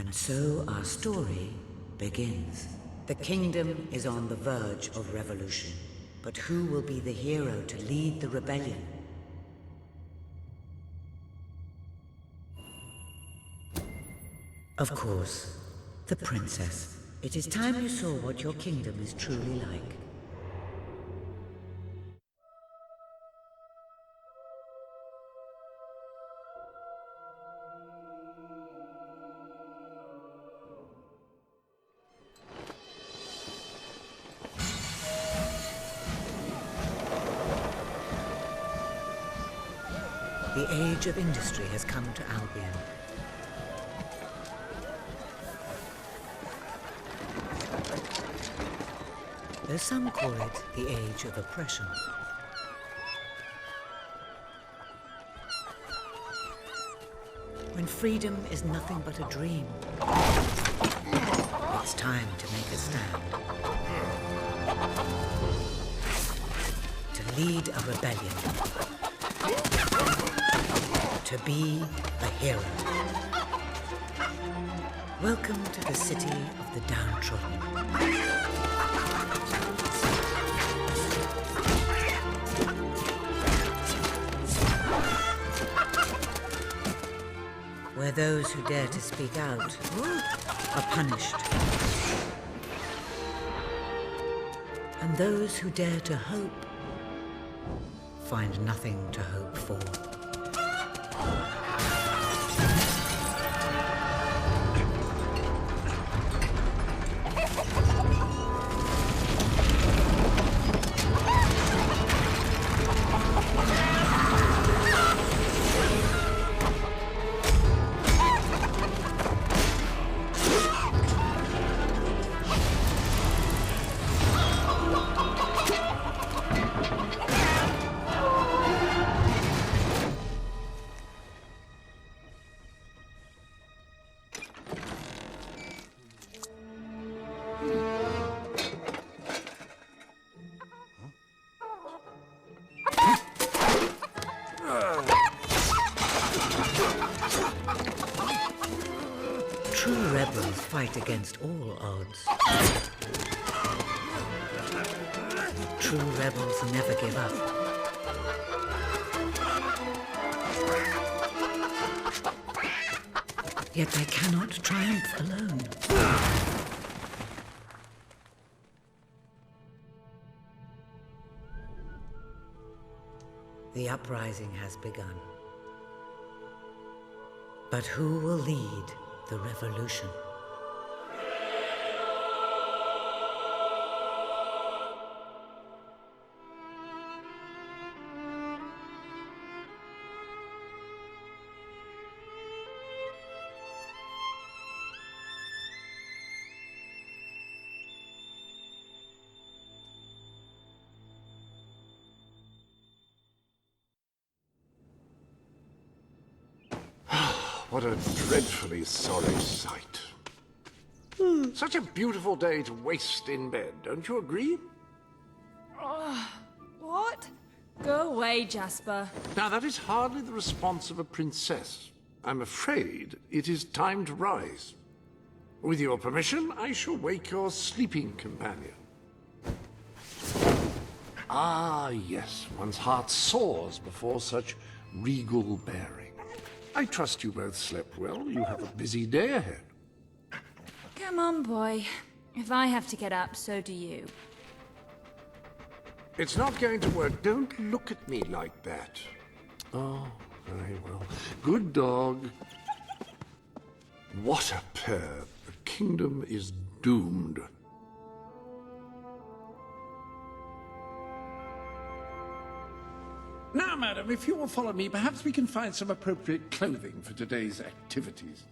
And so our story begins. The kingdom is on the verge of revolution, but who will be the hero to lead the rebellion? Of course, the princess. It is time you saw what your kingdom is truly like. The age of industry has come to Albion. Though some call it the age of oppression. When freedom is nothing but a dream, it's time to make a stand. To lead a rebellion. To be a hero. Welcome to the city of the downtrodden. Where those who dare to speak out are punished. And those who dare to hope find nothing to hope for. True rebels fight against all odds. True rebels never give up. Yet they cannot triumph alone. The uprising has begun. But who will lead the revolution? What a dreadfully sorry sight. Such a beautiful day to waste in bed, don't you agree? What? Go away, Jasper. Now, that is hardly the response of a princess. I'm afraid it is time to rise. With your permission, I shall wake your sleeping companion. Ah, yes, one's heart soars before such regal bearing. I trust you both slept well. You have a busy day ahead. Come on, boy. If I have to get up, so do you. It's not going to work. Don't look at me like that. Oh, very well. Good dog. What a pair. The kingdom is doomed. Now, madam, if you will follow me, perhaps we can find some appropriate clothing for today's activities.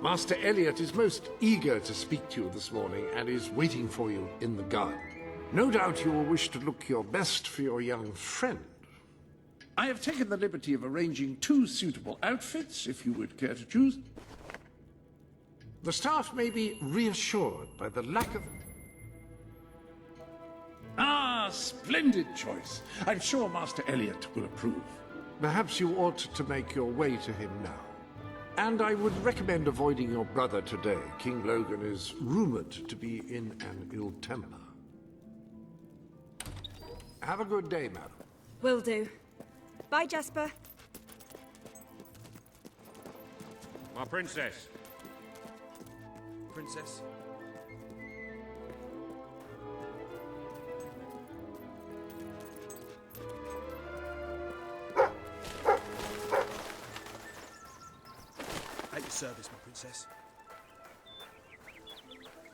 Master Elliot is most eager to speak to you this morning and is waiting for you in the garden. No doubt you will wish to look your best for your young friend. I have taken the liberty of arranging 2 suitable outfits, if you would care to choose. The staff may be reassured by the lack of... Ah, splendid choice. I'm sure Master Elliot will approve. Perhaps you ought to make your way to him now. And I would recommend avoiding your brother today. King Logan is rumored to be in an ill temper. Have a good day, madam. Will do. Bye, Jasper. My princess. Princess? At your service, my princess.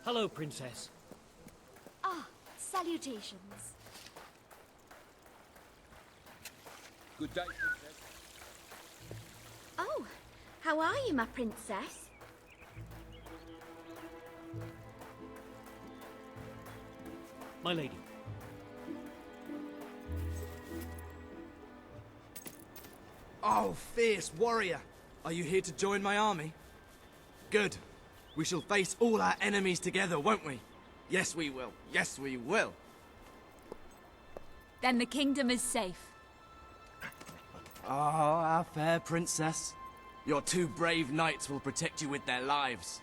Hello, princess. Ah, salutations. Good day, princess. Oh, how are you, my princess? My lady. Oh, fierce warrior! Are you here to join my army? Good. We shall face all our enemies together, won't we? Yes, we will. Yes, we will. Then the kingdom is safe. Oh, our fair princess. Your two brave knights will protect you with their lives.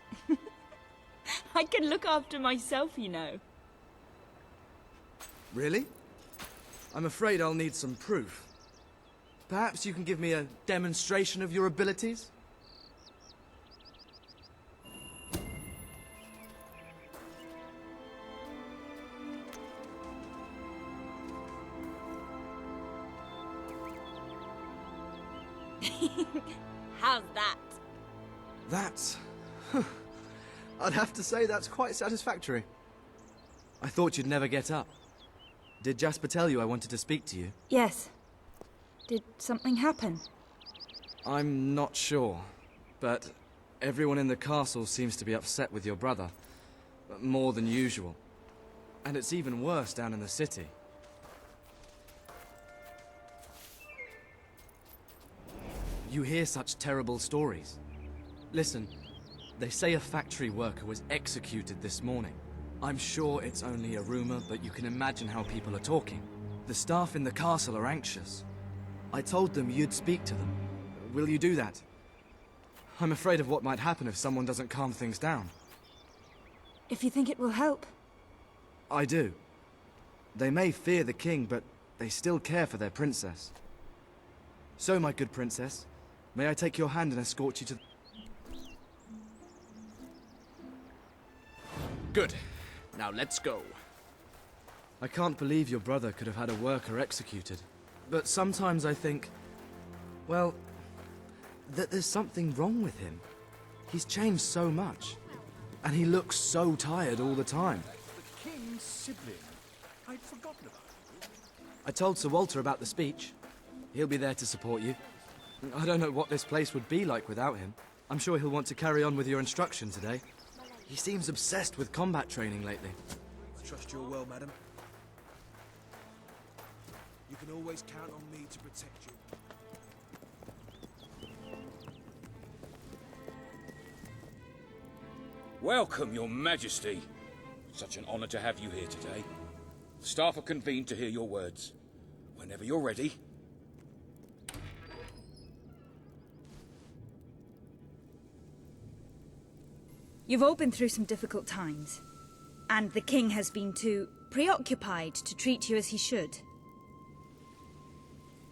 I can look after myself, you know. Really? I'm afraid I'll need some proof. Perhaps you can give me a demonstration of your abilities? How's that? That's... I'd have to say that's quite satisfactory. I thought you'd never get up. Did Jasper tell you I wanted to speak to you? Yes. Did something happen? I'm not sure, but everyone in the castle seems to be upset with your brother. More than usual. And it's even worse down in the city. You hear such terrible stories. Listen, they say a factory worker was executed this morning. I'm sure it's only a rumor, but you can imagine how people are talking. The staff in the castle are anxious. I told them you'd speak to them. Will you do that? I'm afraid of what might happen if someone doesn't calm things down. If you think it will help. I do. They may fear the king, but they still care for their princess. So, my good princess, may I take your hand and escort you to... Good. Now let's go. I can't believe your brother could have had a worker executed. But sometimes I think, well, that there's something wrong with him. He's changed so much. And he looks so tired all the time. The king's sibling. I'd forgotten about it. I told Sir Walter about the speech. He'll be there to support you. I don't know what this place would be like without him. I'm sure he'll want to carry on with your instruction today. He seems obsessed with combat training lately. I trust you're well, madam. You can always count on me to protect you. Welcome, your majesty. Such an honor to have you here today. The staff are convened to hear your words. Whenever you're ready. You've all been through some difficult times. And the king has been too preoccupied to treat you as he should.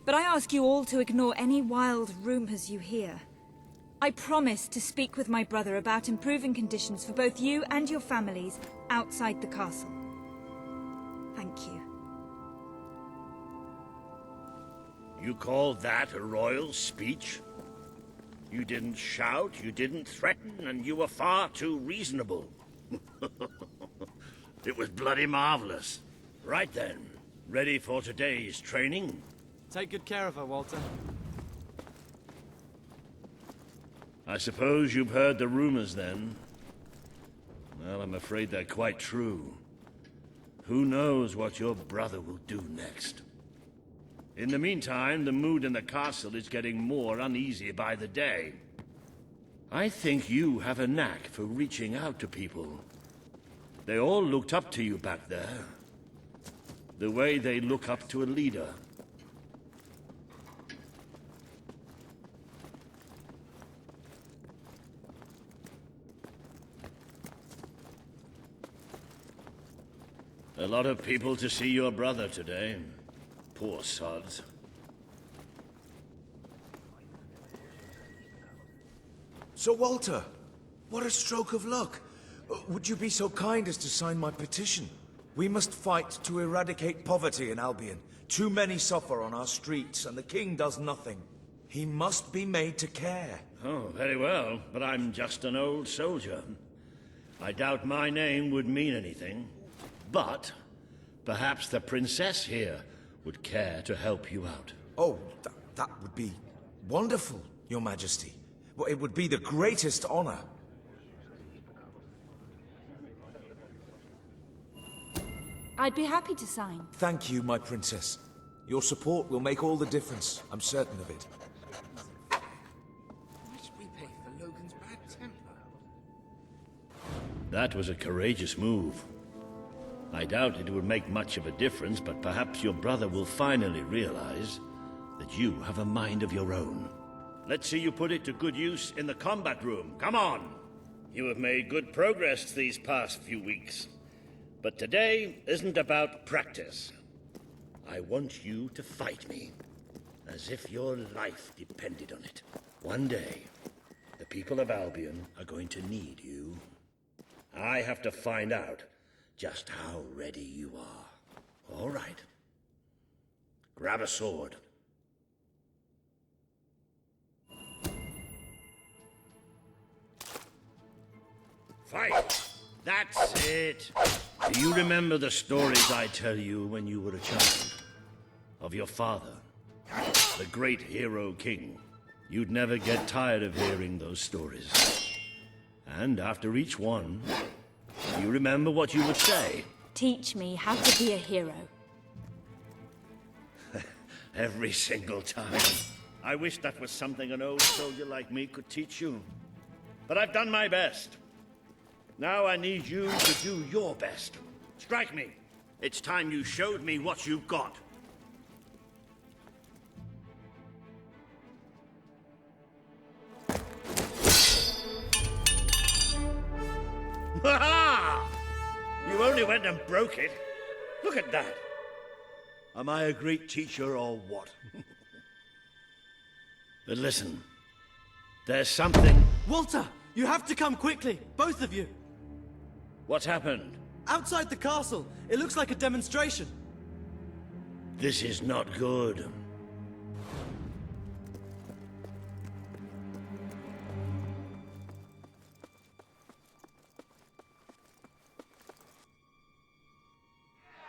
But I ask you all to ignore any wild rumors you hear. I promise to speak with my brother about improving conditions for both you and your families outside the castle. Thank you. You call that a royal speech? You didn't shout, you didn't threaten, and you were far too reasonable. It was bloody marvelous. Right then, ready for today's training? Take good care of her, Walter. I suppose you've heard the rumors then? Well, I'm afraid they're quite true. Who knows what your brother will do next? In the meantime, the mood in the castle is getting more uneasy by the day. I think you have a knack for reaching out to people. They all looked up to you back there. The way they look up to a leader. A lot of people to see your brother today. Poor sods. So, Walter, what a stroke of luck. Would you be so kind as to sign my petition? We must fight to eradicate poverty in Albion. Too many suffer on our streets, and the king does nothing. He must be made to care. Oh, very well, but I'm just an old soldier. I doubt my name would mean anything, but perhaps the princess here would care to help you out. Oh, that would be wonderful, Your Majesty. Well, it would be the greatest honor. I'd be happy to sign. Thank you, my princess. Your support will make all the difference. I'm certain of it. Why should we pay for Logan's bad temper? That was a courageous move. I doubt it would make much of a difference, but perhaps your brother will finally realize that you have a mind of your own. Let's see you put it to good use in the combat room. Come on! You have made good progress these past few weeks. But today isn't about practice. I want you to fight me, as if your life depended on it. One day, the people of Albion are going to need you. I have to find out just how ready you are. All right. Grab a sword. Fight! That's it! Do you remember the stories I tell you when you were a child? Of your father, the great hero king. You'd never get tired of hearing those stories. And after each one, you remember what you would say. Teach me how to be a hero. Every single time. I wish that was something an old soldier like me could teach you. But I've done my best. Now I need you to do your best. Strike me. It's time you showed me what you've got. Ha-ha! You only went and broke it. Look at that. Am I a great teacher or what? But listen, there's something... Walter! You have to come quickly, both of you! What's happened? Outside the castle. It looks like a demonstration. This is not good.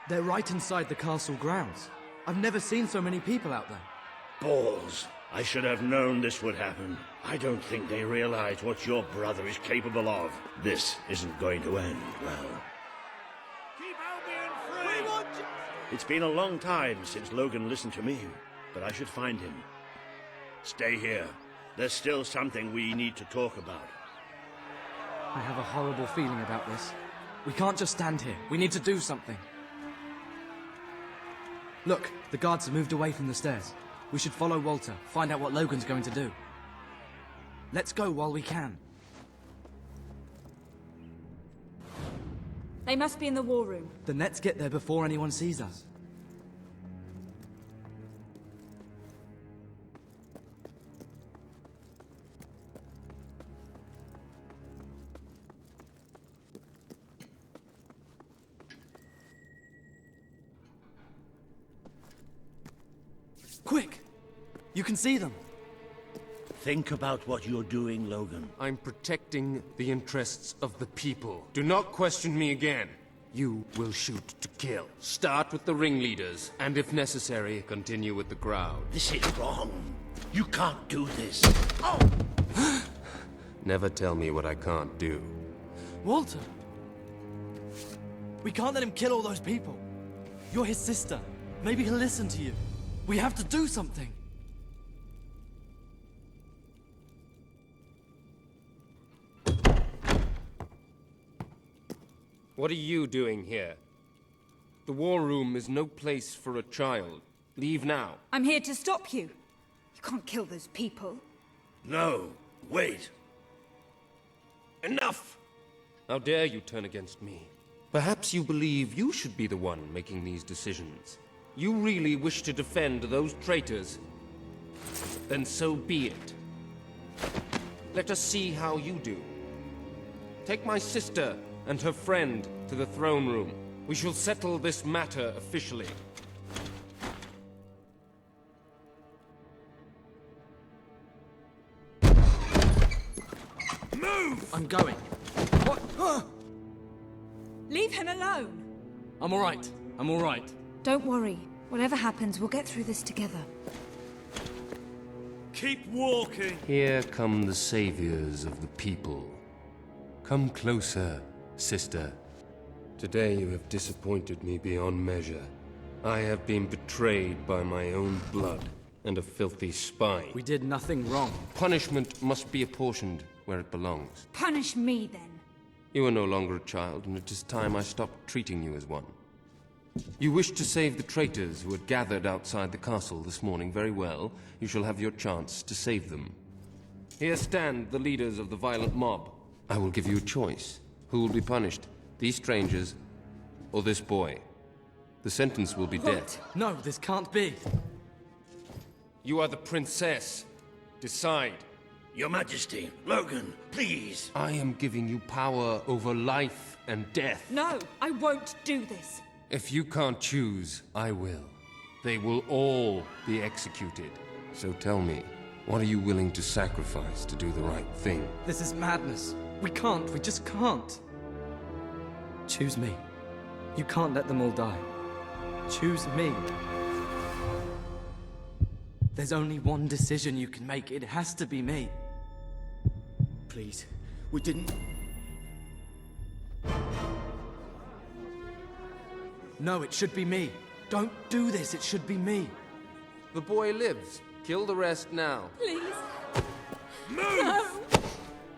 They're right inside the castle grounds. I've never seen so many people out there. Balls. I should have known this would happen. I don't think they realize what your brother is capable of. This isn't going to end well. Keep Albion free! We want justice! It's been a long time since Logan listened to me, but I should find him. Stay here. There's still something we need to talk about. I have a horrible feeling about this. We can't just stand here. We need to do something. Look, the guards have moved away from the stairs. We should follow Walter, find out what Logan's going to do. Let's go while we can. They must be in the war room. Then let's get there before anyone sees us. Quick! You can see them. Think about what you're doing, Logan. I'm protecting the interests of the people. Do not question me again. You will shoot to kill. Start with the ringleaders, and if necessary, continue with the crowd. This is wrong. You can't do this. Oh! Never tell me what I can't do. Walter! We can't let him kill all those people. You're his sister. Maybe he'll listen to you. We have to do something. What are you doing here? The war room is no place for a child. Leave now. I'm here to stop you. You can't kill those people. No, wait. Enough! How dare you turn against me? Perhaps you believe you should be the one making these decisions. You really wish to defend those traitors? Then so be it. Let us see how you do. Take my sister and her friend to the throne room. We shall settle this matter officially. Move! I'm going. What? Leave him alone! I'm alright. I'm alright. Don't worry. Whatever happens, we'll get through this together. Keep walking! Here come the saviors of the people. Come closer, sister. Today you have disappointed me beyond measure. I have been betrayed by my own blood and a filthy spy. We did nothing wrong. Punishment must be apportioned where it belongs. Punish me, then. You are no longer a child, and it is time I stopped treating you as one. You wish to save the traitors who had gathered outside the castle this morning. Very well. You shall have your chance to save them. Here stand the leaders of the violent mob. I will give you a choice. Who will be punished? These strangers, or this boy? The sentence will be death. No, this can't be. You are the princess. Decide. Your Majesty, Logan, please. I am giving you power over life and death. No, I won't do this. If you can't choose, I will. They will all be executed. So tell me, what are you willing to sacrifice to do the right thing? This is madness. We can't. We just can't. Choose me. You can't let them all die. Choose me. There's only one decision you can make. It has to be me. Please. We didn't... No, it should be me. Don't do this. It should be me. The boy lives. Kill the rest now. Please. Move! No!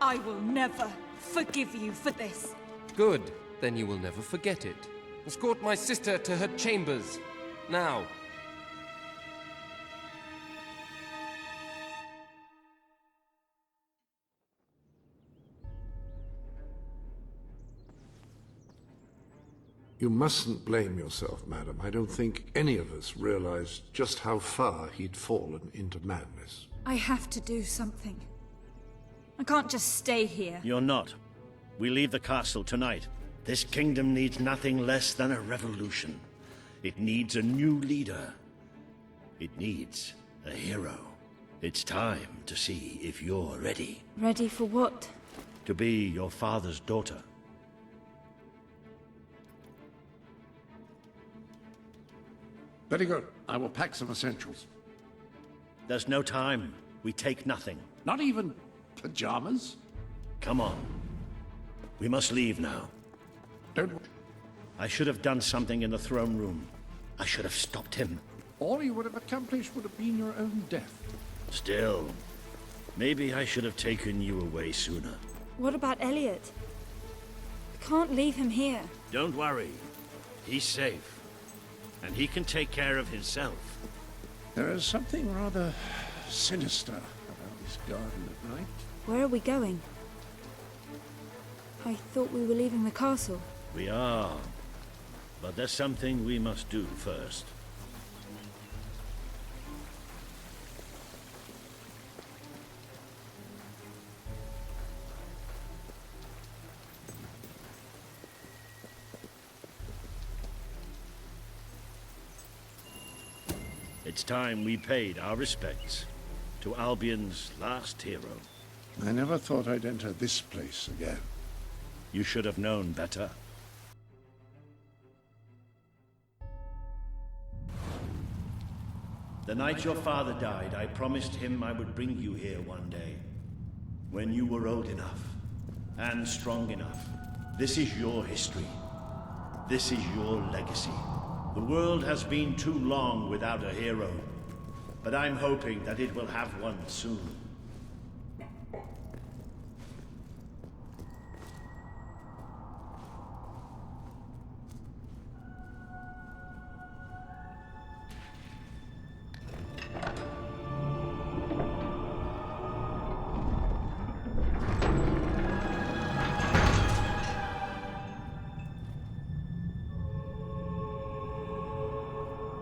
I will never forgive you for this. Good. Then you will never forget it. Escort my sister to her chambers. Now. You mustn't blame yourself, madam. I don't think any of us realized just how far he'd fallen into madness. I have to do something. I can't just stay here. You're not. We leave the castle tonight. This kingdom needs nothing less than a revolution. It needs a new leader. It needs a hero. It's time to see if you're ready. Ready for what? To be your father's daughter. Very good. I will pack some essentials. There's no time. We take nothing. Not even pajamas? Come on. We must leave now. Don't... I should have done something in the throne room. I should have stopped him. All you would have accomplished would have been your own death. Still, maybe I should have taken you away sooner. What about Elliot? We can't leave him here. Don't worry. He's safe. And he can take care of himself. There is something rather sinister about this garden at night. Where are we going? I thought we were leaving the castle. We are. But there's something we must do first. It's time we paid our respects to Albion's last hero. I never thought I'd enter this place again. You should have known better. The night your father died, I promised him I would bring you here one day. When you were old enough and strong enough. This is your history. This is your legacy. The world has been too long without a hero, but I'm hoping that it will have one soon.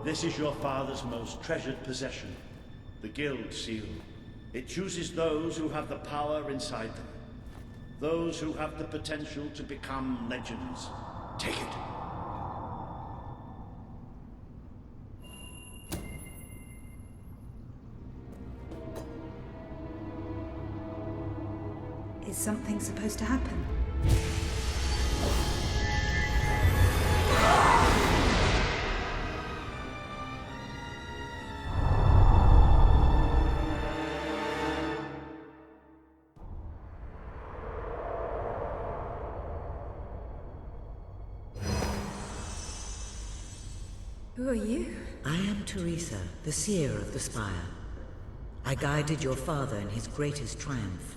This is your father's most treasured possession, the Guild Seal. It chooses those who have the power inside them. Those who have the potential to become legends. Take it. Is something supposed to happen? Who are you? I am Teresa, the seer of the spire. I guided your father in his greatest triumph.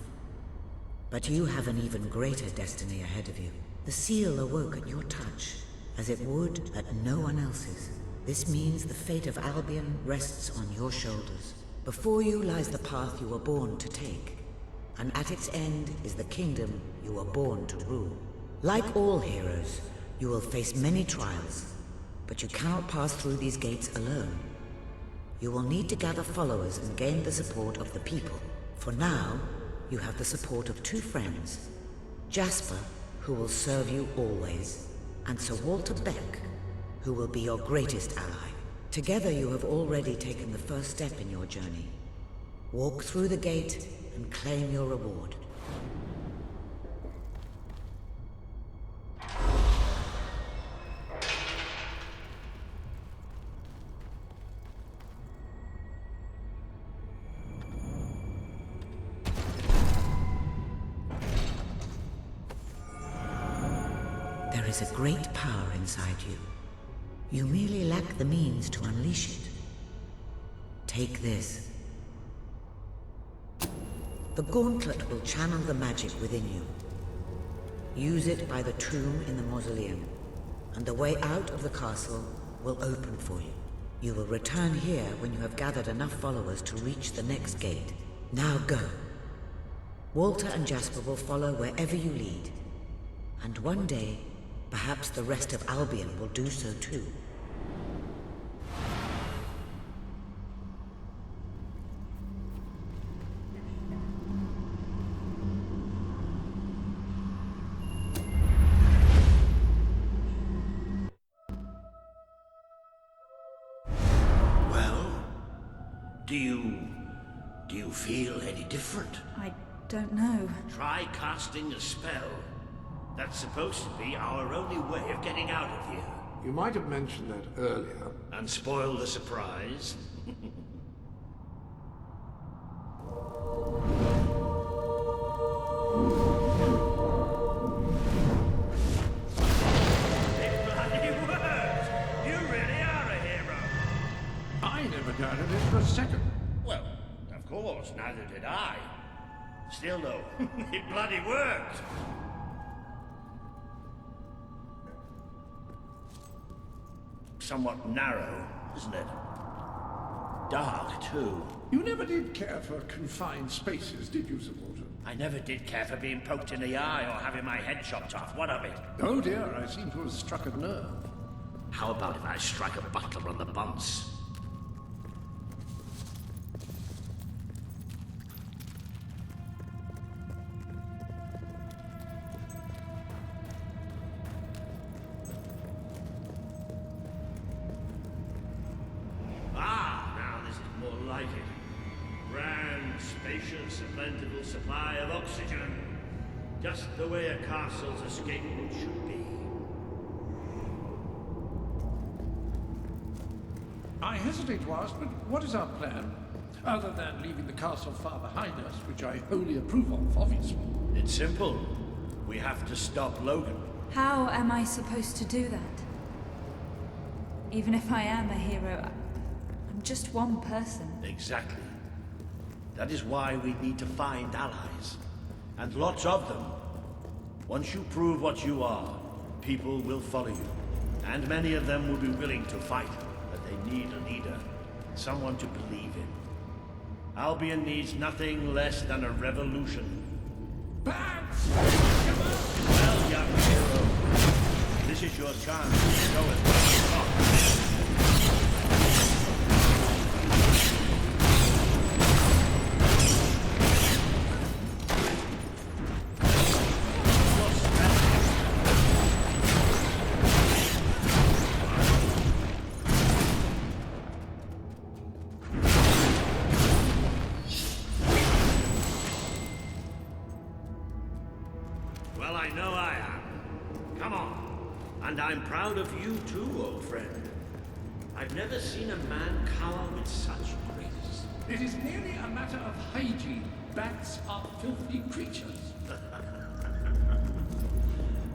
But you have an even greater destiny ahead of you. The seal awoke at your touch, as it would at no one else's. This means the fate of Albion rests on your shoulders. Before you lies the path you were born to take, and at its end is the kingdom you were born to rule. Like all heroes, you will face many trials, but you cannot pass through these gates alone. You will need to gather followers and gain the support of the people. For now, you have the support of two friends, Jasper, who will serve you always, and Sir Walter Beck, who will be your greatest ally. Together you have already taken the first step in your journey. Walk through the gate and claim your reward. There is a great power inside you. You merely lack the means to unleash it. Take this. The gauntlet will channel the magic within you. Use it by the tomb in the mausoleum, and the way out of the castle will open for you. You will return here when you have gathered enough followers to reach the next gate. Now go. Walter and Jasper will follow wherever you lead, and one day, perhaps the rest of Albion will do so too. Well, do you feel any different? I don't know. Try casting a spell. That's supposed to be our only way of getting out of here. You might have mentioned that earlier. And spoil the surprise. It bloody worked! You really are a hero. I never doubted it for a second. Well, of course, neither did I. Still though, it bloody worked. Somewhat narrow, isn't it? Dark, too. You never did care for confined spaces, did you, Sir Walter? I never did care for being poked in the eye or having my head chopped off. What of it? Oh dear, I seem to have struck a nerve. How about if I strike a butler on the bunce? Spacious and plentiful supply of oxygen. Just the way a castle's escape route should be. I hesitate to ask, but what is our plan? Other than leaving the castle far behind us, which I wholly approve of, obviously. It's simple. We have to stop Logan. How am I supposed to do that? Even if I am a hero, I'm just one person. Exactly. That is why we need to find allies. And lots of them. Once you prove what you are, people will follow you. And many of them will be willing to fight. But they need a leader. Someone to believe in. Albion needs nothing less than a revolution. Bats! Well, young hero, this is your chance to show us what you've got. And I'm proud of you too, old friend. I've never seen a man cower with such grace. It is merely a matter of hygiene. Bats are filthy creatures.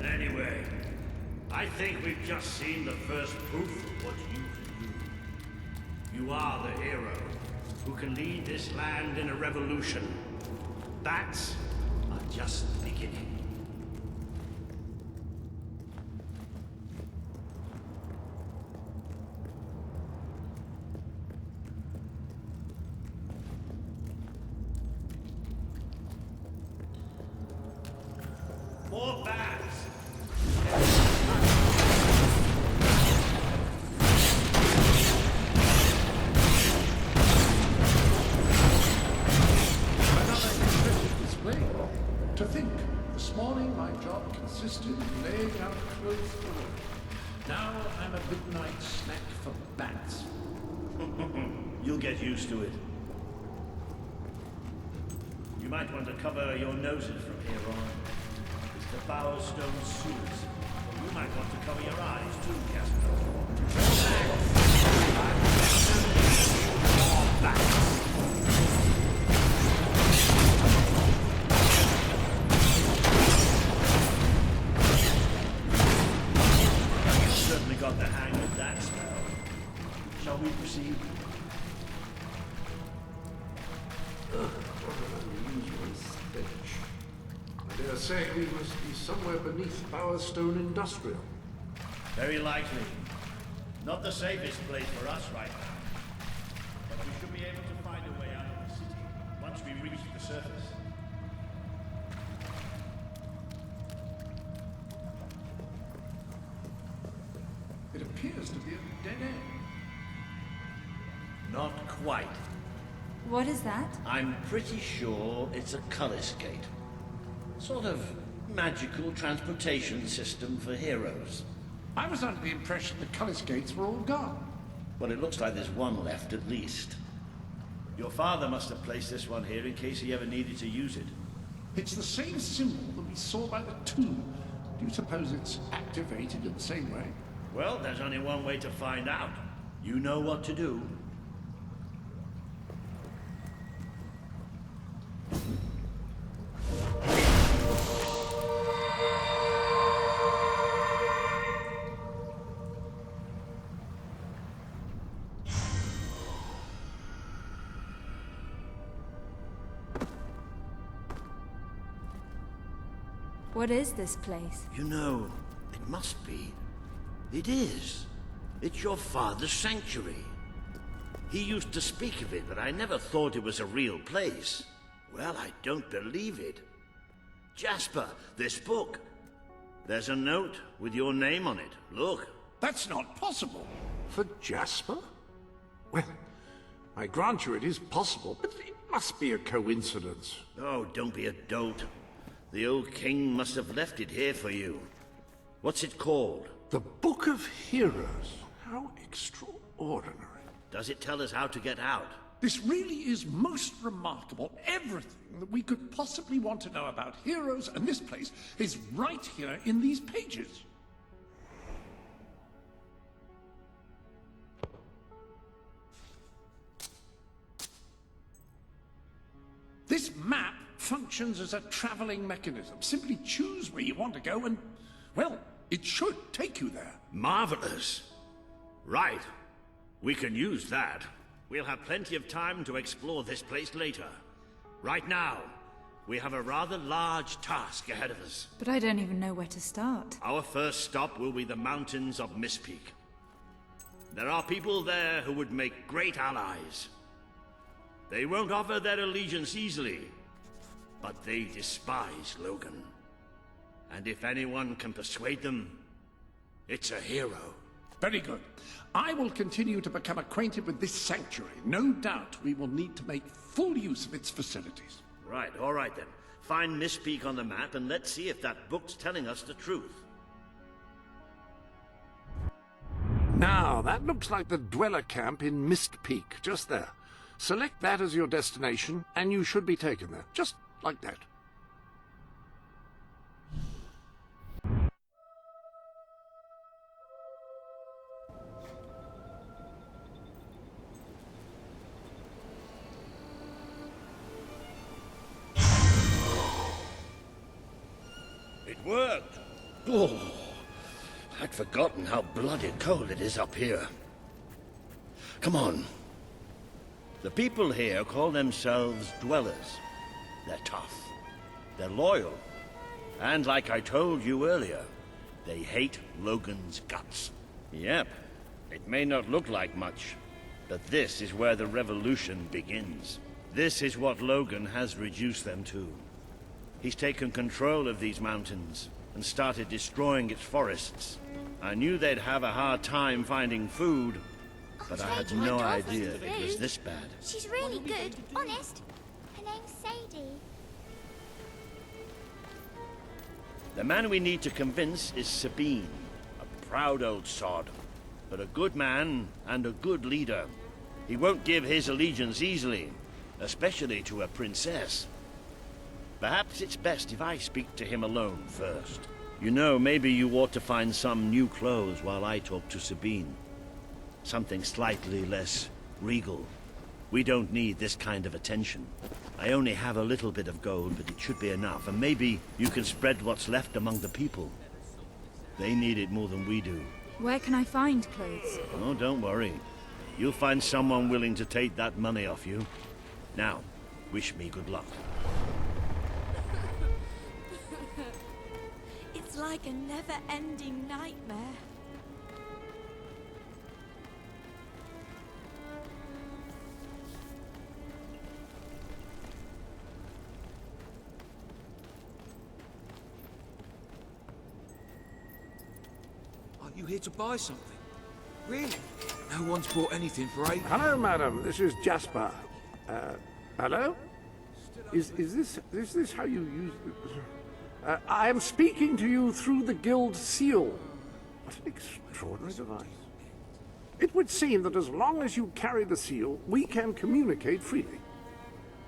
Anyway, I think we've just seen the first proof of what you can do. You are the hero who can lead this land in a revolution. Bats are just the beginning. More bats! To think, this morning my job consisted in laying out clothes for work. Now I'm a midnight snack for bats. You'll get used to it. You might want to cover your noses from here on. It's the Bowerstone sewers. You might want to cover your eyes too, Casper. More bats! Certainly got the hang of that spell. Shall we proceed? What an unusual stench. I dare say we must be somewhere beneath Bowerstone Industrial. Very likely. Not the safest place for us right now. But we should be able to find a way out of the city once we reach the surface. It appears to be a dead end. Not quite. What is that? I'm pretty sure it's a cullis gate. Sort of magical transportation system for heroes. I was under the impression the Cullis gates were all gone. Well, it looks like there's one left at least. Your father must have placed this one here in case he ever needed to use it. It's the same symbol that we saw by the tomb. Do you suppose it's activated in the same way? Well, there's only one way to find out. You know what to do. What is this place? You know, it must be. It is. It's your father's sanctuary. He used to speak of it, but I never thought it was a real place. Well, I don't believe it. Jasper, this book. There's a note with your name on it. Look. That's not possible. For Jasper? Well, I grant you it is possible, but it must be a coincidence. Oh, don't be a dolt. The old king must have left it here for you. What's it called? The Book of Heroes. How extraordinary. Does it tell us how to get out? This really is most remarkable. Everything that we could possibly want to know about heroes and this place is right here in these pages. This map functions as a traveling mechanism. Simply choose where you want to go and, well, it should take you there. Marvelous. Right. We can use that. We'll have plenty of time to explore this place later. Right now, we have a rather large task ahead of us. But I don't even know where to start. Our first stop will be the mountains of Mistpeak. There are people there who would make great allies. They won't offer their allegiance easily, but they despise Logan. And if anyone can persuade them, it's a hero. Very good. I will continue to become acquainted with this sanctuary. No doubt we will need to make full use of its facilities. Right, all right then. Find Mistpeak on the map and let's see if that book's telling us the truth. Now, that looks like the Dweller Camp in Mistpeak, just there. Select that as your destination, and you should be taken there. Just like that. Oh, I'd forgotten how bloody cold it is up here. Come on. The people here call themselves dwellers. They're tough. They're loyal. And like I told you earlier, they hate Logan's guts. Yep. It may not look like much, but this is where the revolution begins. This is what Logan has reduced them to. He's taken control of these mountains and started destroying its forests. I knew they'd have a hard time finding food, but I had no idea it was this bad. She's really good, honest. Her name's Sadie. The man we need to convince is Sabine, a proud old sod, but a good man and a good leader. He won't give his allegiance easily, especially to a princess. Perhaps it's best if I speak to him alone first. You know, maybe you ought to find some new clothes while I talk to Sabine. Something slightly less regal. We don't need this kind of attention. I only have a little bit of gold, but it should be enough, and maybe you can spread what's left among the people. They need it more than we do. Where can I find clothes? Oh, don't worry. You'll find someone willing to take that money off you. Now, wish me good luck. It's like a never-ending nightmare. Are you here to buy something? Really? No one's bought anything for 8. Hello, madam. This is Jasper. Hello? Is this how you use... I am speaking to you through the guild seal. What an extraordinary device. It would seem that as long as you carry the seal, we can communicate freely.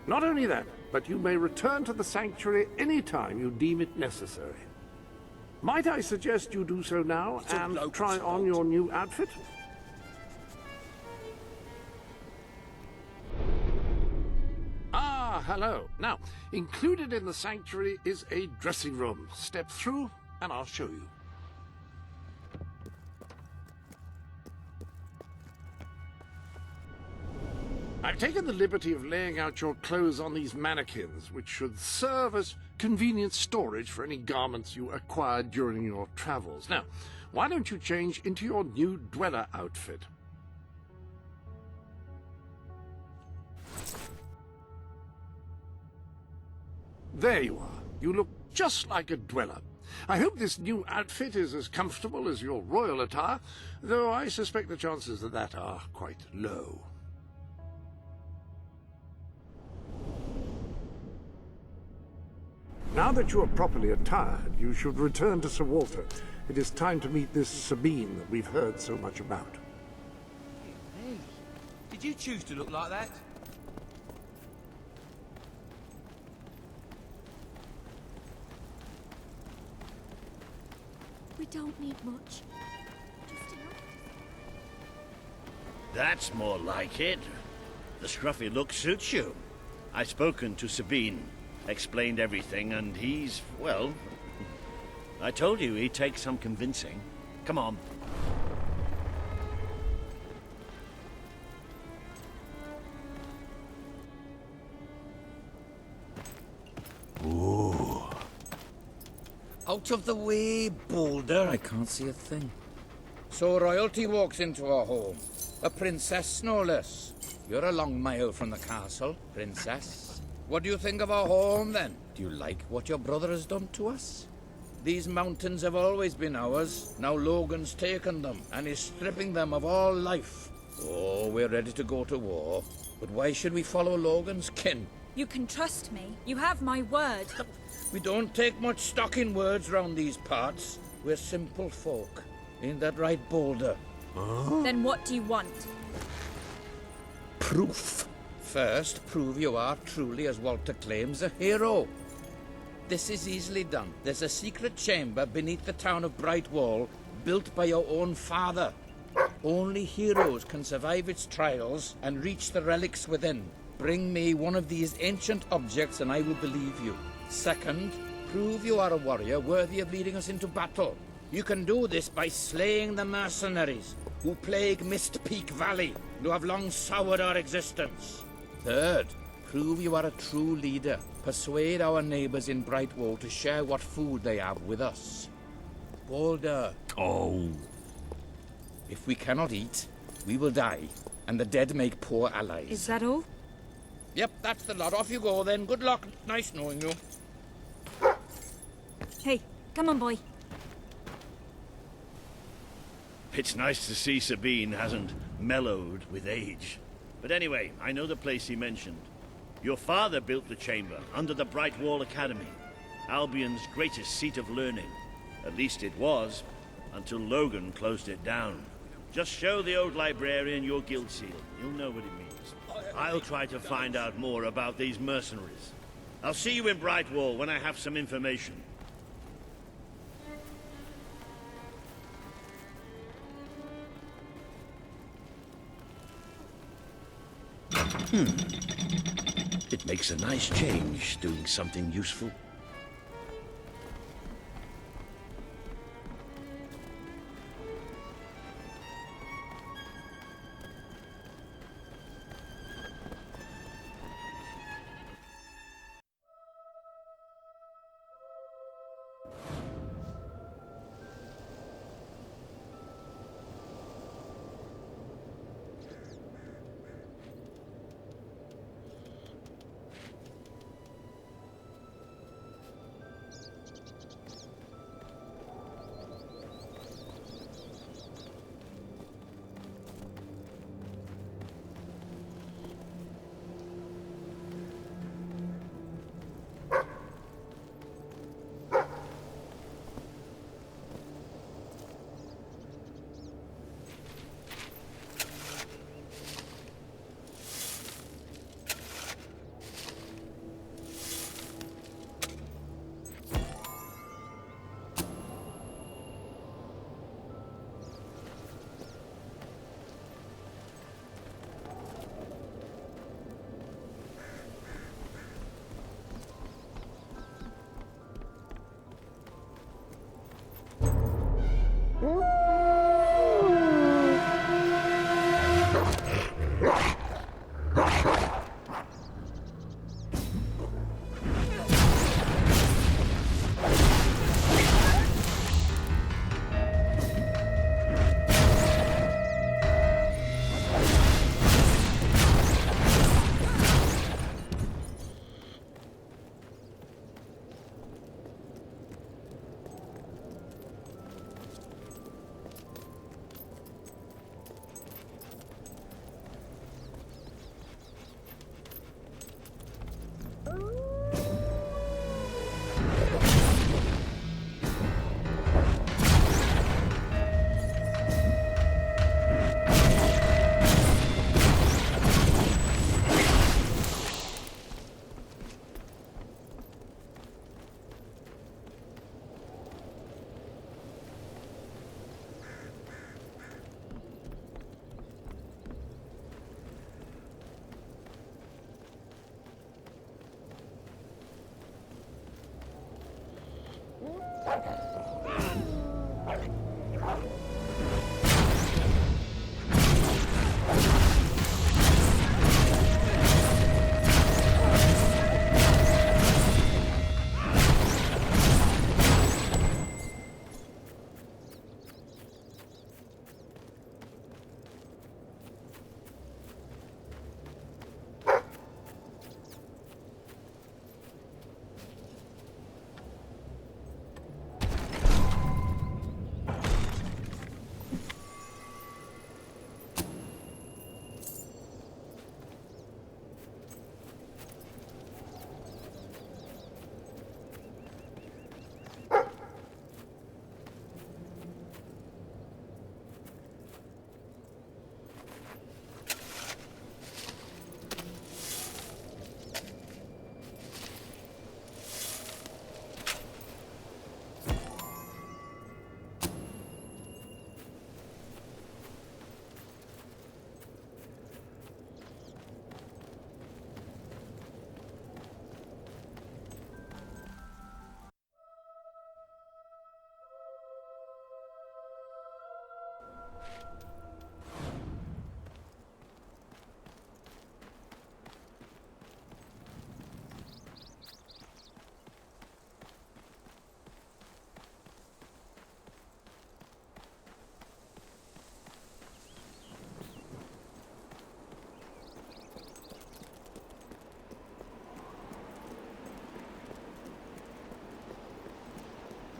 Not only that, but you may return to the sanctuary any time you deem it necessary. Might I suggest you do so now and try on your new outfit? Ah, hello. Now, included in the sanctuary is a dressing room. Step through and I'll show you. I've taken the liberty of laying out your clothes on these mannequins, which should serve as convenient storage for any garments you acquired during your travels. Now, why don't you change into your new dweller outfit? There you are. You look just like a dweller. I hope this new outfit is as comfortable as your royal attire, though I suspect the chances of that are quite low. Now that you are properly attired, you should return to Sir Walter. It is time to meet this Sabine that we've heard so much about. Hey, did you choose to look like that? We don't need much. Just enough. That's more like it. The scruffy look suits you. I've spoken to Sabine, explained everything, and he's, well, I told you he'd take some convincing. Come on. Ooh. Out of the way, Boulder. I can't see a thing. So royalty walks into our home. A princess, no less. You're a long mile from the castle, princess. What do you think of our home, then? Do you like what your brother has done to us? These mountains have always been ours. Now Logan's taken them, and is stripping them of all life. Oh, we're ready to go to war. But why should we follow Logan's kin? You can trust me. You have my word. We don't take much stock in words round these parts. We're simple folk. Ain't that right, Boulder? Huh? Then what do you want? Proof. First, prove you are truly, as Walter claims, a hero. This is easily done. There's a secret chamber beneath the town of Brightwall, built by your own father. Only heroes can survive its trials and reach the relics within. Bring me one of these ancient objects and I will believe you. Second, Prove you are a warrior worthy of leading us into battle. You can do this by slaying the mercenaries who plague Mist Peak Valley and who have long soured our existence. Third, prove you are a true leader. Persuade our neighbors in Brightwall to share what food they have with us. Balder. Oh. If we cannot eat, we will die, and the dead make poor allies. Is that all? Yep, that's the lot. Off you go then. Good luck. Nice knowing you. Hey, come on, boy. It's nice to see Sabine hasn't mellowed with age. But anyway, I know the place he mentioned. Your father built the chamber under the Brightwall Academy, Albion's greatest seat of learning. At least it was, until Logan closed it down. Just show the old librarian your guild seal. He'll know what it means. I'll try to find out more about these mercenaries. I'll see you in Brightwall when I have some information. It makes a nice change doing something useful.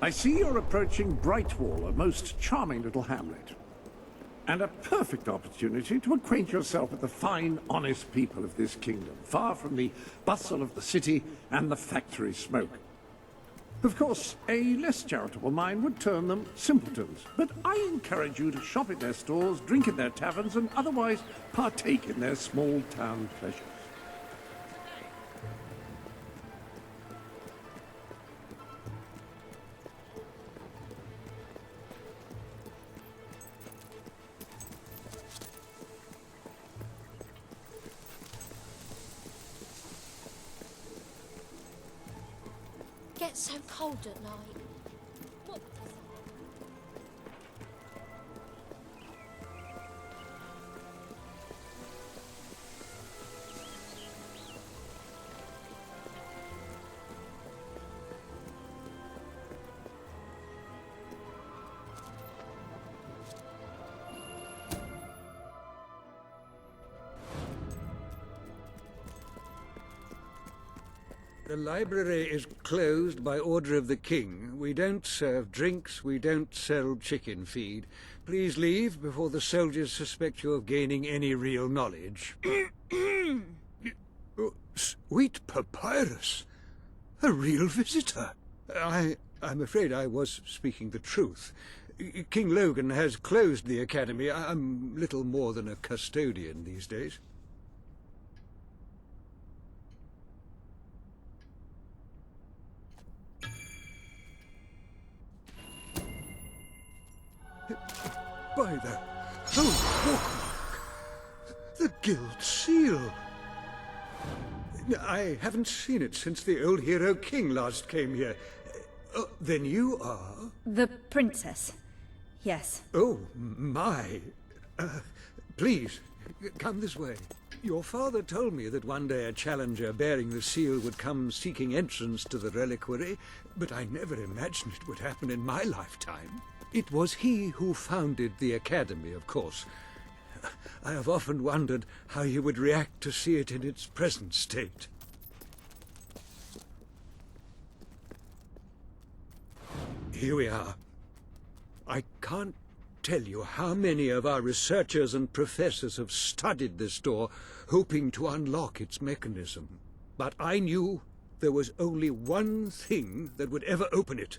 I see you're approaching Brightwall, a most charming little hamlet. And a perfect opportunity to acquaint yourself with the fine, honest people of this kingdom, far from the bustle of the city and the factory smoke. Of course, a less charitable mind would term them simpletons, but I encourage you to shop in their stores, drink in their taverns, and otherwise partake in their small-town pleasures. Gets so cold at night. What The library is closed by order of the king. We don't serve drinks, we don't sell chicken feed. Please leave before the soldiers suspect you of gaining any real knowledge. Oh, sweet papyrus! A real visitor! I'm afraid I was speaking the truth. King Logan has closed the academy. I'm little more than a custodian these days. By the holy bookmark! The Guild Seal! I haven't seen it since the old hero king last came here. Then you are? The princess. Yes. Oh, my. Please, come this way. Your father told me that one day a challenger bearing the seal would come seeking entrance to the reliquary, but I never imagined it would happen in my lifetime. It was he who founded the academy, of course. I have often wondered how he would react to see it in its present state. Here we are. I can't tell you how many of our researchers and professors have studied this door, hoping to unlock its mechanism. But I knew there was only one thing that would ever open it.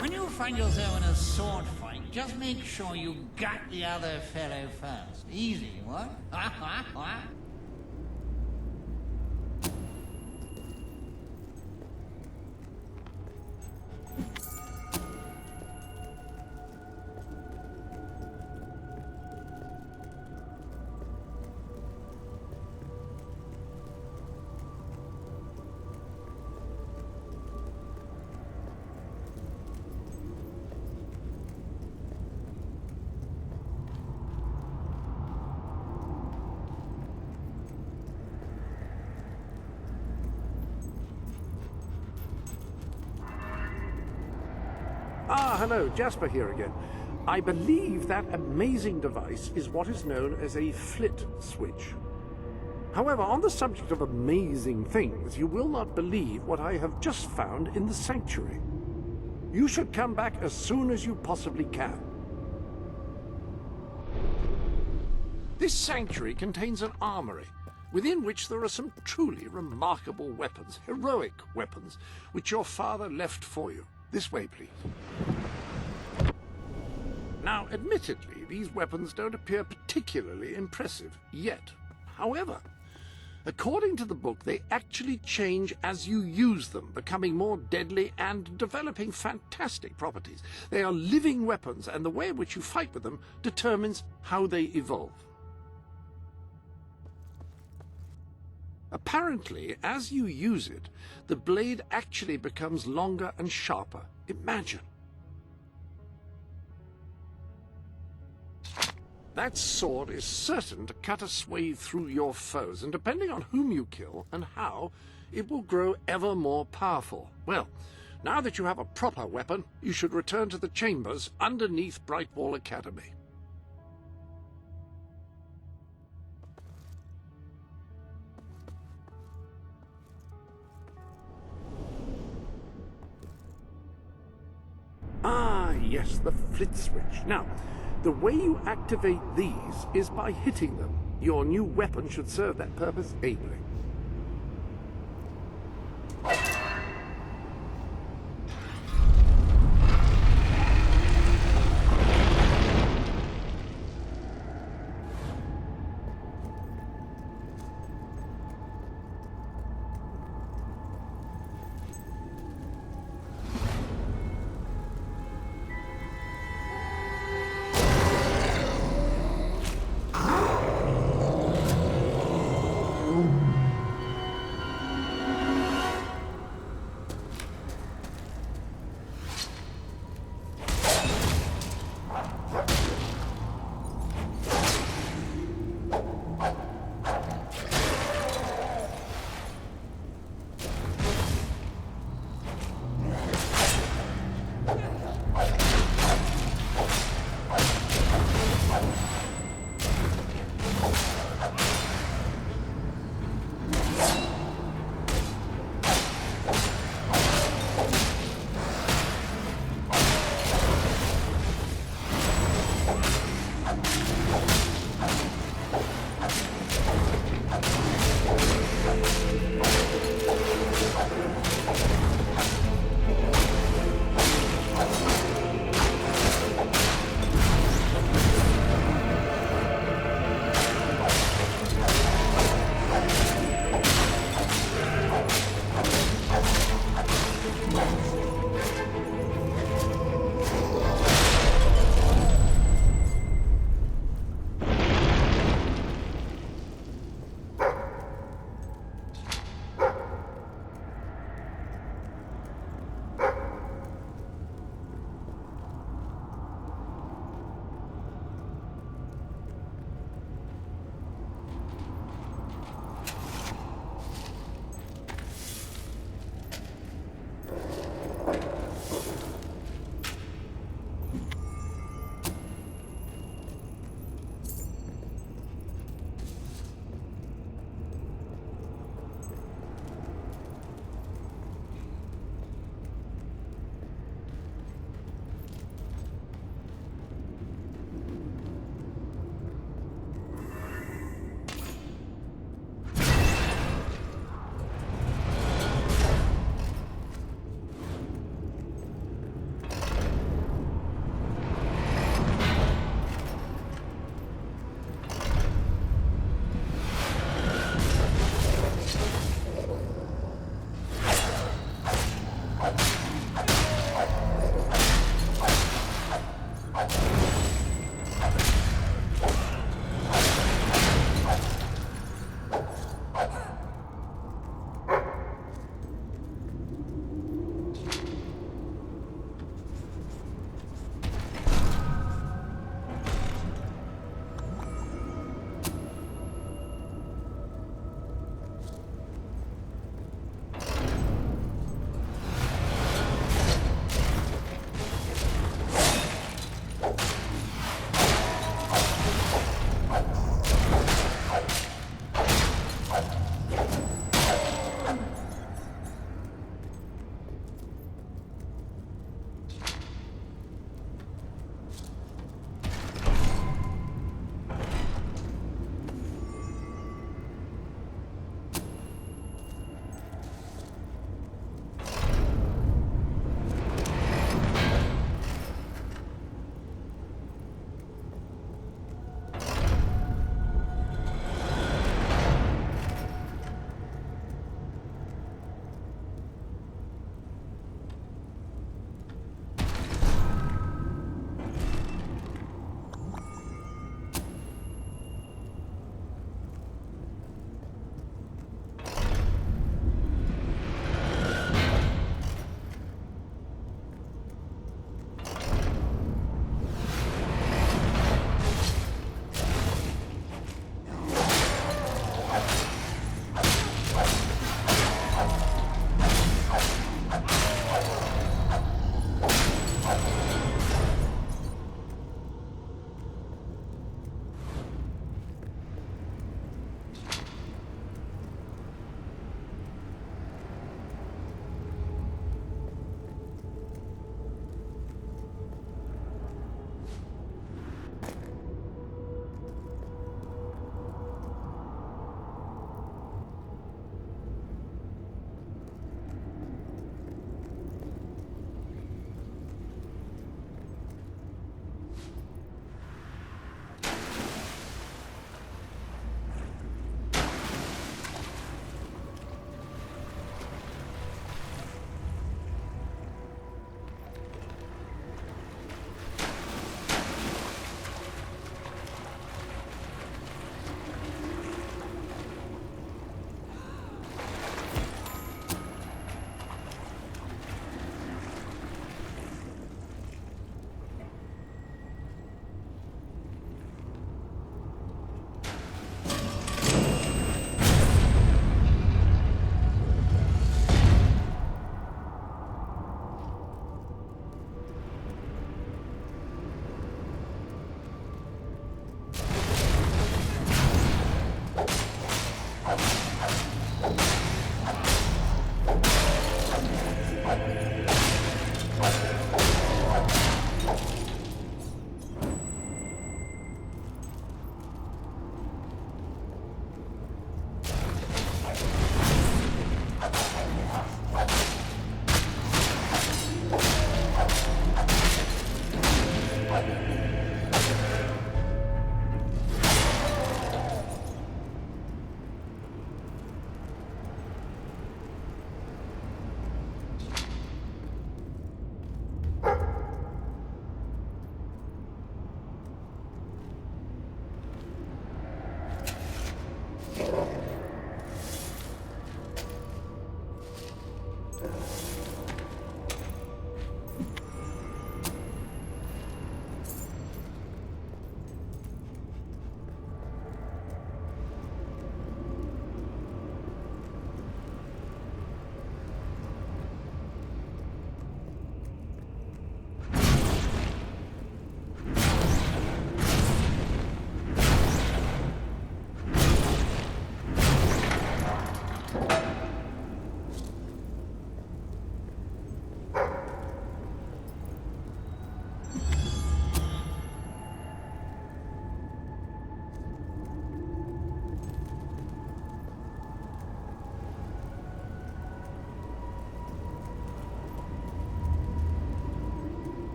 When you find yourself in a sword fight, just make sure you gut the other fellow first. Easy, what? Hello, Jasper here again. I believe that amazing device is what is known as a flit switch. However, on the subject of amazing things, you will not believe what I have just found in the sanctuary. You should come back as soon as you possibly can. This sanctuary contains an armory, within which there are some truly remarkable weapons, heroic weapons, which your father left for you. This way, please. Now, admittedly, these weapons don't appear particularly impressive yet. However, according to the book, they actually change as you use them, becoming more deadly and developing fantastic properties. They are living weapons, and the way in which you fight with them determines how they evolve. Apparently, as you use it, the blade actually becomes longer and sharper. Imagine. That sword is certain to cut a swathe through your foes, and depending on whom you kill and how, it will grow ever more powerful. Well, now that you have a proper weapon, you should return to the chambers underneath Brightwall Academy. Ah, yes, the flit switch. Now, the way you activate these is by hitting them. Your new weapon should serve that purpose ably.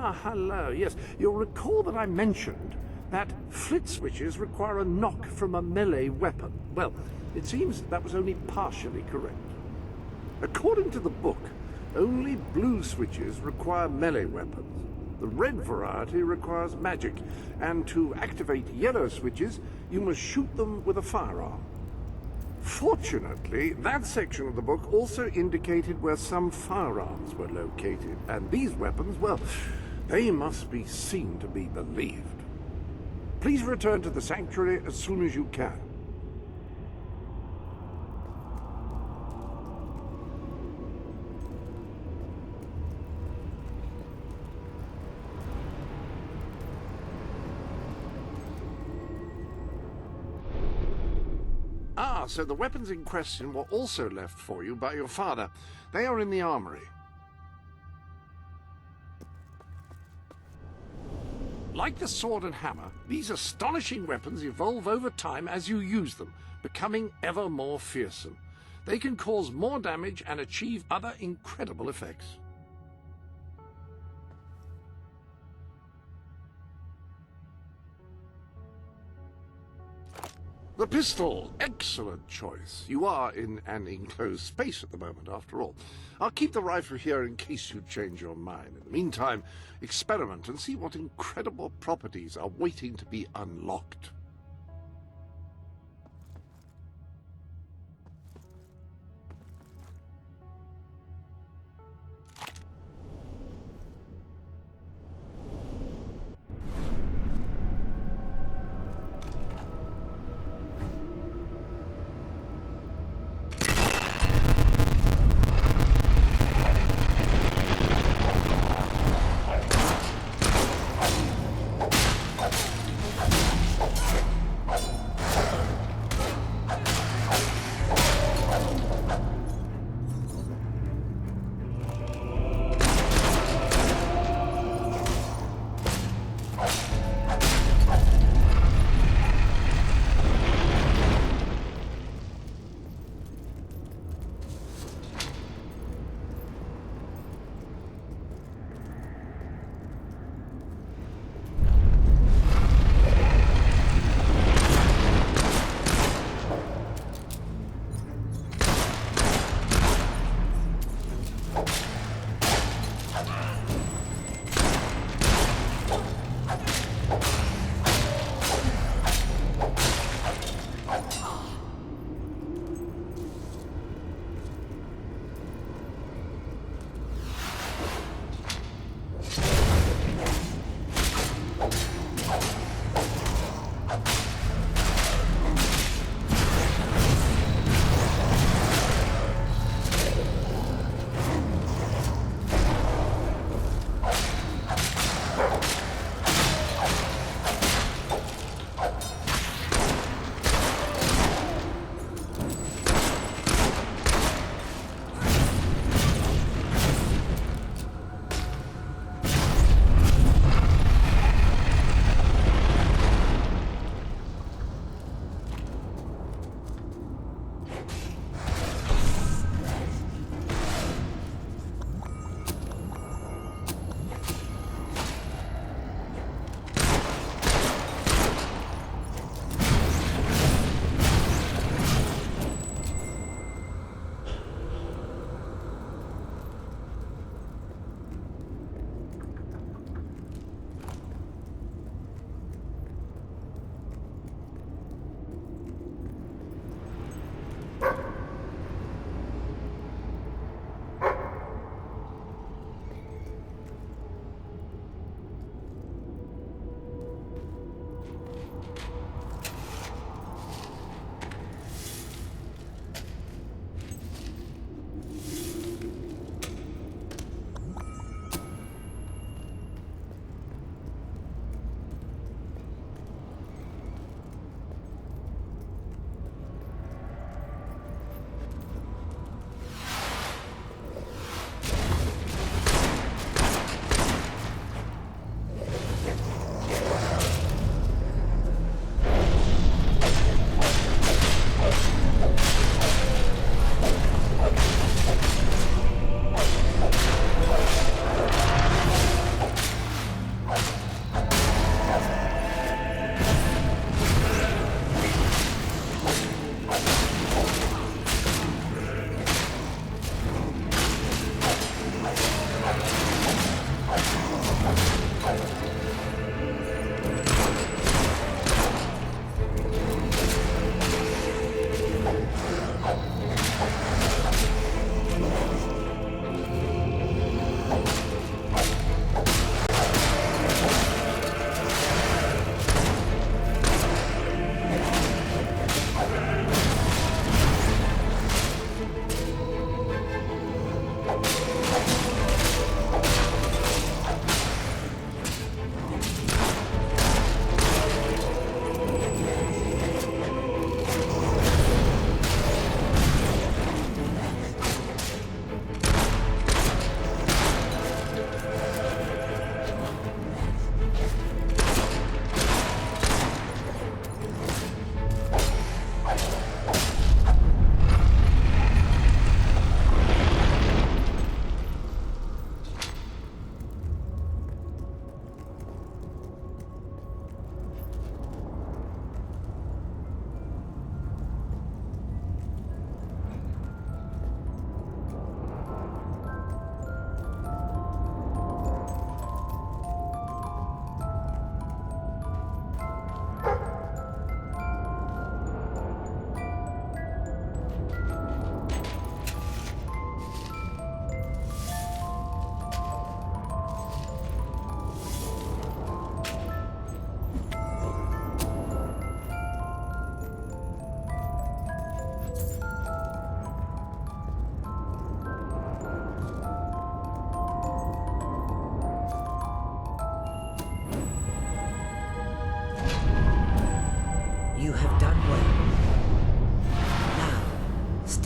Ah, hello. Yes, you'll recall that I mentioned that flit switches require a knock from a melee weapon. Well, it seems that was only partially correct. According to the book, only blue switches require melee weapons. The red variety requires magic, and to activate yellow switches, you must shoot them with a firearm. Fortunately, that section of the book also indicated where some firearms were located, and these weapons, well, they must be seen to be believed. Please return to the sanctuary as soon as you can. Ah, so the weapons in question were also left for you by your father. They are in the armory. Like the sword and hammer, these astonishing weapons evolve over time as you use them, becoming ever more fearsome. They can cause more damage and achieve other incredible effects. The pistol, excellent choice. You are in an enclosed space at the moment, after all. I'll keep the rifle here in case you change your mind. In the meantime, experiment and see what incredible properties are waiting to be unlocked.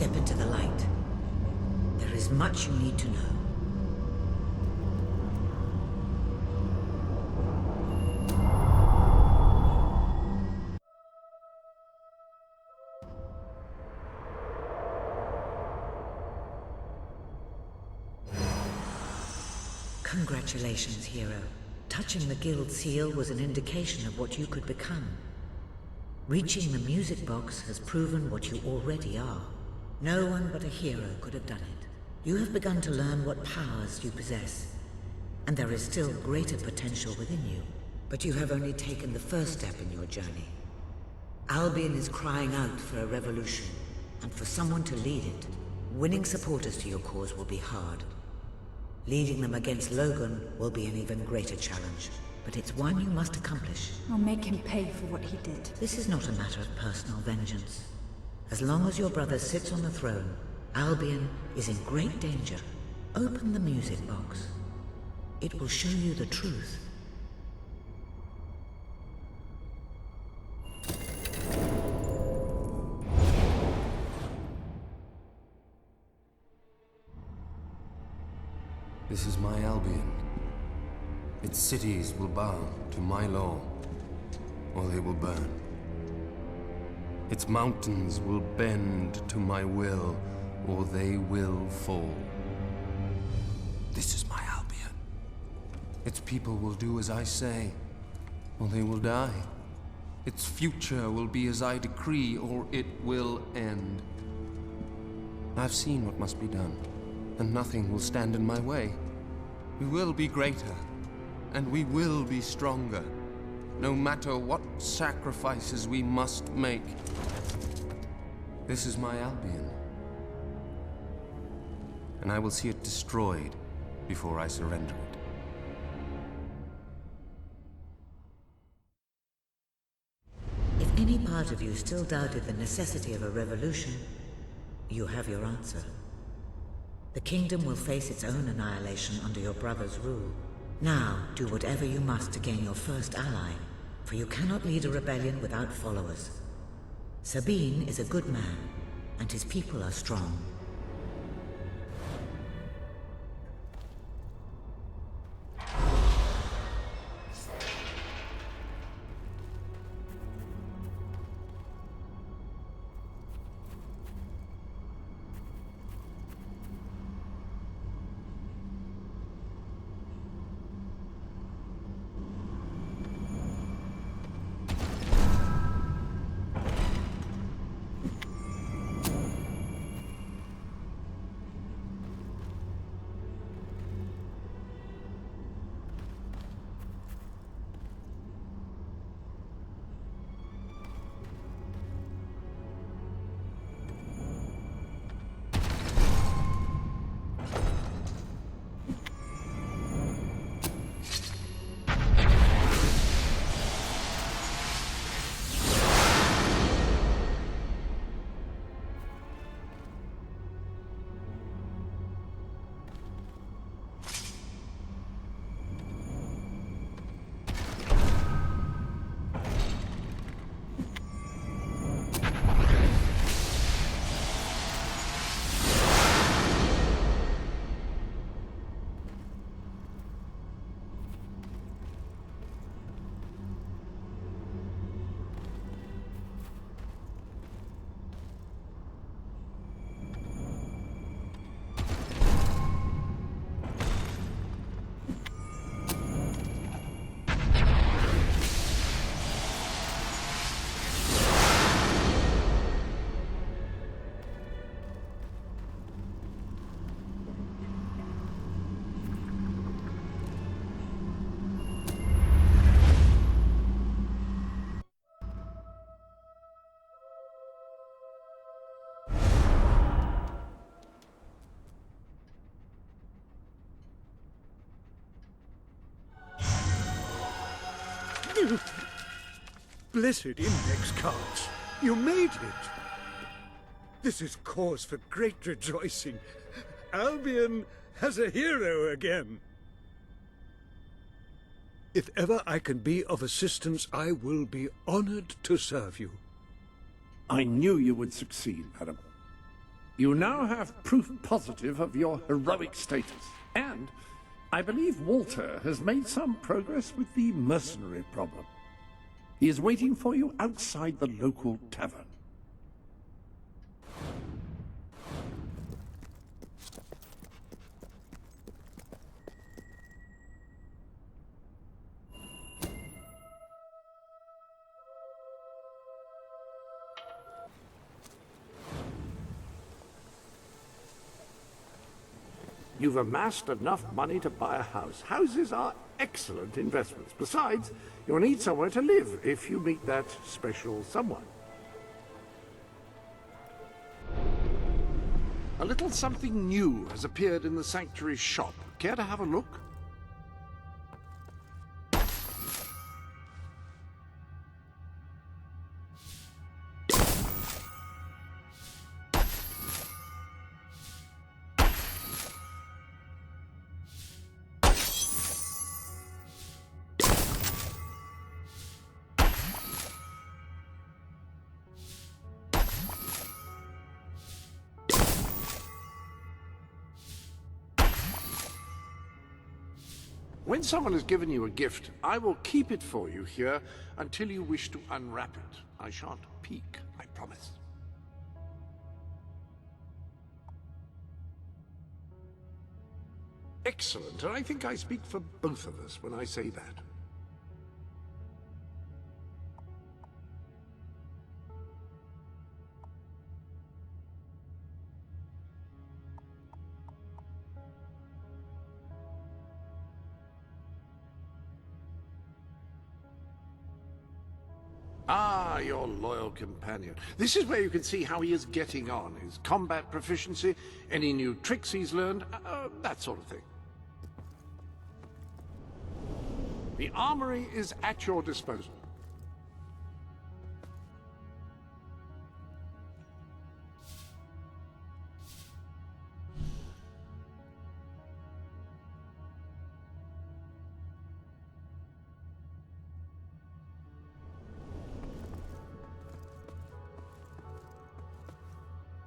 step into the light. There is much you need to know. Congratulations, hero. Touching the guild seal was an indication of what you could become. Reaching the music box has proven what you already are. No one but a hero could have done it. You have begun to learn what powers you possess, and there is still greater potential within you. But you have only taken the first step in your journey. Albion is crying out for a revolution, and for someone to lead it. Winning supporters to your cause will be hard. Leading them against Logan will be an even greater challenge, but it's one you must accomplish. I'll make him pay for what he did. This is not a matter of personal vengeance. As long as your brother sits on the throne, Albion is in great danger. Open the music box. It will show you the truth. This is my Albion. Its cities will bow to my law, or they will burn. Its mountains will bend to my will, or they will fall. This is my Albion. Its people will do as I say, or they will die. Its future will be as I decree, or it will end. I've seen what must be done, and nothing will stand in my way. We will be greater, and we will be stronger, no matter what sacrifices we must make. This is my Albion, and I will see it destroyed before I surrender it. If any part of you still doubted the necessity of a revolution, you have your answer. The kingdom will face its own annihilation under your brother's rule. Now, do whatever you must to gain your first ally, for you cannot lead a rebellion without followers. Sabine is a good man, and his people are strong. Blessed index cards. You made it. This is cause for great rejoicing. Albion has a hero again. If ever I can be of assistance, I will be honored to serve you. I knew you would succeed, madam. You now have proof positive of your heroic status, and I believe Walter has made some progress with the mercenary problem. He is waiting for you outside the local tavern. You've amassed enough money to buy a house. Houses are excellent investments. Besides, you'll need somewhere to live if you meet that special someone. A little something new has appeared in the Sanctuary shop. Care to have a look? When someone has given you a gift, I will keep it for you here until you wish to unwrap it. I shan't peek, I promise. Excellent, and I think I speak for both of us when I say that. Ah, your loyal companion. This is where you can see how he is getting on, his combat proficiency, any new tricks he's learned, that sort of thing. The armory is at your disposal.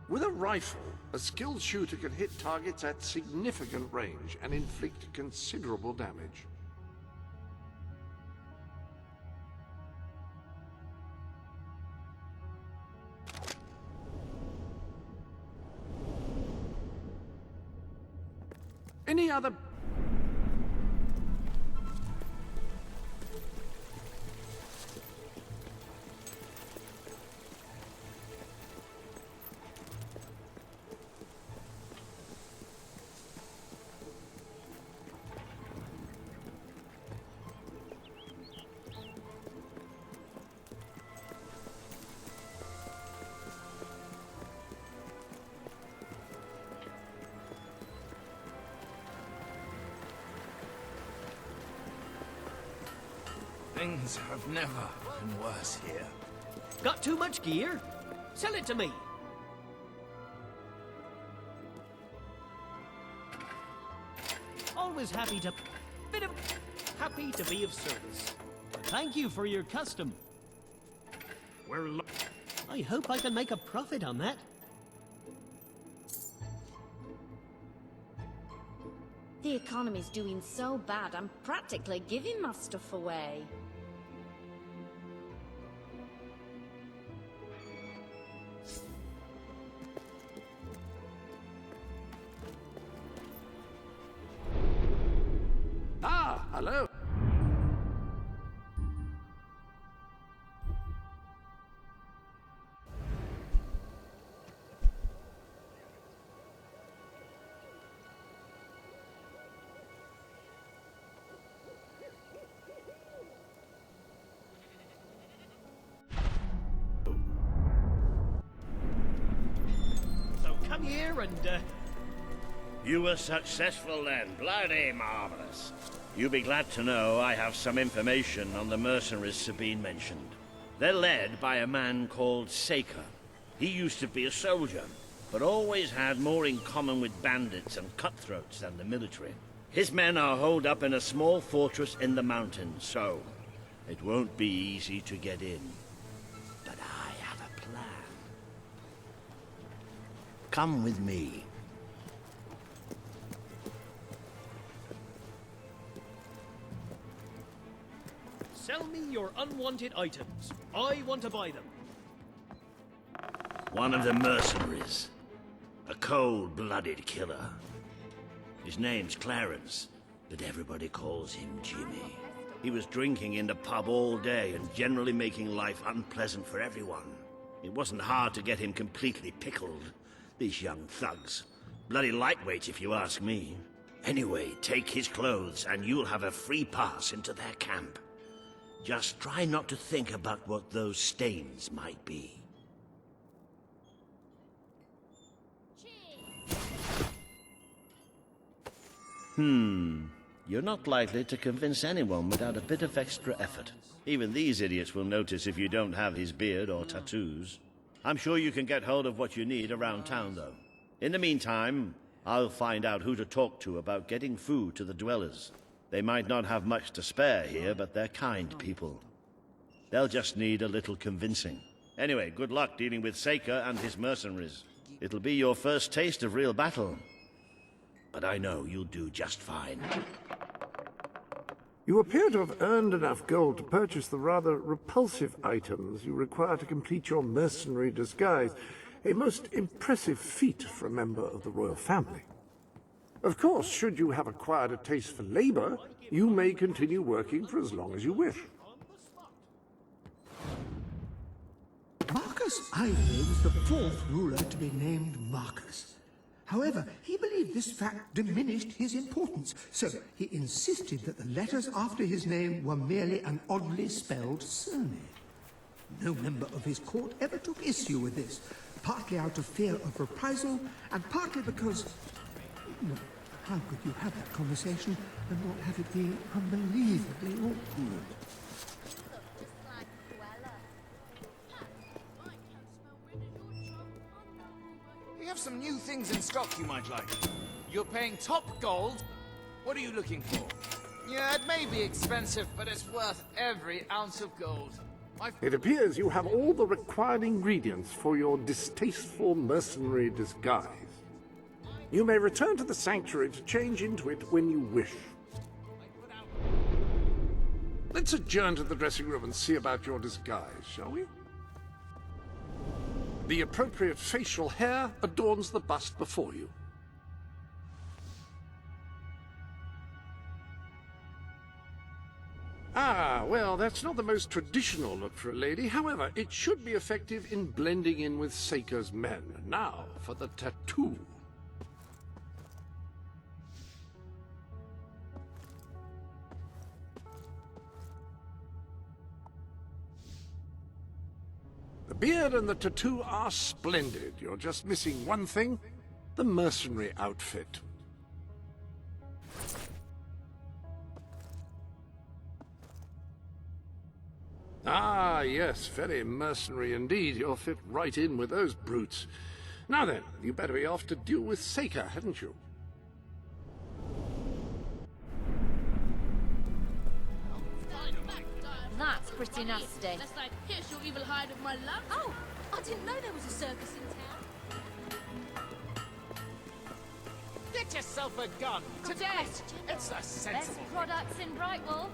With a rifle, a skilled shooter can hit targets at significant range and inflict considerable damage. Any other... Things have never been worse here. Got too much gear? Sell it to me. Always happy to be of service. Thank you for your custom. I hope I can make a profit on that. The economy's doing so bad, I'm practically giving my stuff away. Ah, hello. Come here and, You were successful then. Bloody marvelous. You'll be glad to know I have some information on the mercenaries Sabine mentioned. They're led by a man called Saker. He used to be a soldier, but always had more in common with bandits and cutthroats than the military. His men are holed up in a small fortress in the mountains, so it won't be easy to get in. But I have a plan. Come with me. Sell me your unwanted items. I want to buy them. One of the mercenaries. A cold-blooded killer. His name's Clarence, but everybody calls him Jimmy. He was drinking in the pub all day and generally making life unpleasant for everyone. It wasn't hard to get him completely pickled. These young thugs. Bloody lightweights, if you ask me. Anyway, take his clothes and you'll have a free pass into their camp. Just try not to think about what those stains might be. You're not likely to convince anyone without a bit of extra effort. Even these idiots will notice if you don't have his beard or tattoos. I'm sure you can get hold of what you need around town, though. In the meantime, I'll find out who to talk to about getting food to the dwellers. They might not have much to spare here, but they're kind people. They'll just need a little convincing. Anyway, good luck dealing with Seika and his mercenaries. It'll be your first taste of real battle. But I know you'll do just fine. You appear to have earned enough gold to purchase the rather repulsive items you require to complete your mercenary disguise. A most impressive feat for a member of the royal family. Of course, should you have acquired a taste for labor, you may continue working for as long as you wish. Markus Ivy was the fourth ruler to be named Markus. However, he believed this fact diminished his importance, so he insisted that the letters after his name were merely an oddly spelled surname. No member of his court ever took issue with this, partly out of fear of reprisal, and partly because... Well, how could you have that conversation and not have it be unbelievably awkward? We have some new things in stock you might like. You're paying top gold. What are you looking for? Yeah, it may be expensive, but it's worth every ounce of gold. It appears you have all the required ingredients for your distasteful mercenary disguise. You may return to the sanctuary to change into it when you wish. Let's adjourn to the dressing room and see about your disguise, shall we? The appropriate facial hair adorns the bust before you. Ah, well, that's not the most traditional look for a lady. However, it should be effective in blending in with Seika's men. Now, for the tattoo. The beard and the tattoo are splendid. You're just missing one thing, the mercenary outfit. Ah, yes, very mercenary indeed. You'll fit right in with those brutes. Now then, you better be off to deal with Seika, hadn't you? That's pretty nasty. That's like, here's your evil hide of my luck. Oh, I didn't know there was a circus in town. Get yourself a gun. Today, it's a sensible. Best products in Brightwall.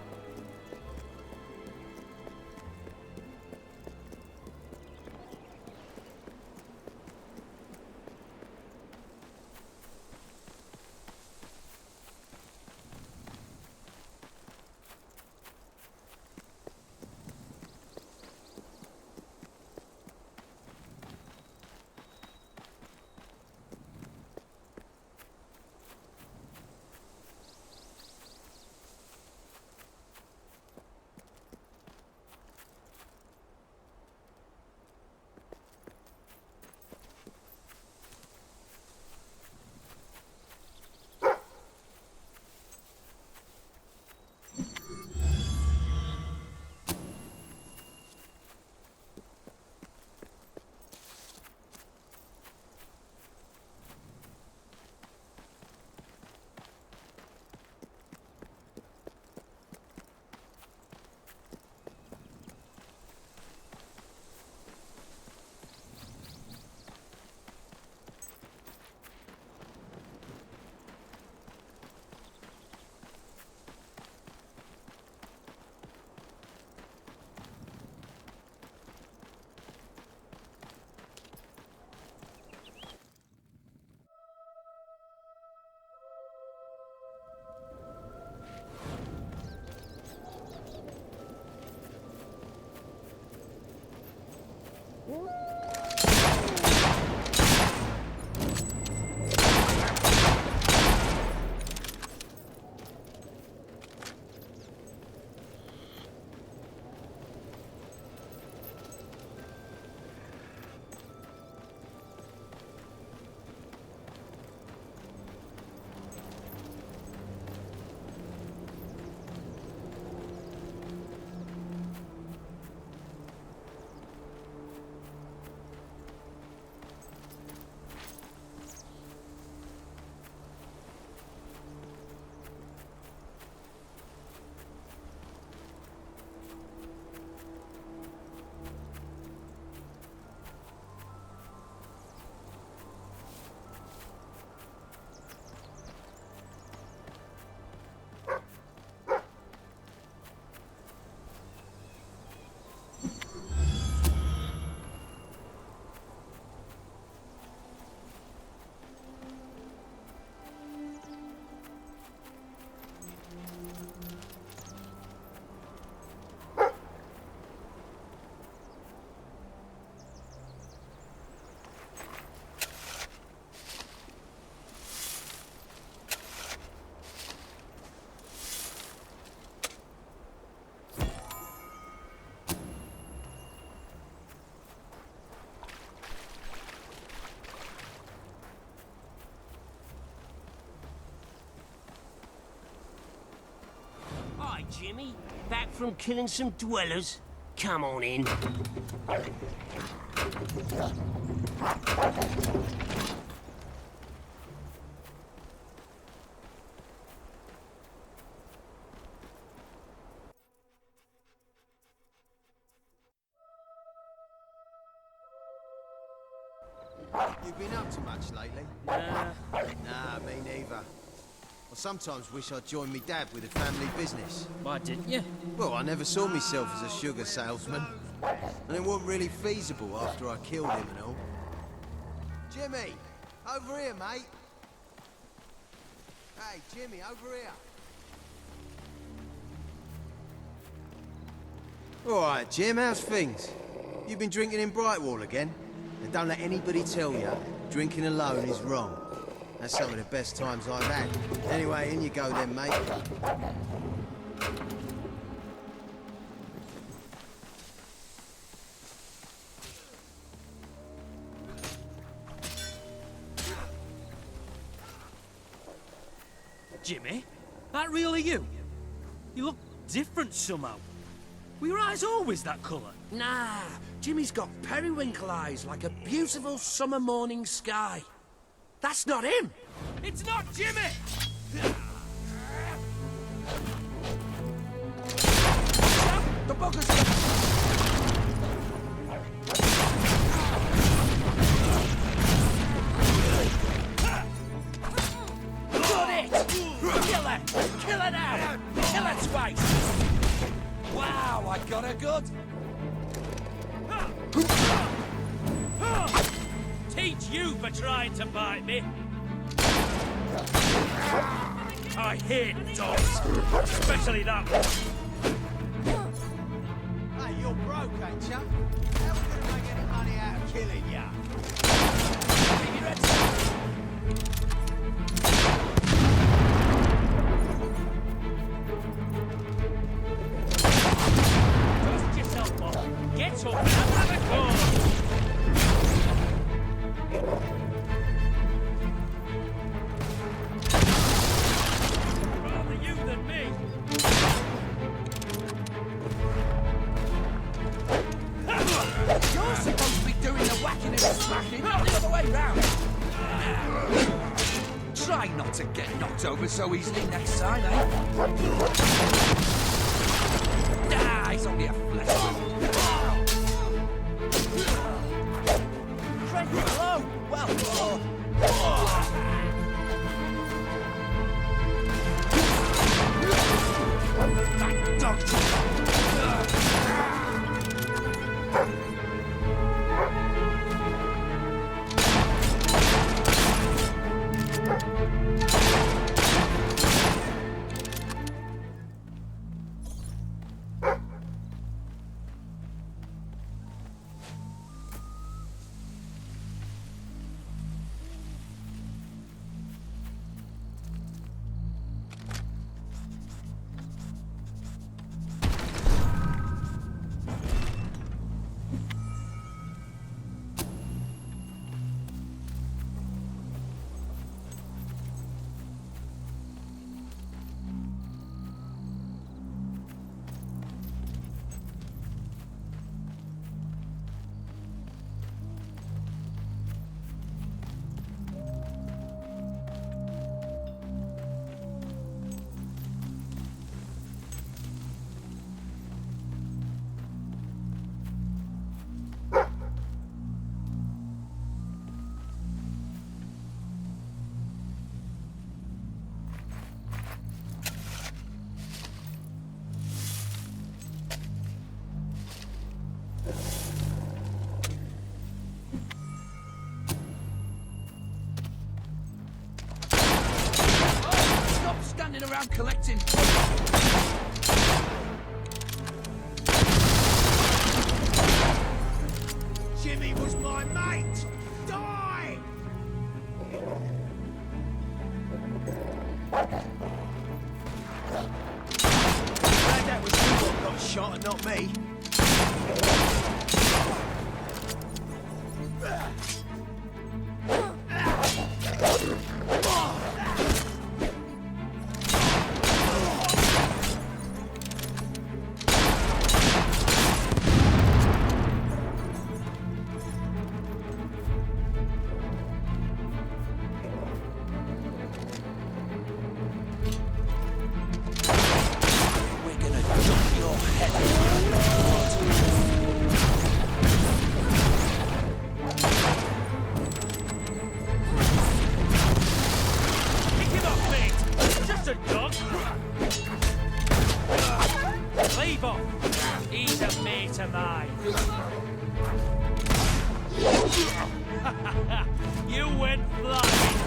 Jimmy? Back from killing some dwellers? Come on in. You been up to much lately? Nah, me neither. I sometimes wish I'd joined me dad with a family business. Why didn't you? Well, I never saw myself as a sugar salesman. And it wasn't really feasible after I killed him and all. Jimmy! Over here, mate! Hey, Jimmy, over here! Alright, Jim, how's things? You been drinking in Brightwall again? And don't let anybody tell you drinking alone is wrong. That's some of the best times I've had. Anyway, in you go then, mate. Jimmy? That really you? You look different somehow. Were your eyes always that colour? Nah, Jimmy's got periwinkle eyes like a beautiful summer morning sky. That's not him! It's not Jimmy! The bugger's... Got it! Kill her! Kill her now! Kill her twice! Wow, I got her good! Teach you for trying to bite me! I hate dogs, especially that one. Hey, you're broke, ain't ya? How are we gonna make any money out of killing ya? Dust yourself, Bob. Get up and have a go! Rather you than me. You're supposed to be doing the whacking and smacking, not the other way round. Try not to get knocked over so easily next time, eh? Ah, it's only a flesh wound. Hello! Well, that dog! Standing around collecting. Jimmy was my mate! Die! Glad that was you that got shot and not me. of mine. You went flying.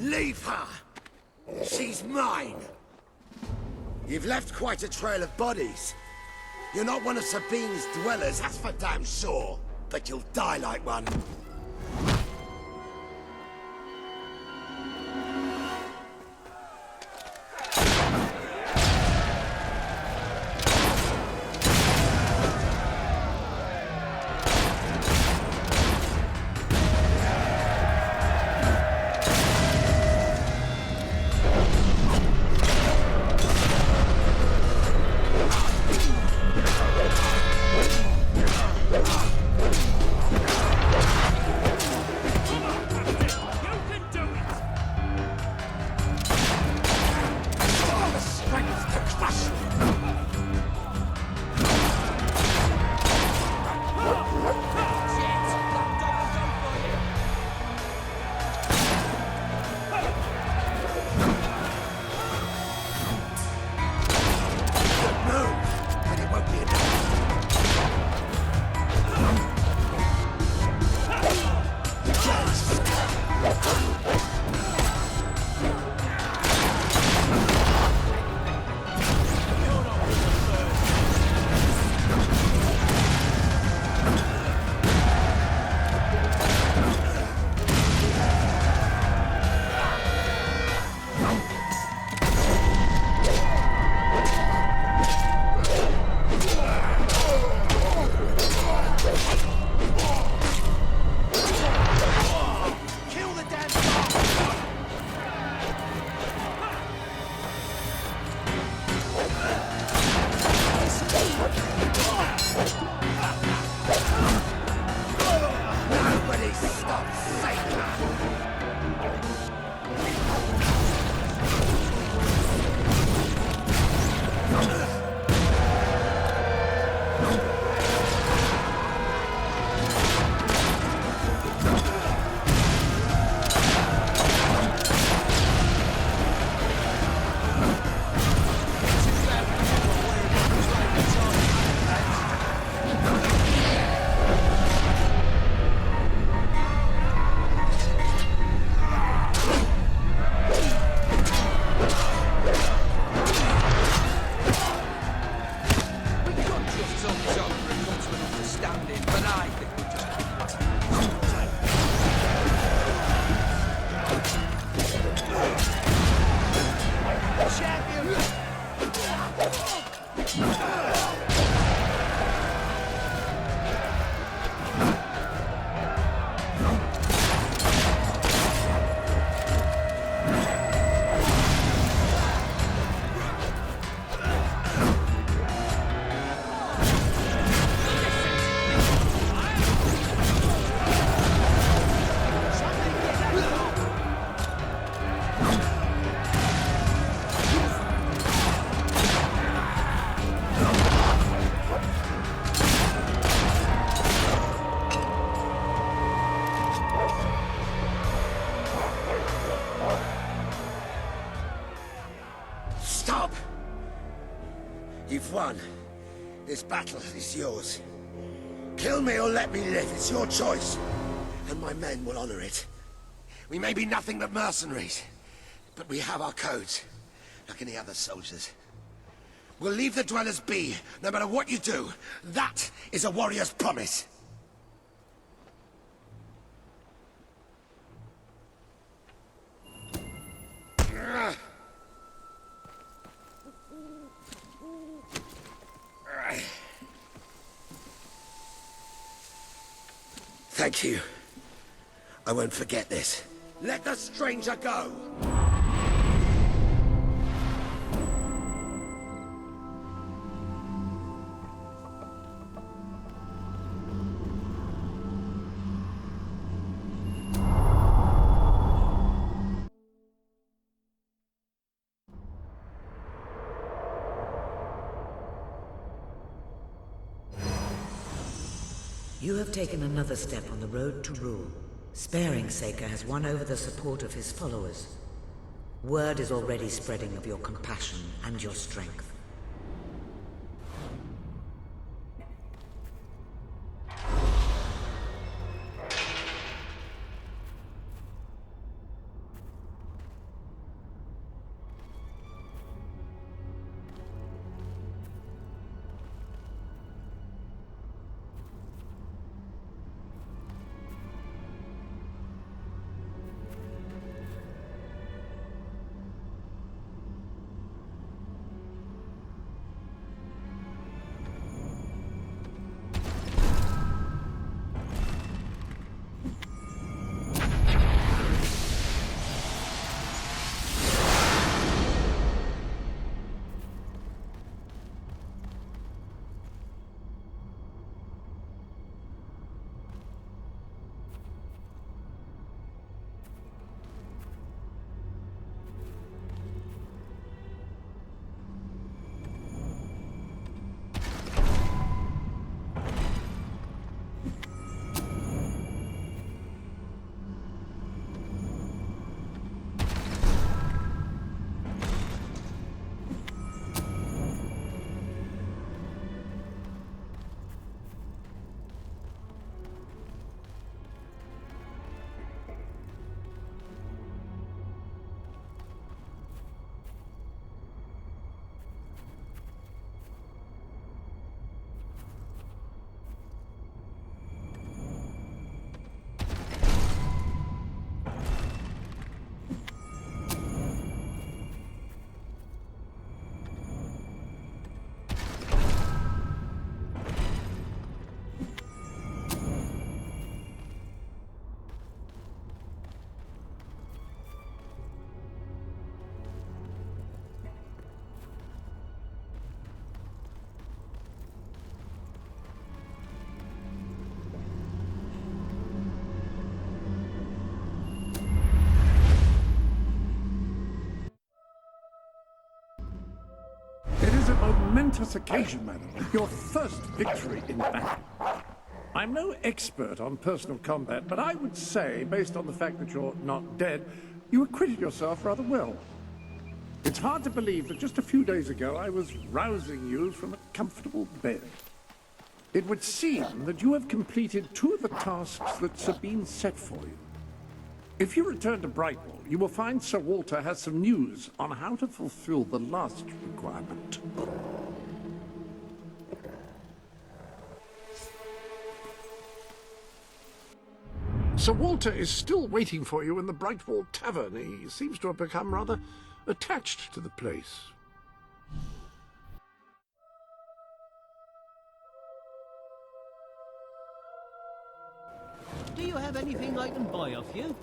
Leave her! She's mine! You've left quite a trail of bodies. You're not one of Sabine's dwellers, that's for damn sure. But you'll die like one. You've won. This battle is yours. Kill me or let me live. It's your choice. And my men will honor it. We may be nothing but mercenaries, but we have our codes, like any other soldiers. We'll leave the dwellers be, no matter what you do. That is a warrior's promise. Thank you. I won't forget this. Let the stranger go! You have taken another step on the road to rule. Sparing Saker has won over the support of his followers. Word is already spreading of your compassion and your strength. Momentous occasion, madam. Your first victory in battle. I'm no expert on personal combat, but I would say, based on the fact that you're not dead, you acquitted yourself rather well. It's hard to believe that just a few days ago I was rousing you from a comfortable bed. It would seem that you have completed 2 of the tasks that Sabine set for you. If you return to Brightwall, you will find Sir Walter has some news on how to fulfill the last requirement. Sir Walter is still waiting for you in the Brightwall Tavern. He seems to have become rather attached to the place. Do you have anything I can buy off you?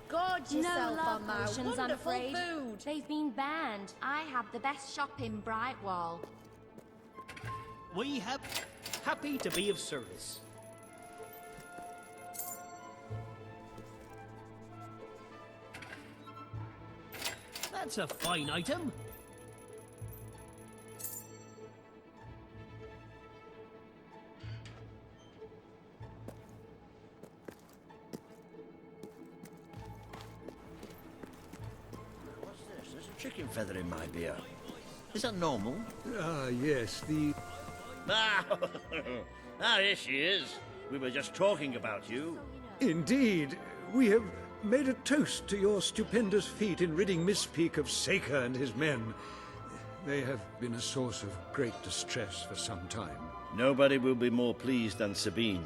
Gorge yourself on my potions, I'm wonderful afraid. food. They've been banned. I have the best shop in Brightwall. We have happy to be of service. That's a fine item. chicken feather in my beer. Is that normal? Ah, yes, the... Here she is. We were just talking about you. Indeed. We have made a toast to your stupendous feat in ridding Mistpeak of Saker and his men. They have been a source of great distress for some time. Nobody will be more pleased than Sabine.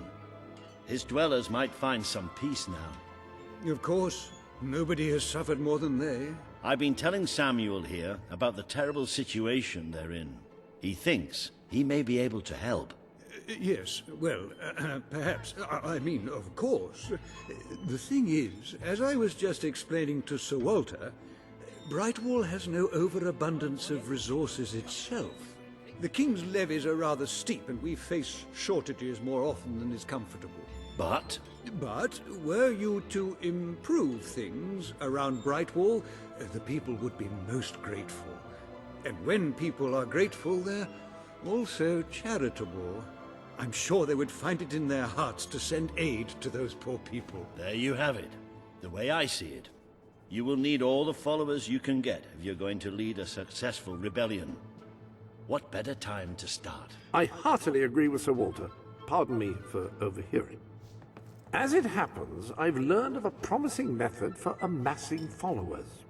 His dwellers might find some peace now. Of course. Nobody has suffered more than they. I've been telling Samuel here about the terrible situation they're in. He thinks he may be able to help. Yes, well, perhaps. I mean, of course. The thing is, as I was just explaining to Sir Walter, Brightwall has no overabundance of resources itself. The King's levies are rather steep, and we face shortages more often than is comfortable. But were you to improve things around Brightwall, the people would be most grateful. And when people are grateful, they're also charitable. I'm sure they would find it in their hearts to send aid to those poor people. There you have it. The way I see it. You will need all the followers you can get if you're going to lead a successful rebellion. What better time to start? I heartily agree with Sir Walter. Pardon me for overhearing. As it happens, I've learned of a promising method for amassing followers.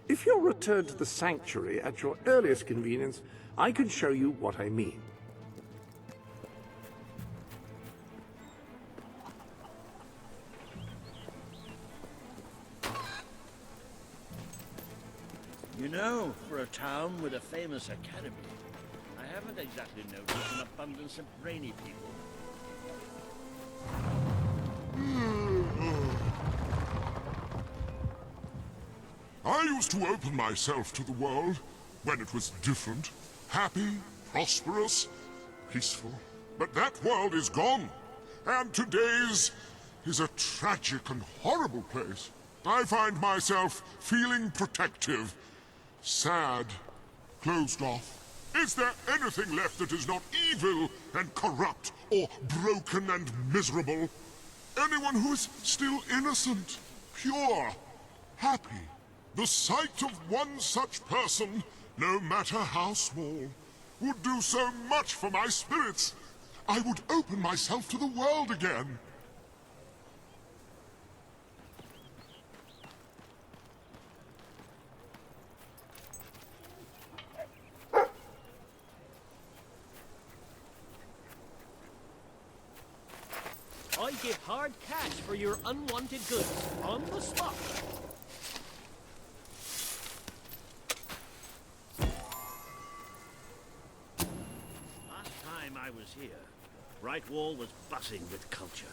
If you'll return to the Sanctuary at your earliest convenience, I can show you what I mean. You know, for a town with a famous academy, I haven't exactly noticed an abundance of brainy people. I used to open myself to the world when it was different, happy, prosperous, peaceful. But that world is gone, and today's is a tragic and horrible place. I find myself feeling protective, sad, closed off. Is there anything left that is not evil and corrupt or broken and miserable? Anyone who is still innocent, pure, happy? The sight of one such person, no matter how small, would do so much for my spirits. I would open myself to the world again. I give hard cash for your unwanted goods, on the spot. Last time I was here, Brightwall was buzzing with culture.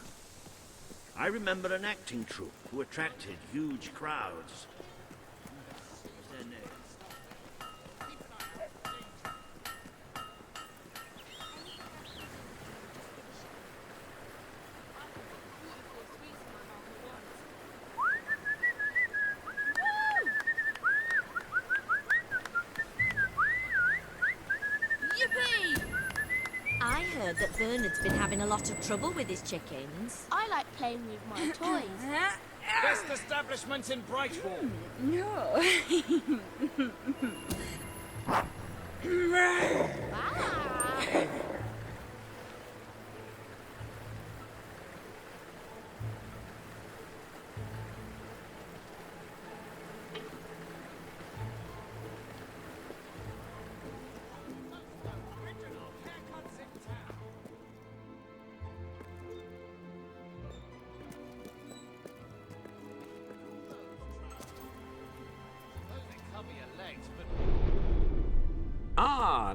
I remember an acting troupe who attracted huge crowds. What was their name? I heard that Bernard's been having a lot of trouble with his chickens. I like playing with my toys. Best establishment in Brightwall. No.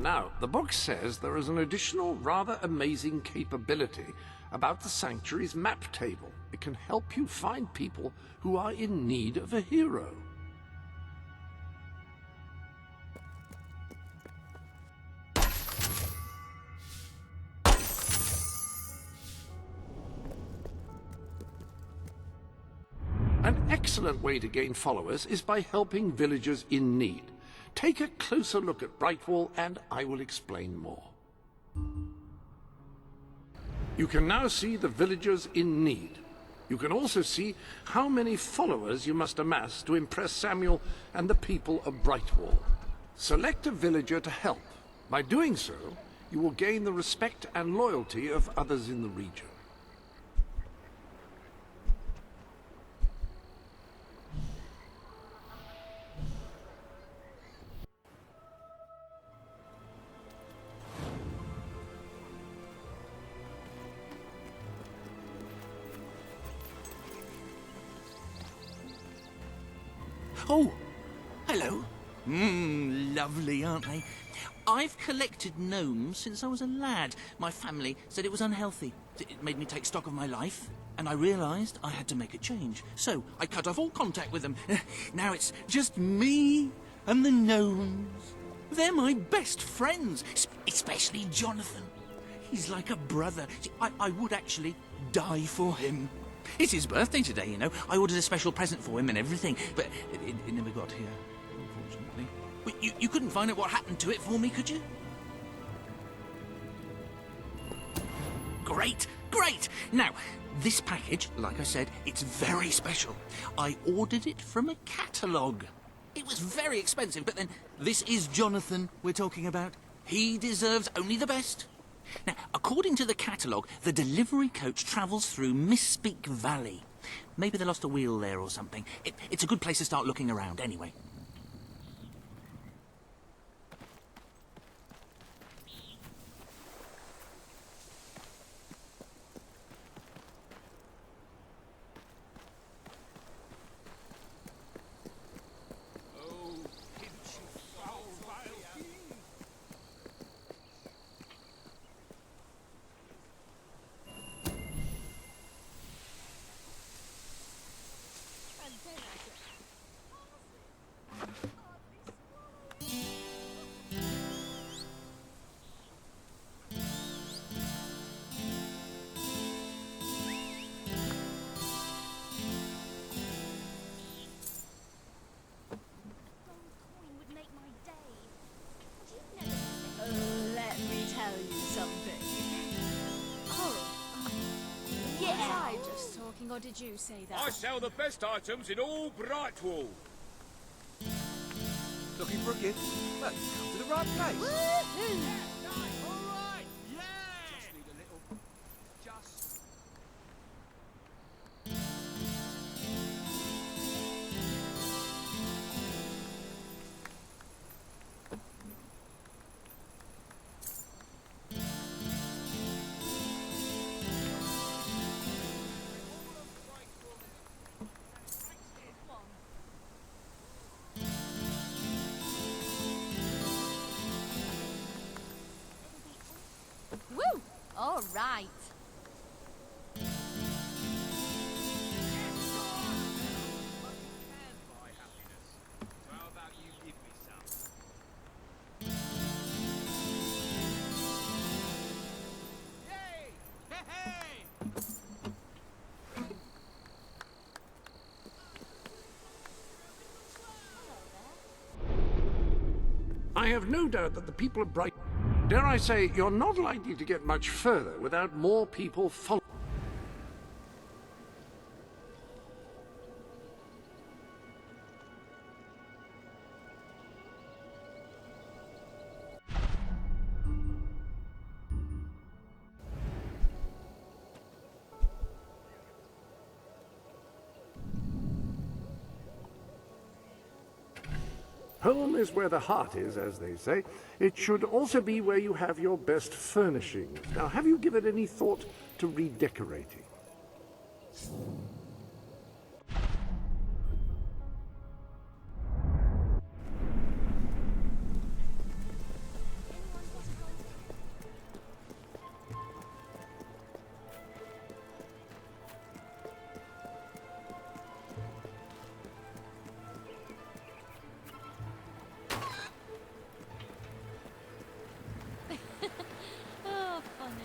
Now, the book says there is an additional rather amazing capability about the Sanctuary's map table. It can help you find people who are in need of a hero. An excellent way to gain followers is by helping villagers in need. Take a closer look at Brightwall and I will explain more. You can now see the villagers in need. You can also see how many followers you must amass to impress Samuel and the people of Brightwall. Select a villager to help. By doing so, you will gain the respect and loyalty of others in the region. Oh, hello. Lovely, aren't they? I've collected gnomes since I was a lad. My family said it was unhealthy. It made me take stock of my life, and I realised I had to make a change. So I cut off all contact with them. Now it's just me and the gnomes. They're my best friends, especially Jonathan. He's like a brother. I would actually die for him. It's his birthday today, you know. I ordered a special present for him and everything, but it never got here, unfortunately. You couldn't find out what happened to it for me, could you? Great, great! Now, this package, like I said, it's very special. I ordered it from a catalogue. It was very expensive, but then this is Jonathan we're talking about. He deserves only the best. Now, according to the catalogue, the delivery coach travels through Misspeak Valley. Maybe they lost a wheel there or something. It's a good place to start looking around, anyway. Let me tell you something. Yeah. Was I just talking, or did you say that? I sell the best items in all Brightwall. Looking for a gift? Well, you come to the right place. Woohoo! All right, yeah! Just need a little... Just... Woo! All right. How about you give me some? Yay! Hey! I have no doubt that the people of Bright... Dare I say, you're not likely to get much further without more people following. Home is where the heart is, as they say. It should also be where you have your best furnishings. Now, have you given any thought to redecorating? Oh, funny.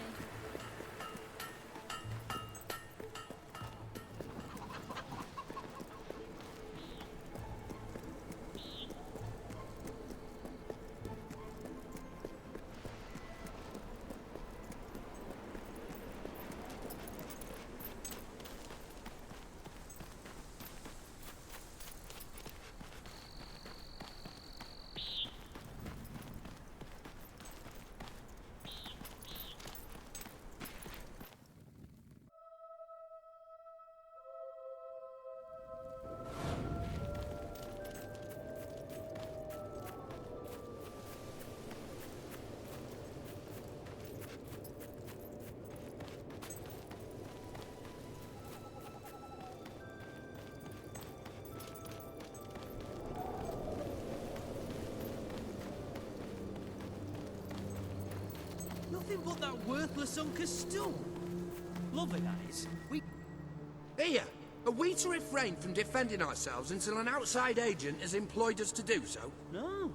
nothing but that worthless hunk of stone. Lovely, that is. Here, are we to refrain from defending ourselves until an outside agent has employed us to do so? No.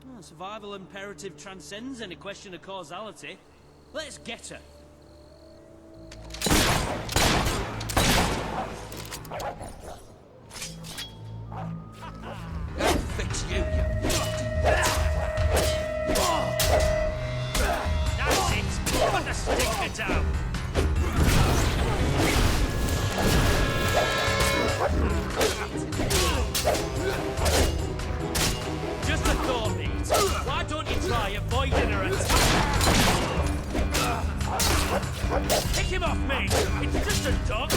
Oh, survival imperative transcends any question of causality. Let's get her. That'll fix you, That's it! Put the stinker down! Just a thought, Pete. Why don't you try avoiding her attack? Pick him off, mate! It's just a dog!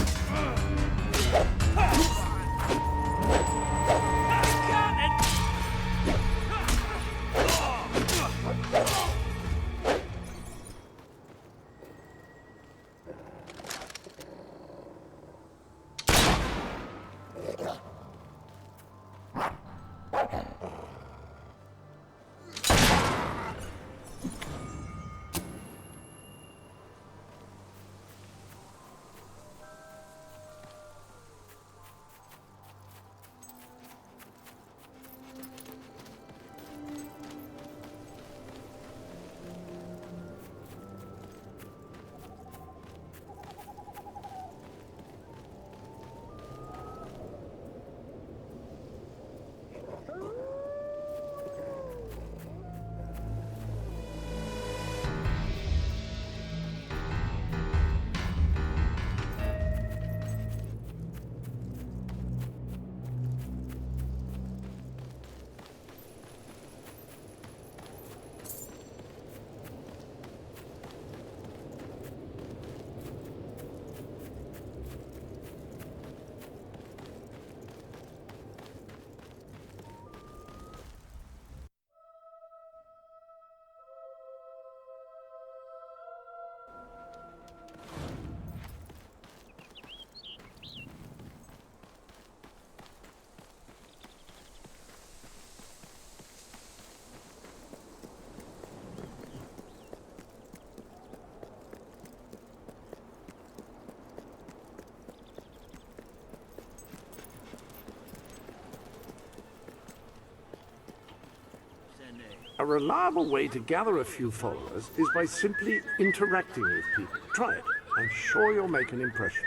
A reliable way to gather a few followers is by simply interacting with people. Try it. I'm sure you'll make an impression.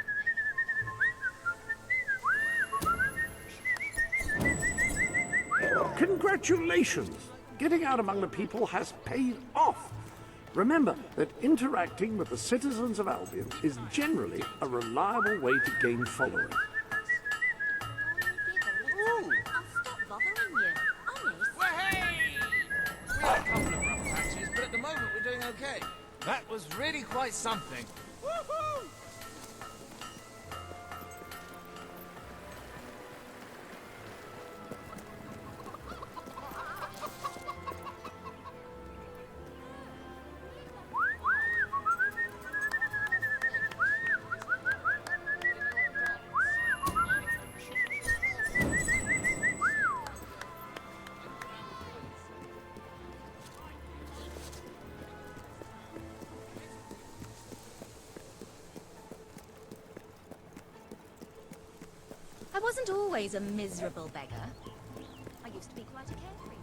Congratulations! Getting out among the people has paid off. Remember that interacting with the citizens of Albion is generally a reliable way to gain followers. Okay, that was really quite something. Woohoo! I wasn't always a miserable beggar. I used to be quite a carefree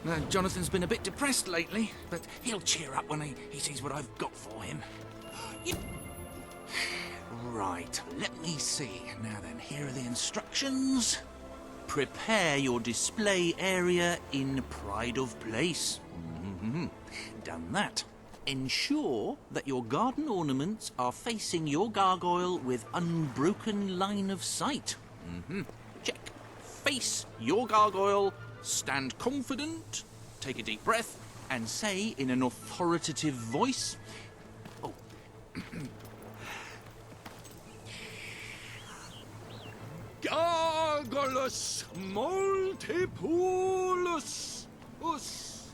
one. Jonathan's been a bit depressed lately, but he'll cheer up when he sees what I've got for him. Right, let me see. Now then, here are the instructions. Prepare your display area in pride of place. Done that. Ensure that your garden ornaments are facing your gargoyle with unbroken line of sight. Check. Face your gargoyle, stand confident, take a deep breath, and say in an authoritative voice, Gargulus multipulus us.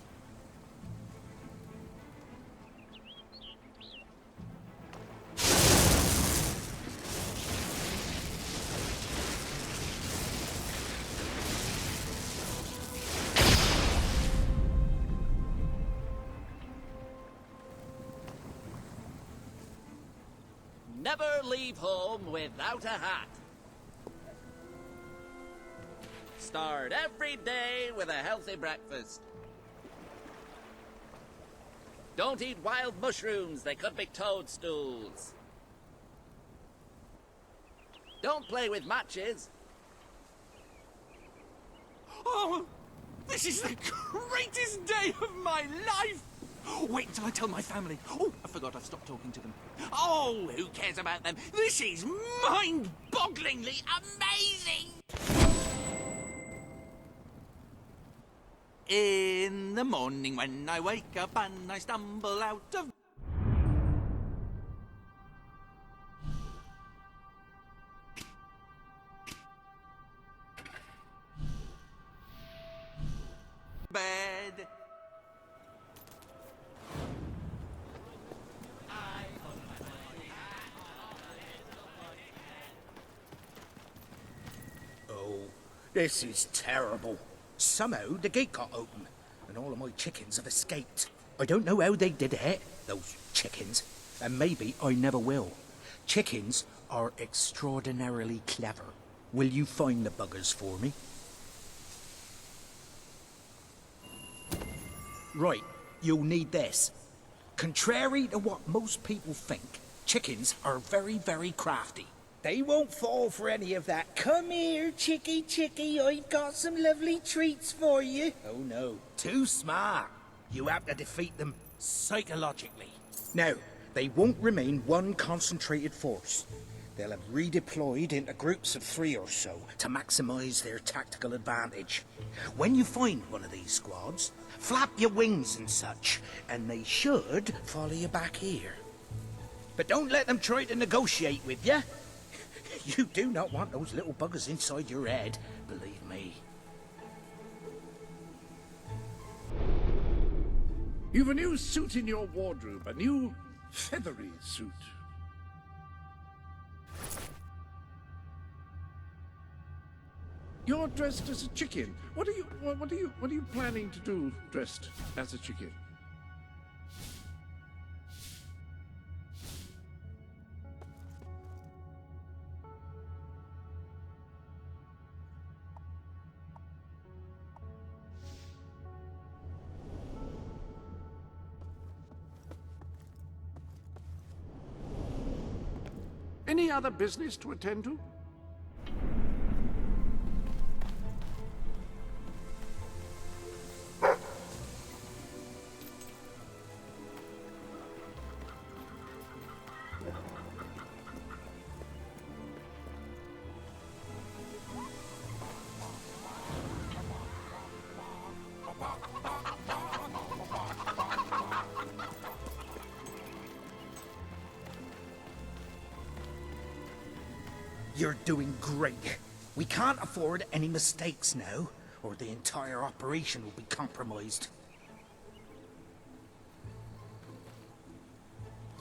never leave home without a hat. Start every day with a healthy breakfast. Don't eat wild mushrooms, they could be toadstools. Don't play with matches. Oh, this is the greatest day of my life! Wait until I tell my family. Oh, I forgot I've stopped talking to them. Oh, who cares about them? This is mind-bogglingly amazing! In the morning when I wake up and I stumble out of bed. Oh, this is terrible. Somehow the gate got open, and all of my chickens have escaped. I don't know how they did it, those chickens, and maybe I never will. Chickens are extraordinarily clever. Will you find the buggers for me? Right, you'll need this. Contrary to what most people think, chickens are very, very crafty. They won't fall for any of that. Come here, chickie, chickie, I've got some lovely treats for you. Oh no, too smart. You have to defeat them psychologically. Now, they won't remain one concentrated force. They'll have redeployed into groups of 3 or so to maximize their tactical advantage. When you find one of these squads, flap your wings and such, and they should follow you back here. But don't let them try to negotiate with you. You do not want those little buggers inside your head, believe me. You've a new suit in your wardrobe, a new feathery suit. You're dressed as a chicken. What are you planning to do dressed as a chicken? Any other business to attend to? You're doing great. We can't afford any mistakes now, or the entire operation will be compromised.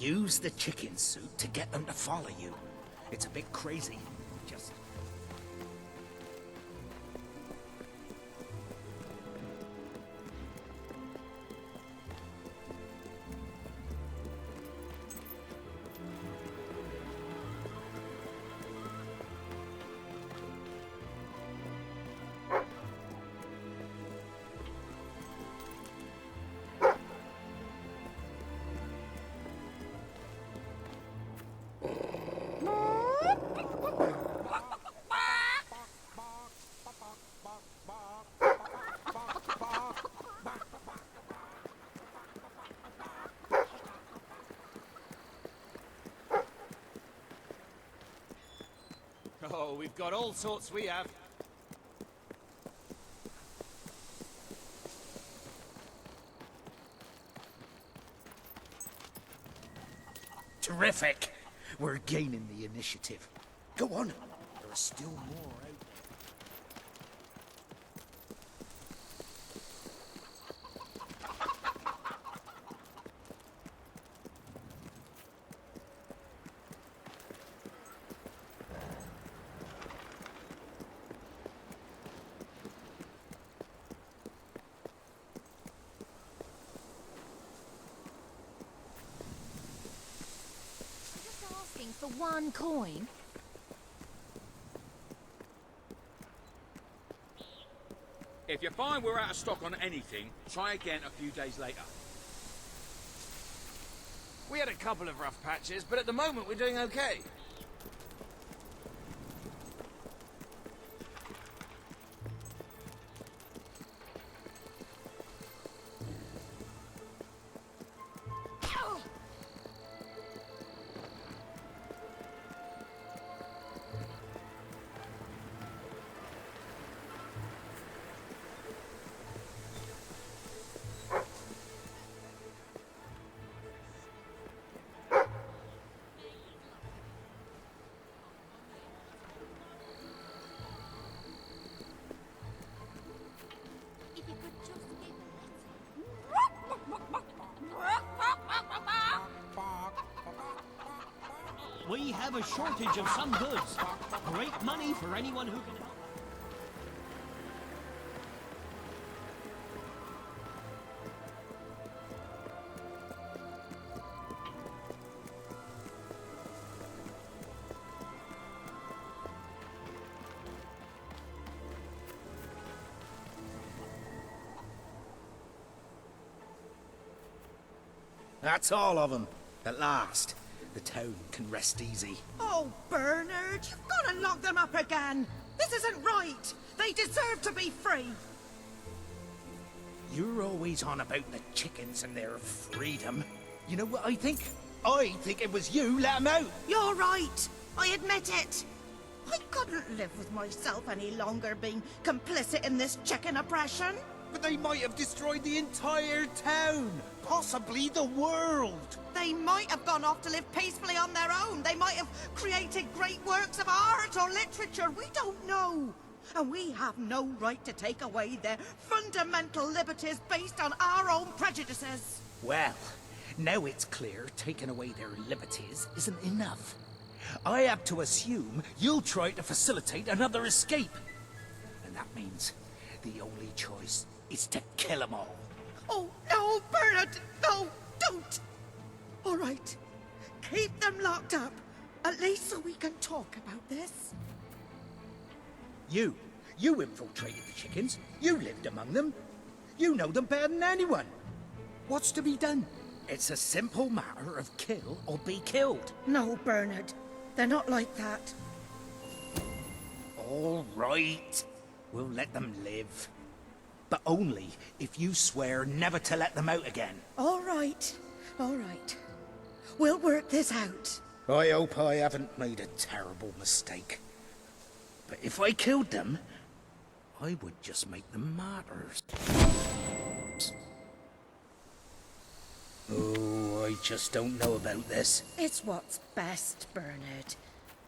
Use the chicken suit to get them to follow you. It's a bit crazy. Just... Oh, we've got all sorts we have. Terrific! We're gaining the initiative. Go on. There are still more out. for one coin? If you find we're out of stock on anything, try again a few days later. We had a couple of rough patches, but at the moment we're doing okay. We have a shortage of some goods. Great money for anyone who can help. That's all of them. At last, the town can rest easy. Oh, Bernard, you've got to lock them up again. This isn't right. They deserve to be free. You're always on about the chickens and their freedom. You know what I think? I think it was you let them out. You're right. I admit it. I couldn't live with myself any longer being complicit in this chicken oppression. But they might have destroyed the entire town. Possibly the world. They might have gone off to live peacefully on their own. They might have created great works of art or literature. We don't know. And we have no right to take away their fundamental liberties based on our own prejudices. Well, now it's clear taking away their liberties isn't enough. I have to assume you'll try to facilitate another escape. And that means the only choice is to kill them all. Oh, no, Bernard! No, don't! All right, keep them locked up, at least so we can talk about this. You infiltrated the chickens. You lived among them. You know them better than anyone. What's to be done? It's a simple matter of kill or be killed. No, Bernard, they're not like that. All right, we'll let them live. But only if you swear never to let them out again. All right. We'll work this out. I hope I haven't made a terrible mistake. But if I killed them, I would just make them martyrs. Oh, I just don't know about this. It's what's best, Bernard.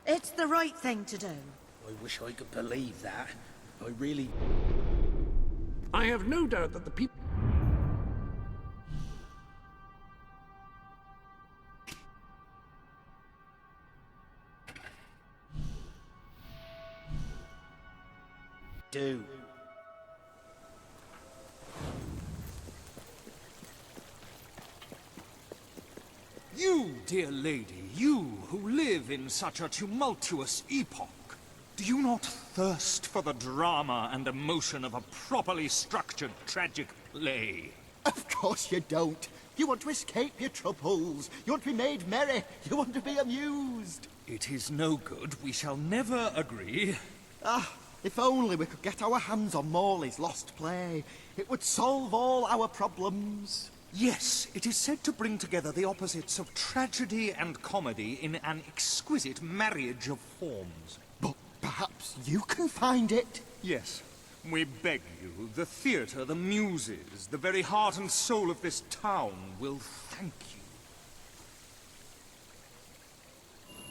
It's the right thing to do. I wish I could believe that. I really... I have no doubt that the people... do. You, dear lady, you who live in such a tumultuous epoch, do you not thirst for the drama and emotion of a properly structured tragic play? Of course you don't. You want to escape your troubles. You want to be made merry. You want to be amused. It is no good. We shall never agree. Ah, if only we could get our hands on Morley's lost play. It would solve all our problems. Yes, it is said to bring together the opposites of tragedy and comedy in an exquisite marriage of forms. But perhaps you can find it? Yes. We beg you, the theatre, the muses, the very heart and soul of this town will thank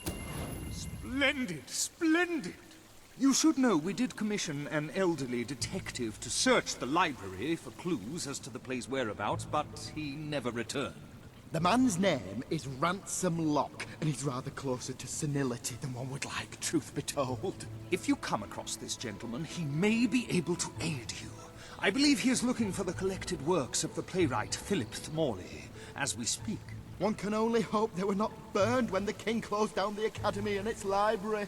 you. Splendid, splendid! You should know we did commission an elderly detective to search the library for clues as to the play's whereabouts, but he never returned. The man's name is Ransom Locke, and he's rather closer to senility than one would like, truth be told. If you come across this gentleman, he may be able to aid you. I believe he is looking for the collected works of the playwright Philip Morley, as we speak. One can only hope they were not burned when the king closed down the academy and its library.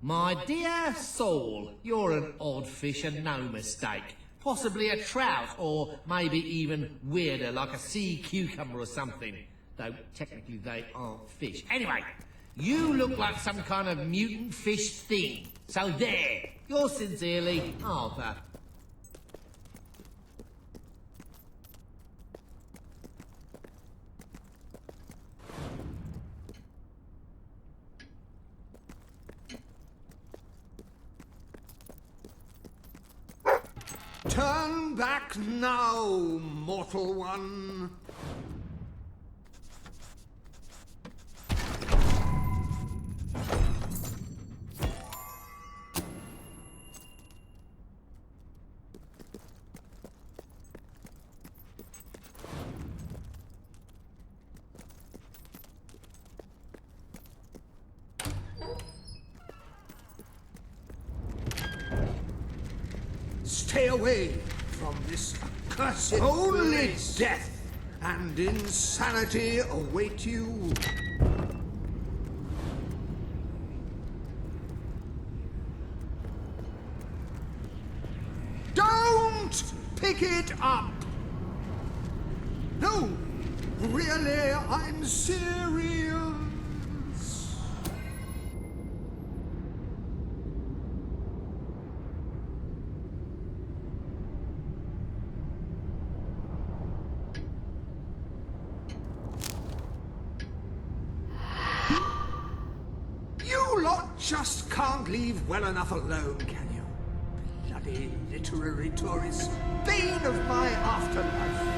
My dear Saul, you're an odd fish and no mistake. Possibly a trout, or maybe even weirder, like a sea cucumber or something. Though technically they aren't fish. Anyway, you look like some kind of mutant fish thing. So there, yours sincerely, Arthur. Turn back now, mortal one. Stay away from this accursed Only death and insanity await you. Don't pick it up! No, really, I'm serious. Just can't leave well enough alone, can you? Bloody literary tourist, bane of my afterlife.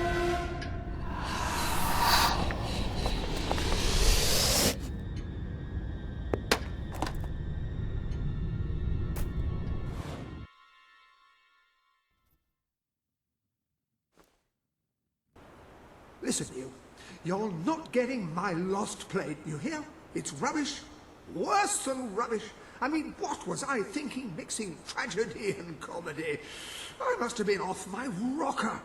Listen, you're not getting my lost plate, you hear? It's rubbish. Worse than rubbish. I mean, what was I thinking mixing tragedy and comedy? I must have been off my rocker.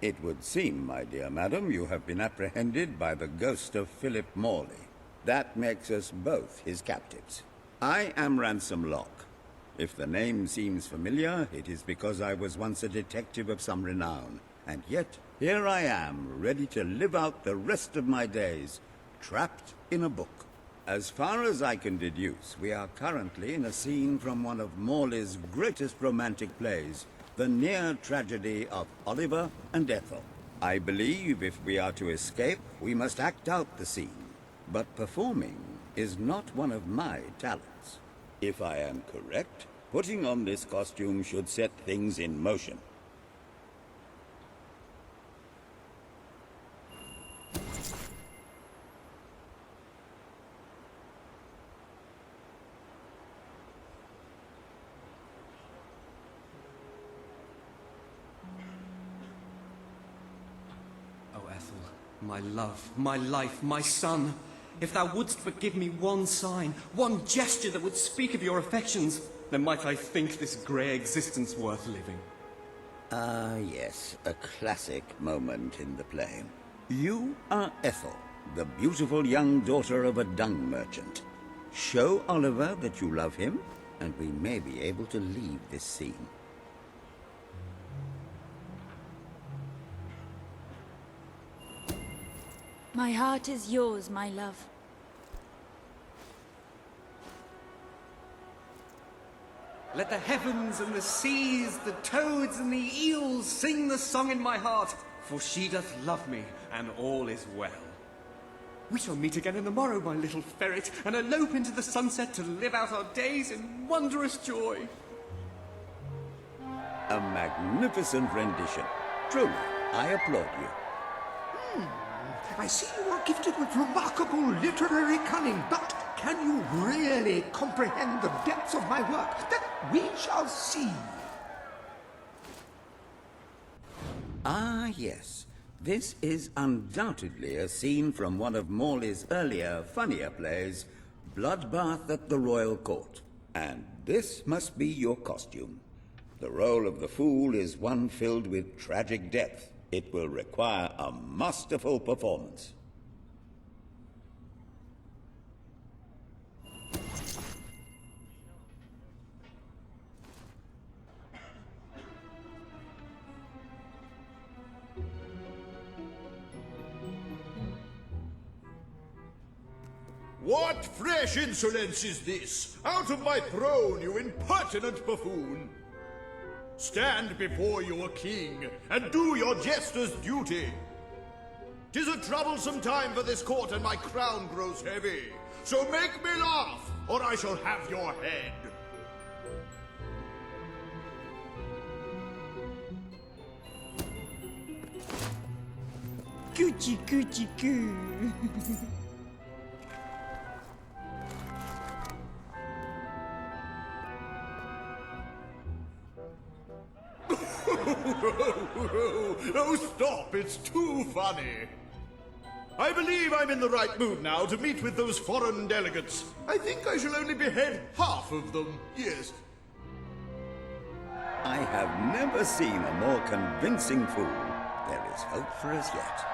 It would seem, my dear madam, you have been apprehended by the ghost of Philip Morley. That makes us both his captives. I am Ransom Locke. If the name seems familiar, it is because I was once a detective of some renown. And yet, here I am, ready to live out the rest of my days, trapped in a book. As far as I can deduce, we are currently in a scene from one of Morley's greatest romantic plays, the near tragedy of Oliver and Ethel. I believe if we are to escape, we must act out the scene. But performing is not one of my talents. If I am correct, putting on this costume should set things in motion. My love, my life, my son, if thou wouldst but give me one sign, one gesture that would speak of your affections, then might I think this grey existence worth living. Ah, yes, a classic moment in the play. You are Ethel, the beautiful young daughter of a dung merchant. Show Oliver that you love him, and we may be able to leave this scene. My heart is yours, my love. Let the heavens and the seas, the toads and the eels sing the song in my heart, for she doth love me, and all is well. We shall meet again in the morrow, my little ferret, and elope into the sunset to live out our days in wondrous joy. A magnificent rendition. Truly, I applaud you. I see you are gifted with remarkable literary cunning, but can you really comprehend the depths of my work? That we shall see. Ah, yes. This is undoubtedly a scene from one of Morley's earlier, funnier plays, Bloodbath at the Royal Court. And this must be your costume. The role of the fool is one filled with tragic depth. It will require a masterful performance. What fresh insolence is this? Out of my throne, you impertinent buffoon! Stand before your king, and do your jester's duty. 'Tis a troublesome time for this court, and my crown grows heavy. So make me laugh, or I shall have your head. Coochie coochie coo. Oh, stop, it's too funny. I believe I'm in the right mood now to meet with those foreign delegates. I think I shall only behead half of them, yes. I have never seen a more convincing fool. There is hope for us yet.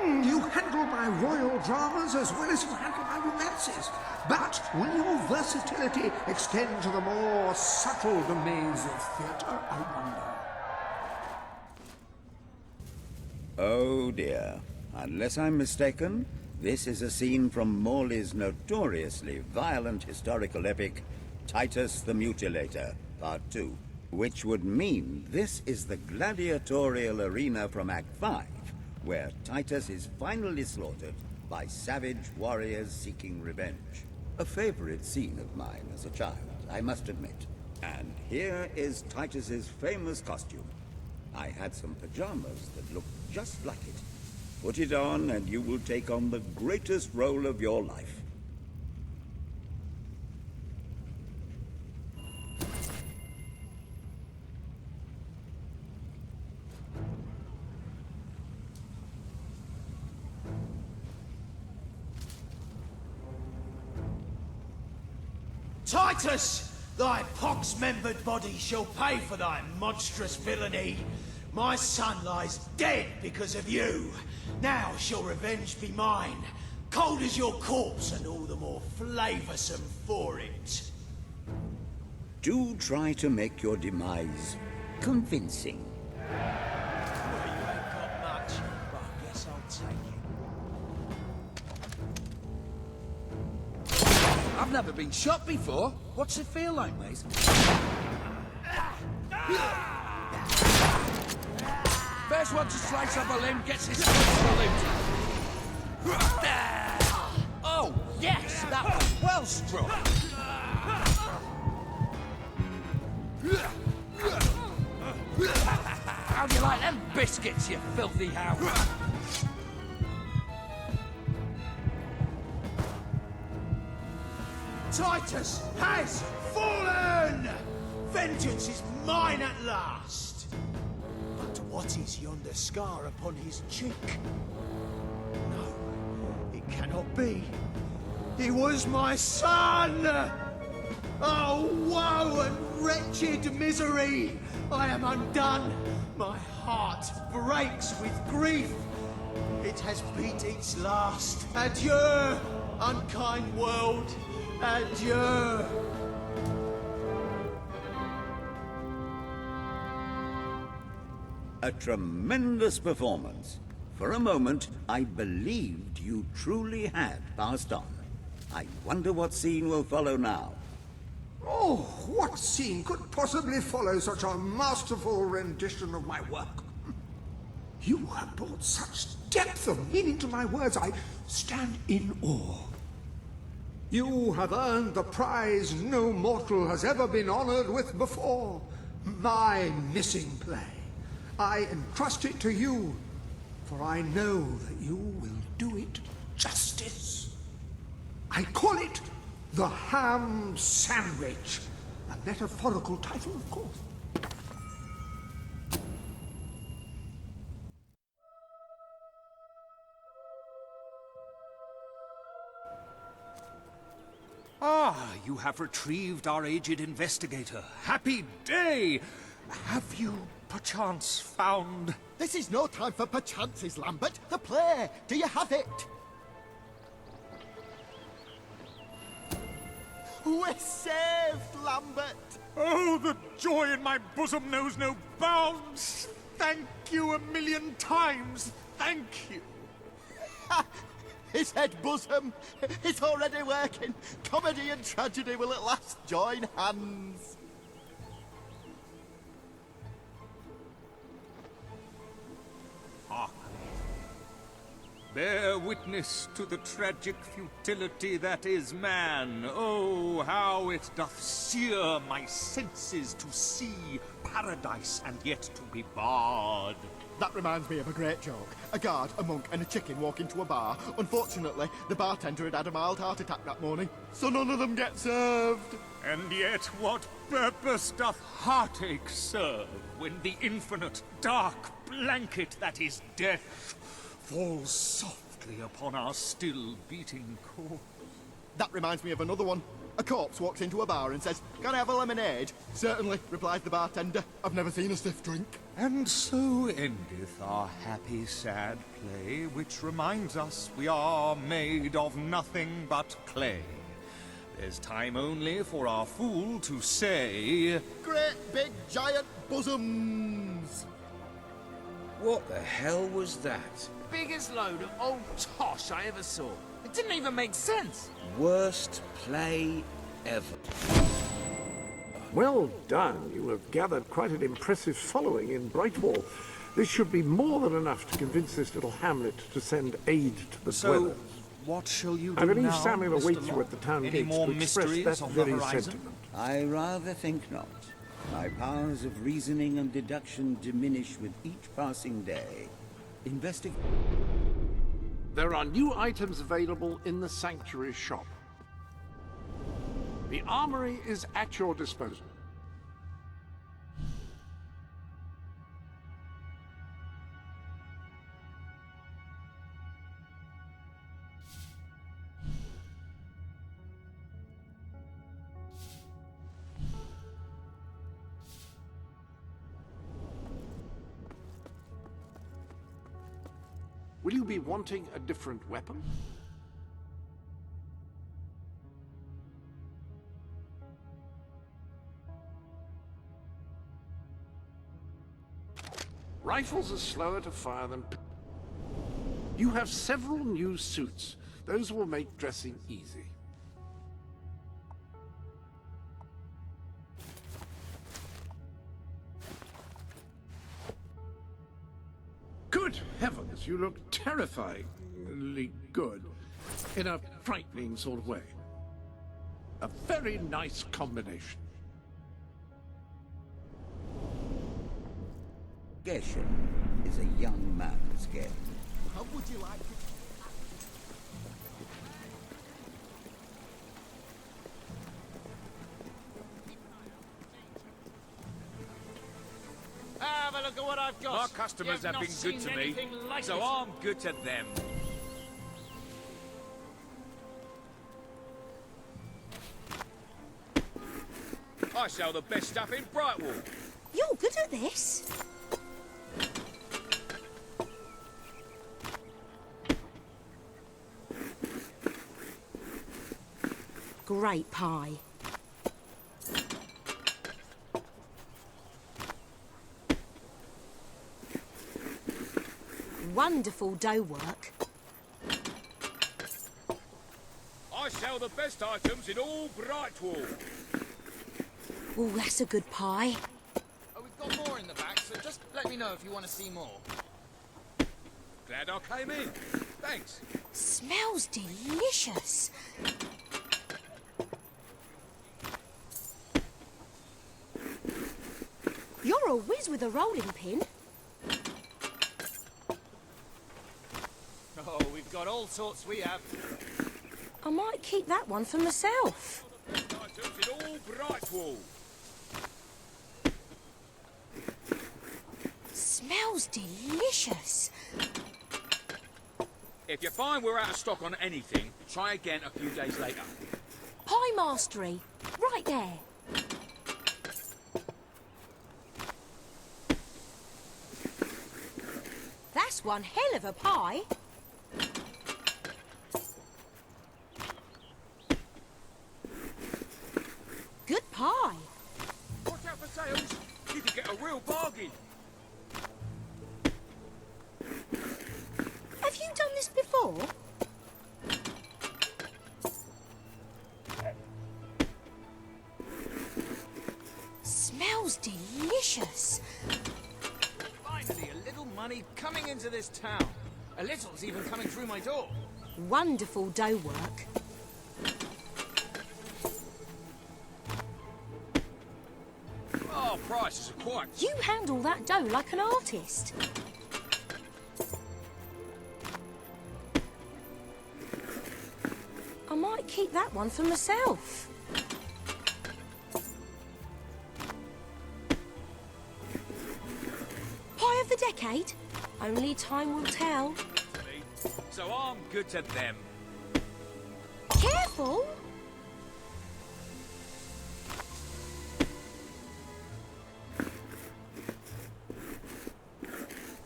You handle my royal dramas as well as you handle my romances. But will your versatility extend to the more subtle domains of theatre, I wonder? Oh dear. Unless I'm mistaken, this is a scene from Morley's notoriously violent historical epic, Titus the Mutilator, Part 2, which would mean this is the gladiatorial arena from Act 5, where Titus is finally slaughtered by savage warriors seeking revenge. A favorite scene of mine as a child, I must admit. And here is Titus's famous costume. I had some pajamas that looked just like it. Put it on and you will take on the greatest role of your life. Titus! Thy pox-membered body shall pay for thy monstrous villainy. My son lies dead because of you. Now shall revenge be mine. Cold as your corpse and all the more flavoursome for it. Do try to make your demise convincing. Well, you ain't got much, but I guess I'll take it. I've never been shot before. What's it feel like, mate? First one to slice up a limb gets his foot salute. Oh, yes, that was well struck. How do you like them biscuits, you filthy hound? Titus has fallen! Vengeance is mine at last! But what is yonder scar upon his cheek? No, it cannot be. He was my son! Oh, woe and wretched misery! I am undone. My heart breaks with grief. It has beat its last. Adieu, unkind world. Adieu. A tremendous performance. For a moment, I believed you truly had passed on. I wonder what scene will follow now. Oh, what scene could possibly follow such a masterful rendition of my work? You have brought such depth of meaning to my words, I stand in awe. You have earned the prize no mortal has ever been honored with before. My missing play. I entrust it to you, for I know that you will do it justice. I call it the Ham Sandwich. A metaphorical title, of course. Ah, you have retrieved our aged investigator. Happy day! Have you, perchance, found... This is no time for perchances, Lambert. The play. Do you have it? We're saved, Lambert! Oh, the joy in my bosom knows no bounds! Thank you a million times! Thank you! His head bosom! It's already working! Comedy and tragedy will at last join hands! Hark. Bear witness to the tragic futility that is man. Oh, how it doth sear my senses to see paradise and yet to be barred. That reminds me of a great joke. A guard, a monk, and a chicken walk into a bar. Unfortunately, the bartender had had a mild heart attack that morning, so none of them get served. And yet what purpose doth heartache serve when the infinite dark blanket that is death falls softly upon our still beating corpse? That reminds me of another one. A corpse walks into a bar and says, "Can I have a lemonade?" "Certainly," replies the bartender. "I've never seen a stiff drink." And so endeth our happy sad play, which reminds us we are made of nothing but clay. There's time only for our fool to say, "Great big giant bosoms!" What the hell was that? Biggest load of old tosh I ever saw. It didn't even make sense. Worst play ever. Well done. You have gathered quite an impressive following in Brightwall. This should be more than enough to convince this little hamlet to send aid to the dwellers. What shall you do I believe now, Samuel Mr. awaits you Locke? at the town Any gates more to express mysteries that on the very horizon? sentiment. I rather think not. My powers of reasoning and deduction diminish with each passing day. There are new items available in the Sanctuary shop. The armory is at your disposal. Will you be wanting a different weapon? Rifles are slower to fire than... You have several new suits. Those will make dressing easy. Good heavens, you look terrifyingly good. In a frightening sort of way. A very nice combination. Geshen is a young man's game. How would you like it? Have a look at what I've got. My customers have been good to me, so I'm good to them. I sell the best stuff in Brightwall. You're good at this. Great pie. Wonderful dough work. I sell the best items in all Brightwall. Oh, that's a good pie. Oh, we've got more in the back, so just let me know if you want to see more. Glad I came in. Thanks. Smells delicious. You're a whiz with a rolling pin. Oh, we've got all sorts we have. I might keep that one for myself. Best items in all Brightwall. Smells delicious. If you find we're out of stock on anything, try again a few days later. Pie mastery. Right there. That's one hell of a pie. Good pie. Watch out for sales. You can get a real bargain. Have you done this before? Smells delicious. Finally, a little money coming into this town. A little's even coming through my door. Wonderful dough work. Oh, prices are quite... You handle that dough like an artist. I might keep that one for myself. Pie of the decade? Only time will tell. So I'm good to them. Careful!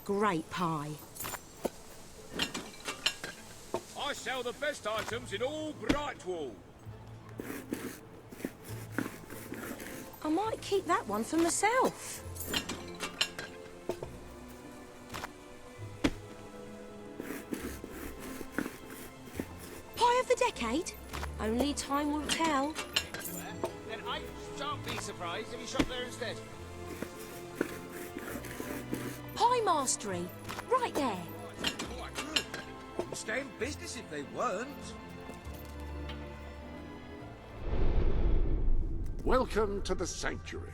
Great pie. I sell the best items in all Brightwall. I might keep that one for myself. Pie of the decade? Only time will tell. Then I shan't be surprised if you shop there instead. Pie mastery. Right there. Quite good. We'd stay in business if they weren't. Welcome to the Sanctuary.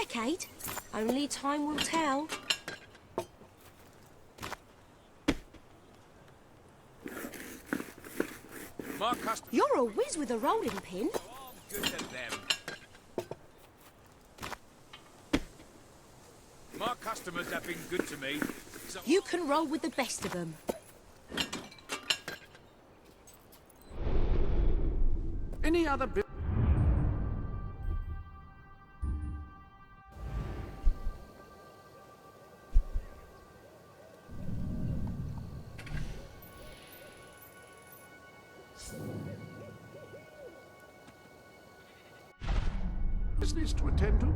Decade? Only time will tell. Markus... You're a whiz with a rolling pin. I'm good to them. My customers have been good to me. So You can roll with the best of them. Any other Business to attend to?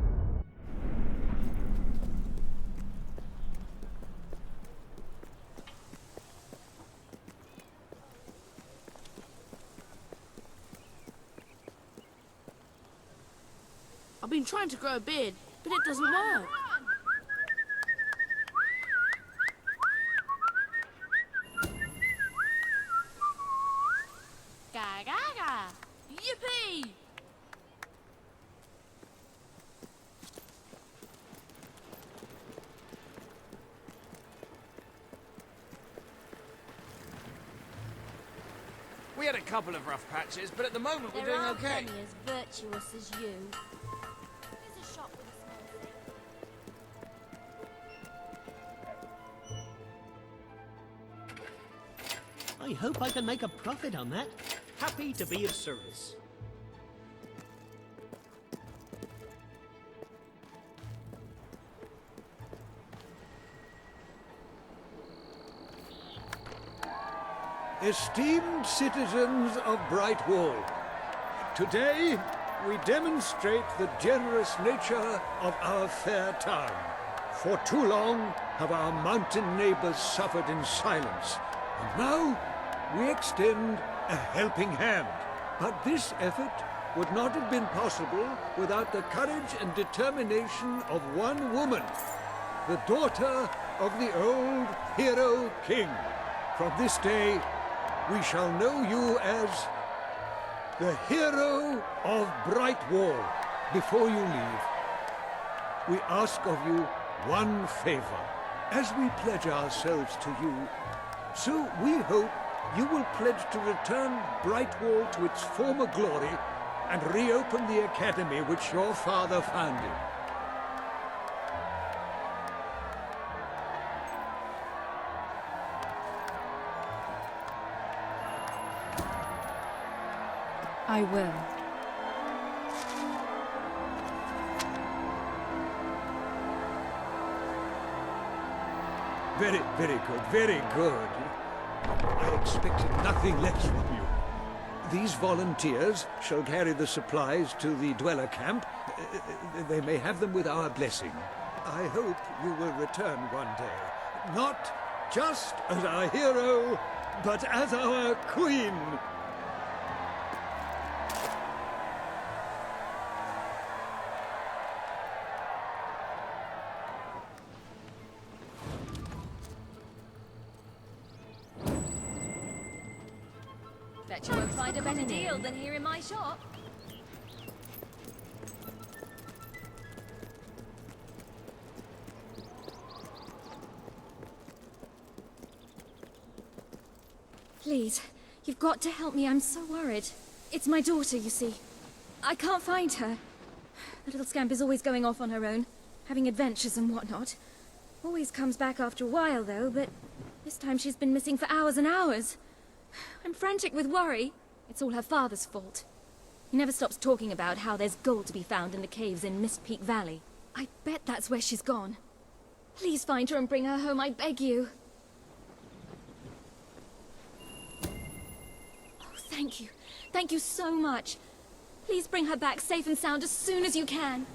I've been trying to grow a beard, but it doesn't work. Ga-ga-ga! Yippee! We had a couple of rough patches, but at the moment we're There doing aren't okay. many as virtuous as you. Here's a shop with a small thing. I hope I can make a profit on that. Happy to be of service. Esteemed citizens of Brightwall, today we demonstrate the generous nature of our fair town. For too long have our mountain neighbors suffered in silence, and now we extend a helping hand. But this effort would not have been possible without the courage and determination of one woman, the daughter of the old hero king. From this day, we shall know you as the hero of Brightwall. Before you leave, we ask of you one favor. As we pledge ourselves to you, so we hope you will pledge to return Brightwall to its former glory and reopen the academy which your father founded. I will. Very, very good, very good. I expected nothing less from you. These volunteers shall carry the supplies to the dweller camp. They may have them with our blessing. I hope you will return one day. Not just as our hero, but as our queen. Bet you won't find a better deal than here in my shop. Please, you've got to help me. I'm so worried. It's my daughter, you see. I can't find her. The little scamp is always going off on her own, having adventures and whatnot. Always comes back after a while, though, but this time she's been missing for hours and hours. I'm frantic with worry. It's all her father's fault. He never stops talking about how there's gold to be found in the caves in Mist Peak Valley. I bet that's where she's gone. Please find her and bring her home, I beg you. Oh, thank you. Thank you so much. Please bring her back safe and sound as soon as you can.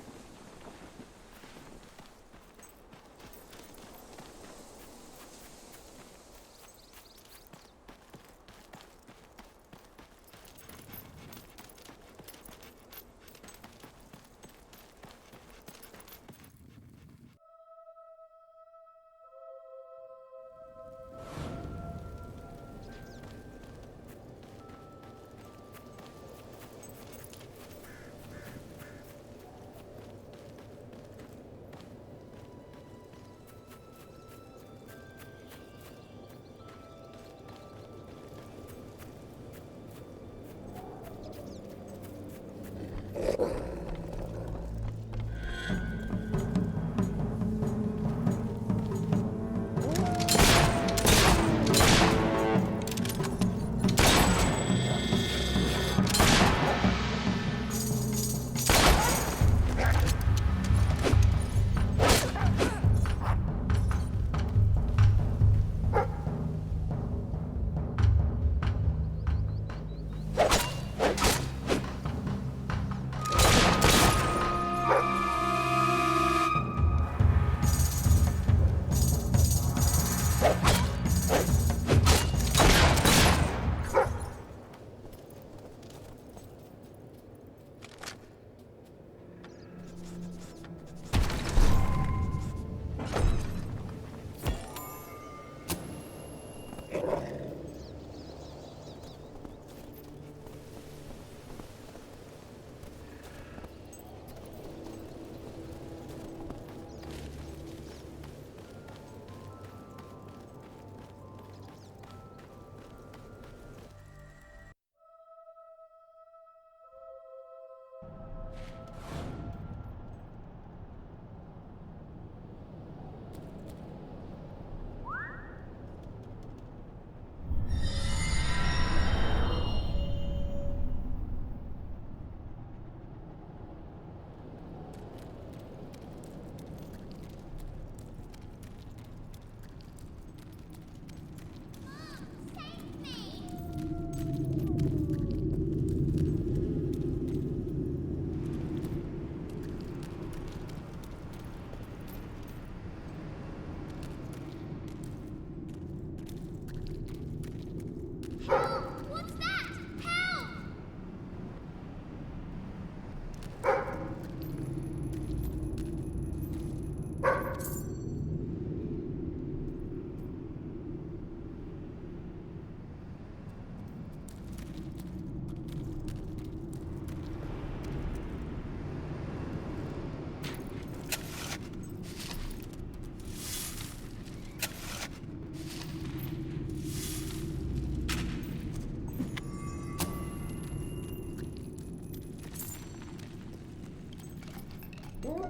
Help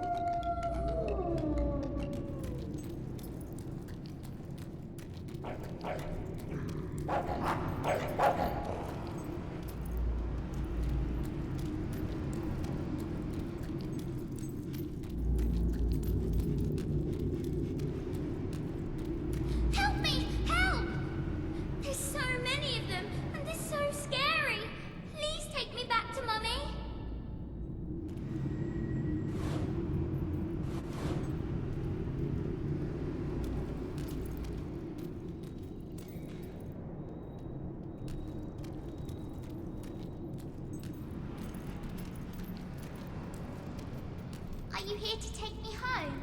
me! Help! There's so many of them, and they're so scary. Please take me back to Mummy. Are you here to take me home?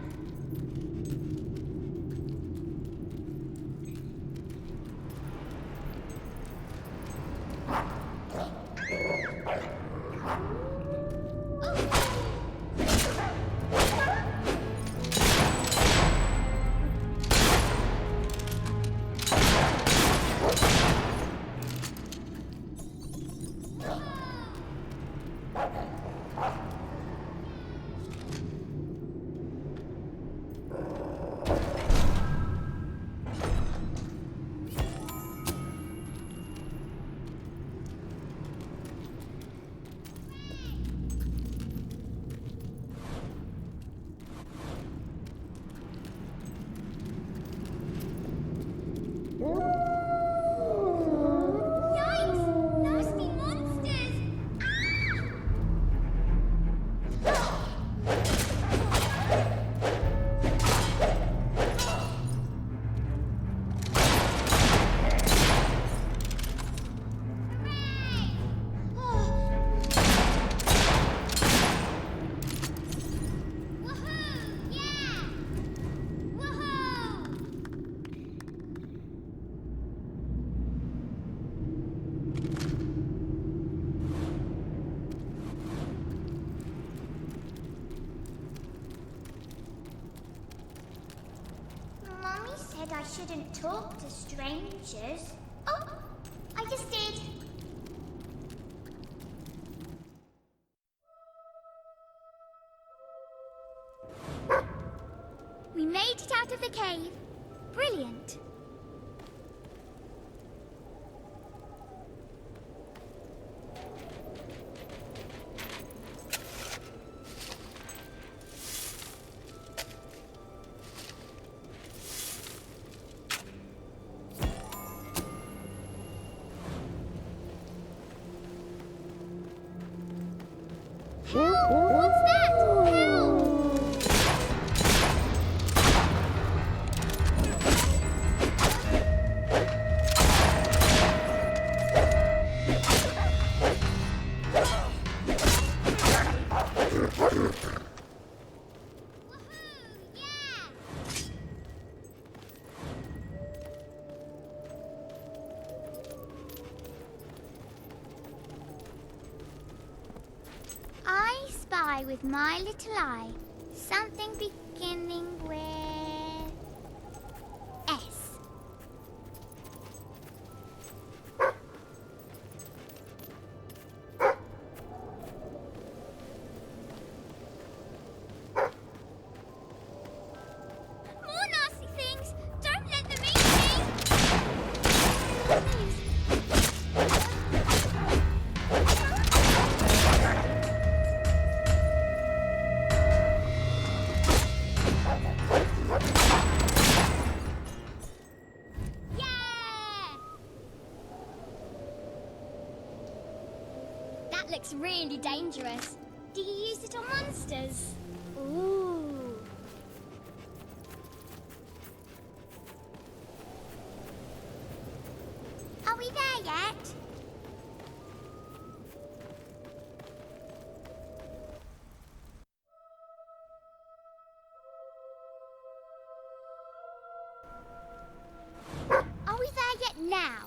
Yikes! Nasty monsters! Woohoo! Yeah! Woohoo! Mummy said I shouldn't talk to strangers. Oh, I just did. We made it out of the cave. Brilliant. Help! What's that? Help! I spy with my little eye something beginning with S. More nasty things! Don't let them eat That looks really dangerous. Do you use it on monsters? Ooh. Are we there yet? Are we there yet now?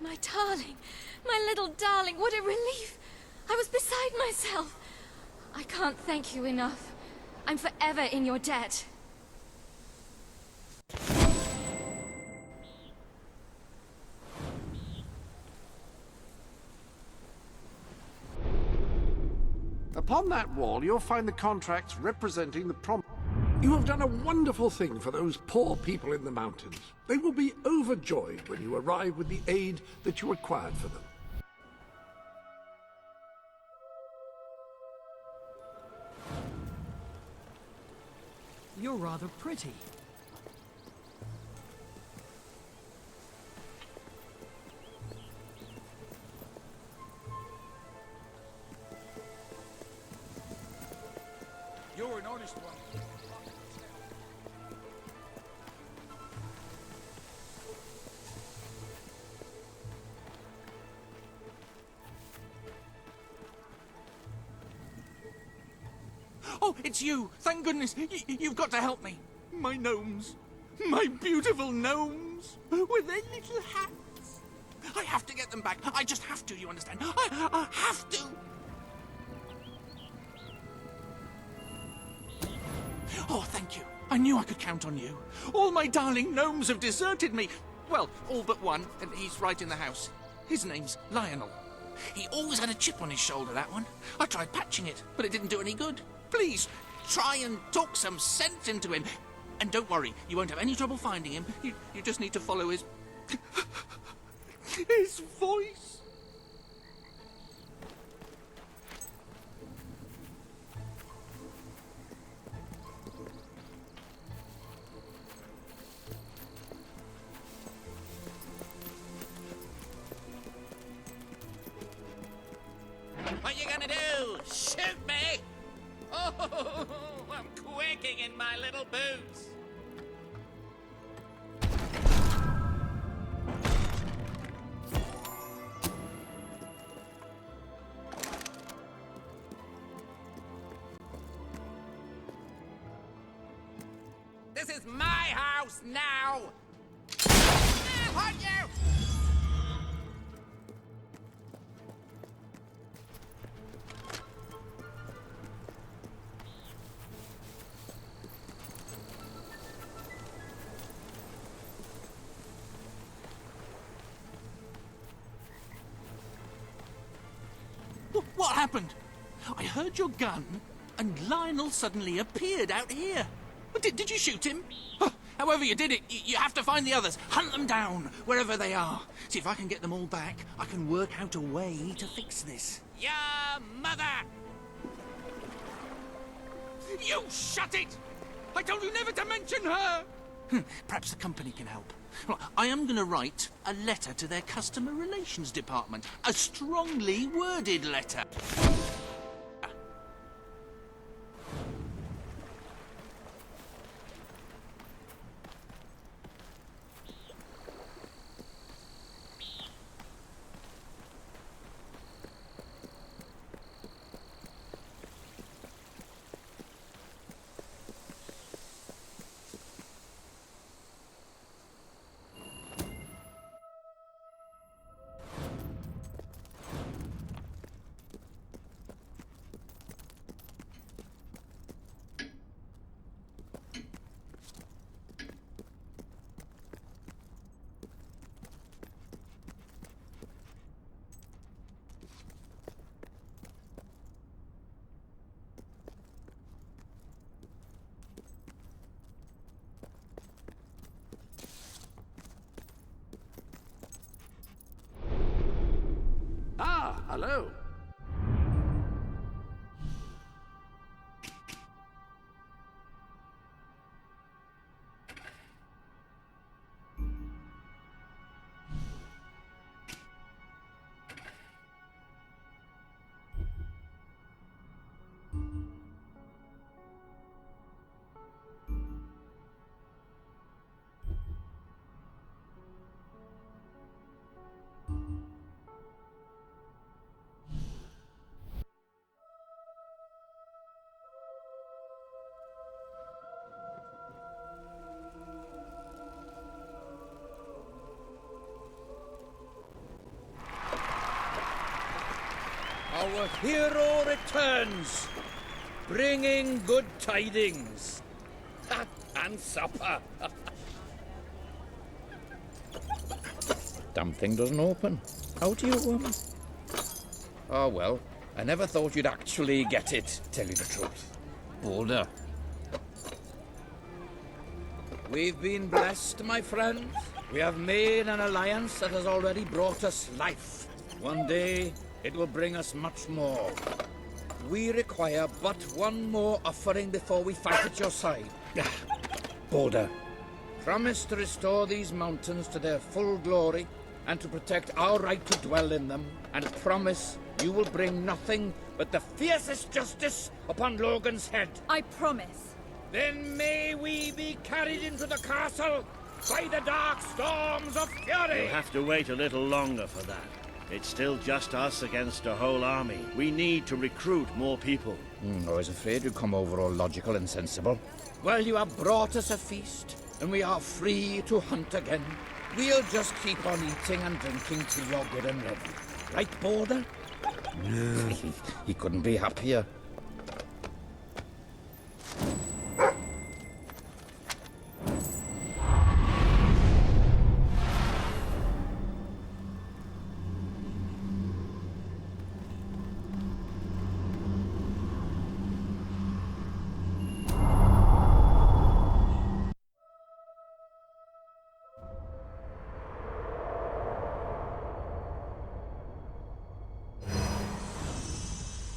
My darling, my little darling, what a relief! I was beside myself. I can't thank you enough. I'm forever in your debt. Upon that wall, you'll find the contracts representing the You have done a wonderful thing for those poor people in the mountains. They will be overjoyed when you arrive with the aid that you required for them. You're rather pretty. You're an honest one. Oh, it's you! Thank goodness! You've got to help me! My gnomes! My beautiful gnomes! With their little hats! I have to get them back! I just have to, you understand? I have to! Oh, thank you. I knew I could count on you. All my darling gnomes have deserted me. Well, all but one, and he's right in the house. His name's Lionel. He always had a chip on his shoulder, that one. I tried patching it, but it didn't do any good. Please, try and talk some sense into him. And don't worry, you won't have any trouble finding him. You just need to follow his... his voice. What you gonna do? Shoot me? Oh, I'm quaking in my little boots. This is my house now. I'll hurt you. What happened? I heard your gun, and Lionel suddenly appeared out here. Did you shoot him? However you did it, you have to find the others. Hunt them down, wherever they are. See, if I can get them all back, I can work out a way to fix this. Your mother! You shut it! I told you never to mention her! Perhaps the company can help. Well, I am going to write a letter to their customer relations department. A strongly worded letter. Ah, hello. Our hero returns, bringing good tidings. And supper. Damn thing doesn't open. How do you, Oh well, I never thought you'd actually get it, tell you the truth. Boulder. We've been blessed, my friends. We have made an alliance that has already brought us life. One day, it will bring us much more. We require but one more offering before we fight at your side. Boulder. Promise to restore these mountains to their full glory and to protect our right to dwell in them, and promise you will bring nothing but the fiercest justice upon Logan's head. I promise. Then may we be carried into the castle by the dark storms of fury! You'll have to wait a little longer for that. It's still just us against a whole army. We need to recruit more people. I was afraid you'd come over all logical and sensible. Well, you have brought us a feast, and we are free to hunt again. We'll just keep on eating and drinking till you're good and ready. Right, Boulder? He couldn't be happier.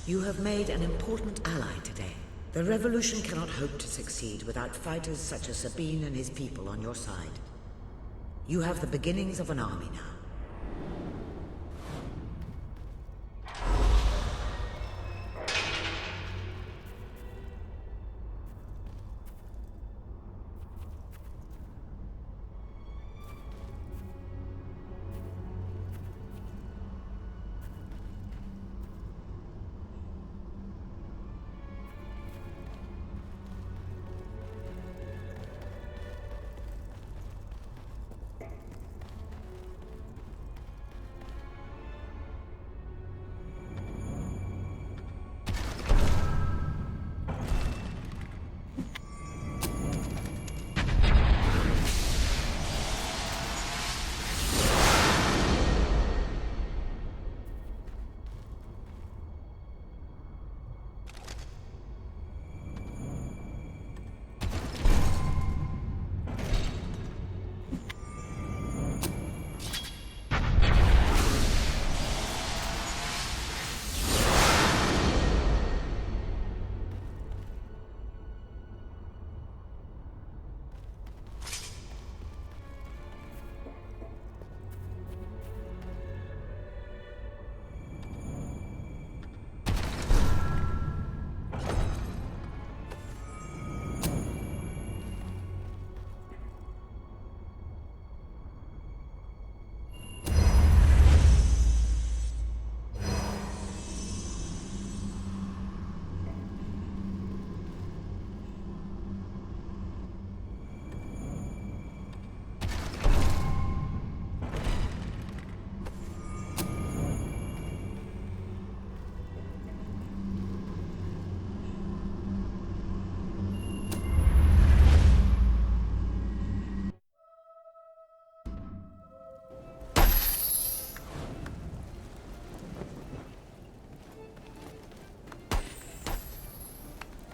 You have made an important ally today. The revolution cannot hope to succeed without fighters such as Sabine and his people on your side. You have the beginnings of an army now.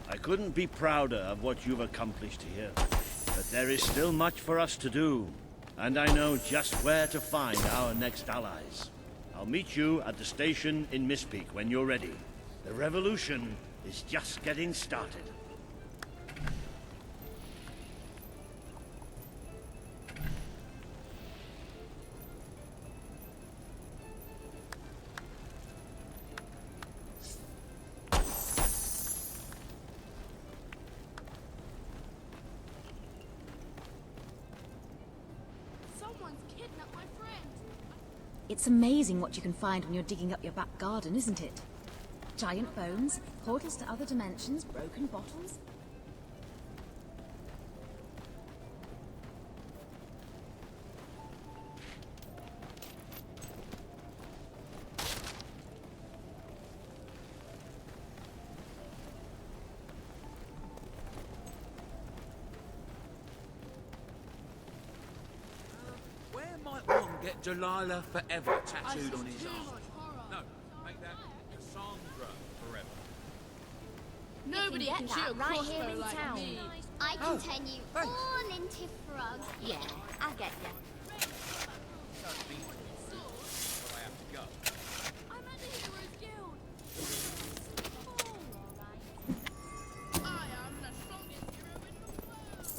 I couldn't be prouder of what you've accomplished here. But there is still much for us to do, and I know just where to find our next allies. I'll meet you at the station in Mistpeak when you're ready. The revolution is just getting started. It's amazing what you can find when you're digging up your back garden, isn't it? Giant bones, portals to other dimensions, broken bottles. get Delilah forever tattooed on his arm. No, make that Cassandra forever. Nobody can shoot a right here in town. I can turn you all into frogs. Yeah, I get you. Don't be but I have to go. I'm at the Heroes Guild. I am the strongest hero in the world.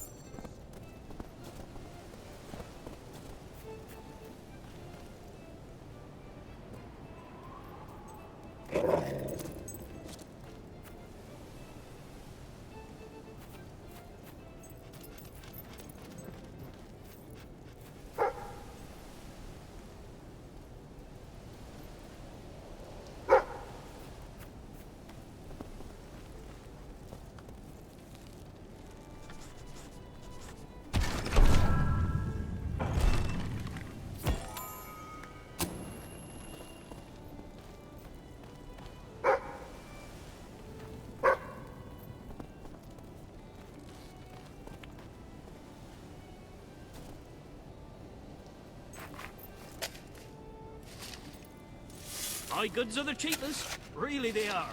My goods are the cheapest. Really they are.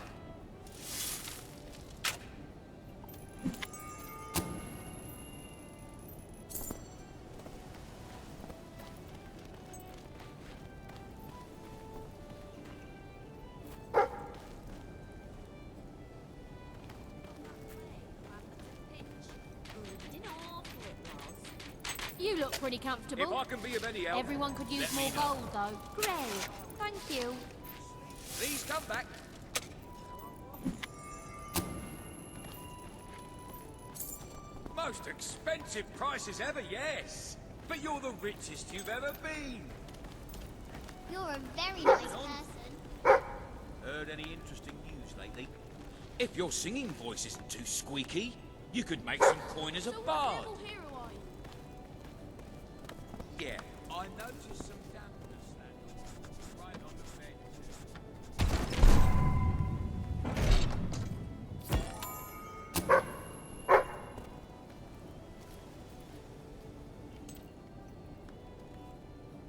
You look pretty comfortable. If I can be of any help, Everyone could use let more me know. gold, though. Great. Thank you. Please come back. Most expensive prices ever, yes. But you're the richest you've ever been. You're a very nice person. Heard any interesting news lately? If your singing voice isn't too squeaky, you could make some coin as a bard. Yeah, I noticed some dampness that right on the bed.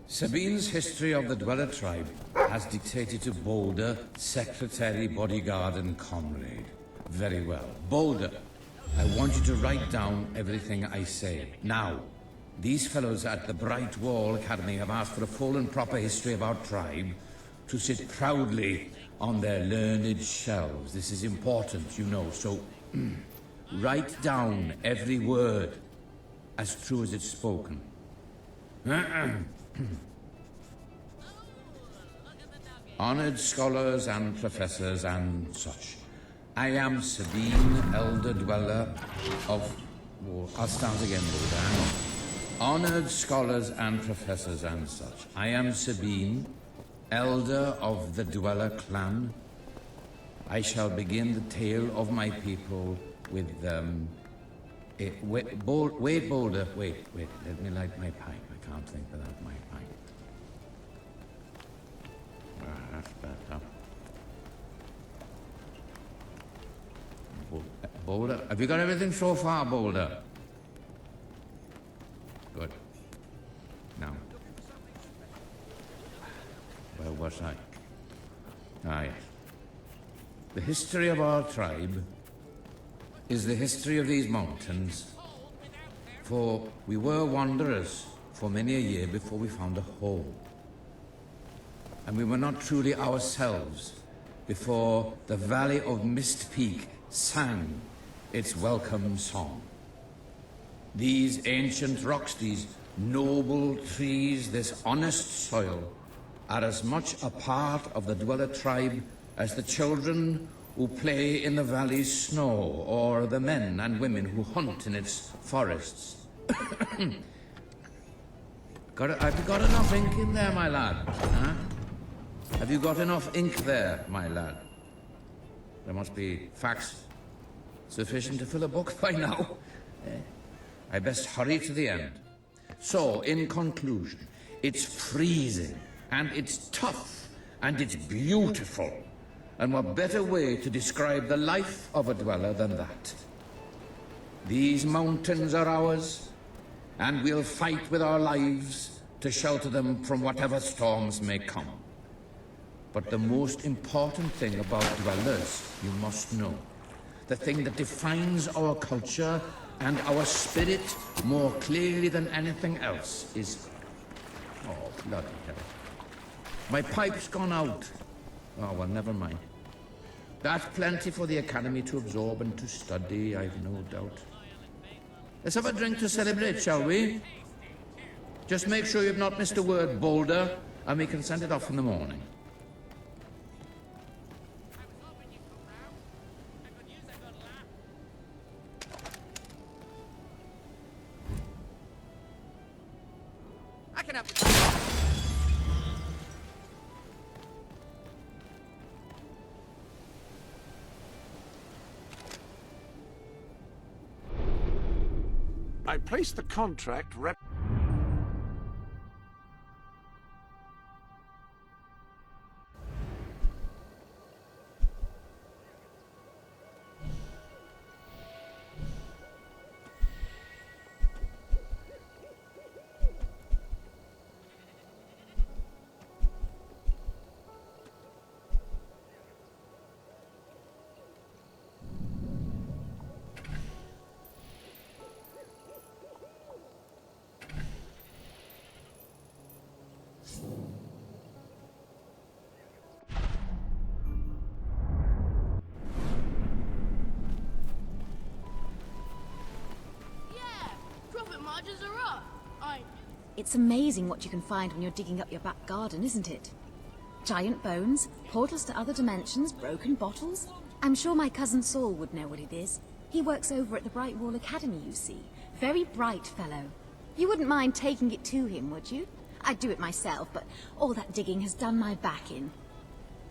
Sabine's history of the Dweller tribe has dictated to Boulder, secretary, bodyguard, and comrade. Very well. Boulder, I want you to write down everything I say. Now, these fellows at the Brightwall Academy have asked for a full and proper history of our tribe to sit proudly on their learned shelves. This is important, you know, so write down every word as true as it's spoken. Honored scholars and professors and such. I am Sabine, Elder Dweller of... Oh, I'll start again, Buddha. Hang on. Honored scholars and professors and such. I am Sabine, Elder of the Dweller clan. I shall begin the tale of my people with, wait, Boulder, wait, let me light my pipe. I can't think without my pipe. That's better. Boulder, have you got everything so far, Boulder? Good. Now. Where was I? Ah, yes. The history of our tribe is the history of these mountains. For we were wanderers for many a year before we found a home. And we were not truly ourselves before the Valley of Mist Peak sang its welcome song. These ancient rocks, these noble trees, this honest soil, are as much a part of the Dweller tribe as the children who play in the valley's snow, or the men and women who hunt in its forests. Have you got enough ink in there, my lad? Huh? Have you got enough ink there, my lad? There must be facts sufficient to fill a book by now. I best hurry to the end. So, in conclusion, it's freezing, and it's tough, and it's beautiful. And what better way to describe the life of a Dweller than that? These mountains are ours, and we'll fight with our lives to shelter them from whatever storms may come. But the most important thing about dwellers, you must know, the thing that defines our culture and our spirit more clearly than anything else is... Oh, bloody hell. My pipe's gone out. Oh, well, never mind. That's plenty for the Academy to absorb and to study, I've no doubt. Let's have a drink to celebrate, shall we? Just make sure you've not missed a word, Boulder, and we can send it off in the morning. I can help. I placed the contract Margins are up. It's amazing what you can find when you're digging up your back garden, isn't it? Giant bones, portals to other dimensions, broken bottles. I'm sure my cousin Saul would know what it is. He works over at the Brightwall Academy, you see. Very bright fellow. You wouldn't mind taking it to him, would you? I'd do it myself, but all that digging has done my back in.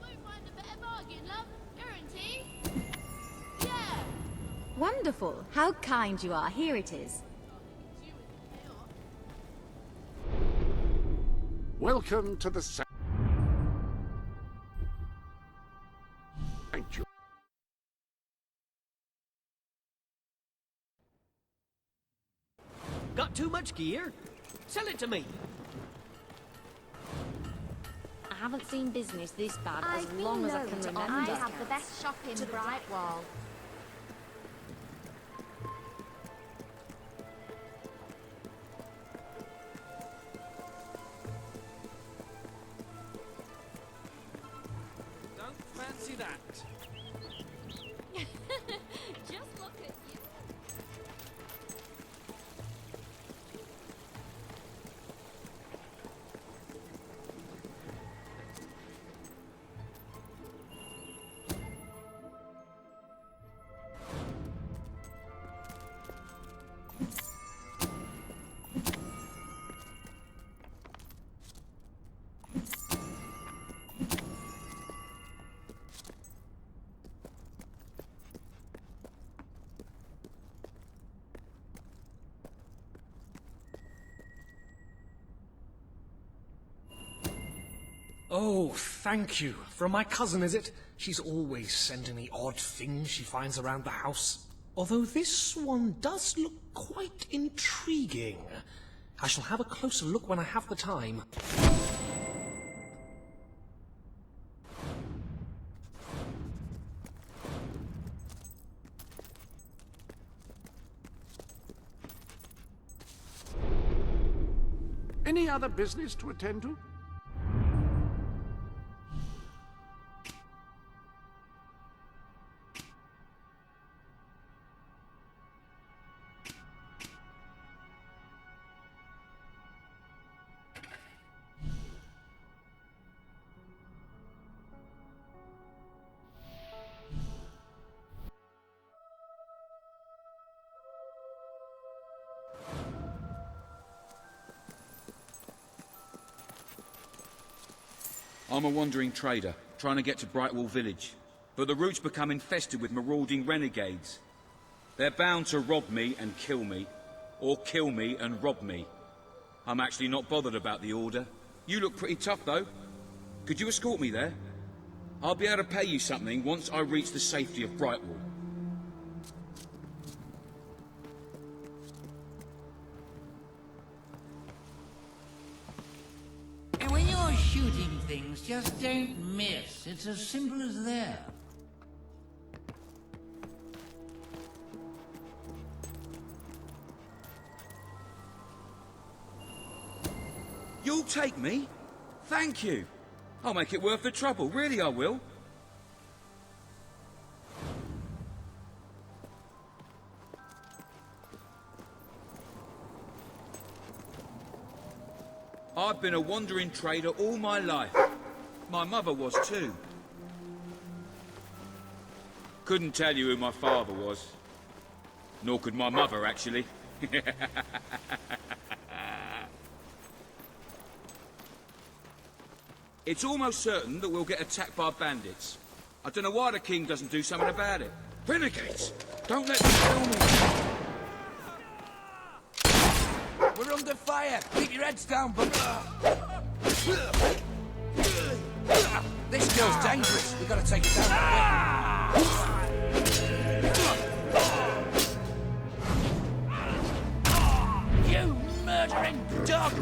Won't find a better bargain, love. Guarantee. Yeah. Wonderful. How kind you are. Here it is. Welcome to the sanctuary. Got too much gear? Sell it to me. I haven't seen business this bad as long as I can remember. I have the best shop in Brightwall. Fancy that. Just look at you. Oh, thank you. From my cousin, is it? She's always sending me odd things she finds around the house. Although this one does look quite intriguing. I shall have a closer look when I have the time. Any other business to attend to? I'm a wandering trader, trying to get to Brightwall Village. But the route's become infested with marauding renegades. They're bound to rob me and kill me, or kill me and rob me. I'm actually not bothered about the order. You look pretty tough, though. Could you escort me there? I'll be able to pay you something once I reach the safety of Brightwall. Your shooting things just don't miss. It's as simple as that. You'll take me? Thank you. I'll make it worth the trouble, really I will. I've been a wandering trader all my life. My mother was too. Couldn't tell you who my father was. Nor could my mother, actually. It's almost certain that we'll get attacked by bandits. I don't know why the king doesn't do something about it. Renegades! Don't let them kill me! We're under fire! Keep your heads down, but... This girl's dangerous. We've got to take it down. You murdering dog!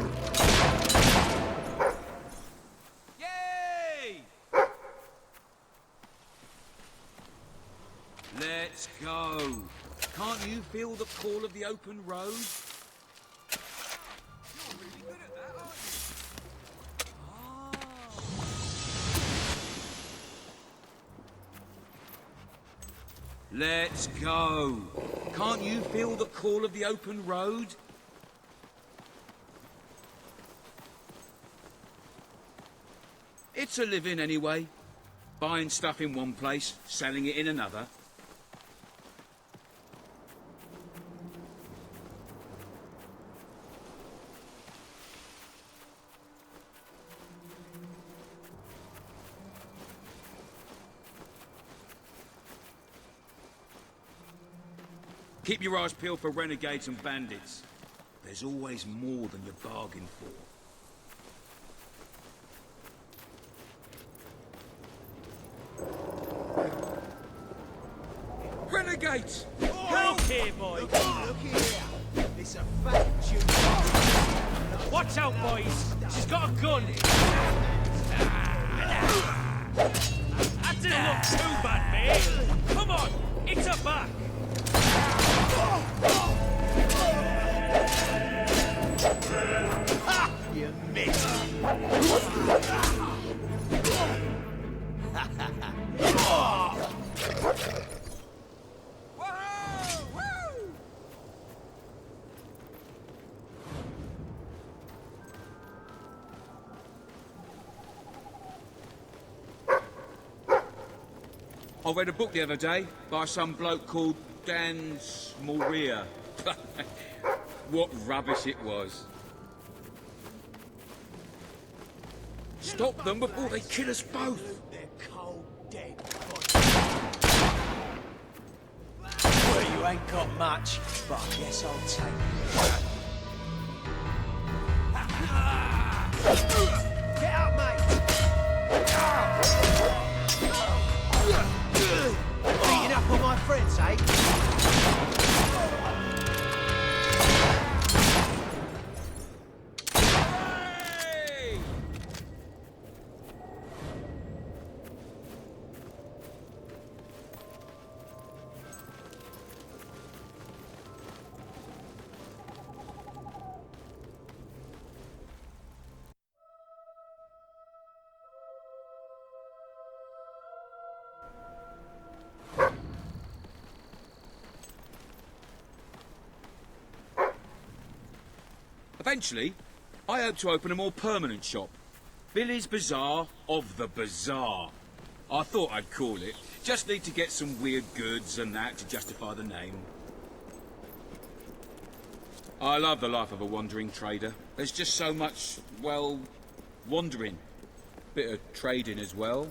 Yay! Let's go. Can't you feel the call of the open road? Let's go. Can't you feel the call of the open road? It's a living anyway. Buying stuff in one place, selling it in another. Keep your eyes peeled for renegades and bandits. There's always more than you bargained for. Renegades! Help here, boy! Look here! It's a fact, you... Watch out, boys! She's got a gun! That didn't look too bad, mate! Come on! It's her back! Ha! You missed! I read a book the other day by some bloke called Dan Smoria. What rubbish it was. Stop them before they kill us both. They're cold, dead Well, you ain't got much, but I guess I'll take it. Get out, mate! Beating up on my friends, eh? Eventually, I hope to open a more permanent shop. Billy's Bazaar of the Bazaar. I thought I'd call it. Just need to get some weird goods and that to justify the name. I love the life of a wandering trader. There's just so much, well, wandering. Bit of trading as well.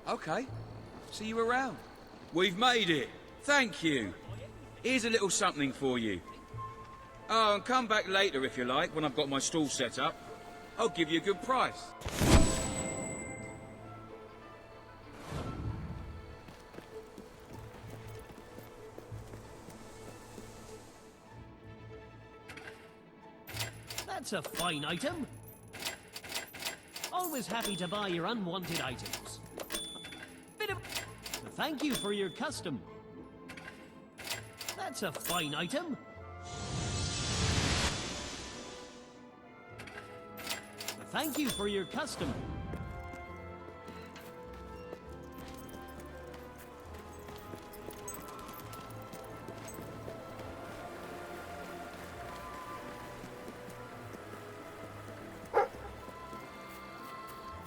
Okay. See you around. We've made it. Thank you. Here's a little something for you. Oh, and come back later if you like, when I've got my stall set up. I'll give you a good price. That's a fine item. Always happy to buy your unwanted items. Bit of... Thank you for your custom. That's a fine item. Thank you for your custom.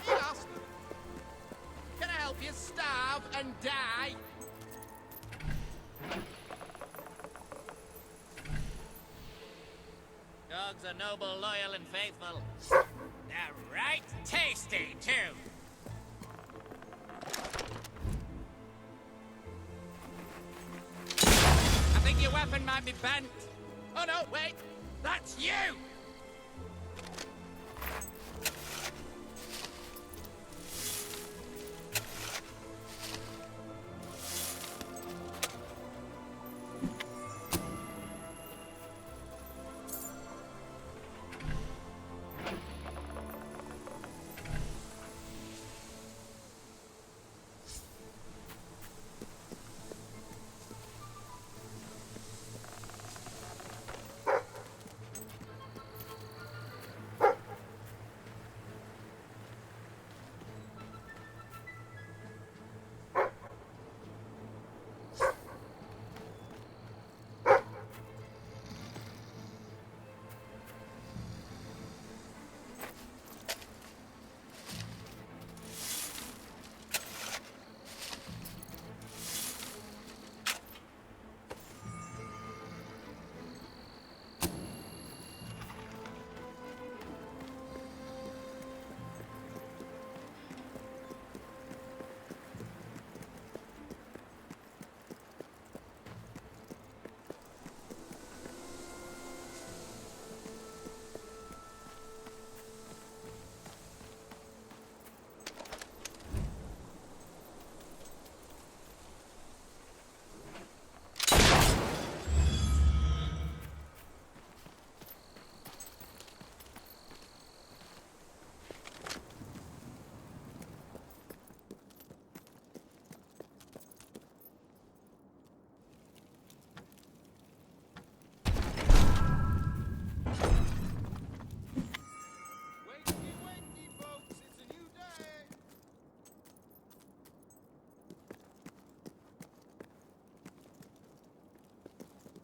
Yes. Can I help you starve and die? Dogs are noble, loyal, and faithful. They're right tasty, too. I think your weapon might be bent. Oh no, wait! That's you!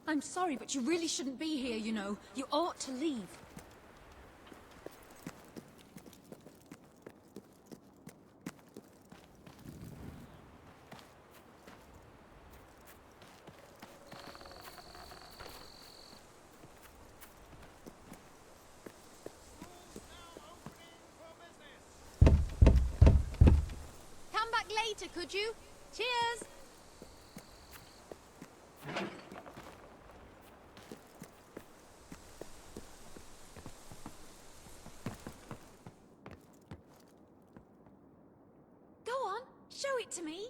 I'm sorry, but you really shouldn't be here, you know. You ought to leave. Come back later, could you? Cheers! Go on, show it to me.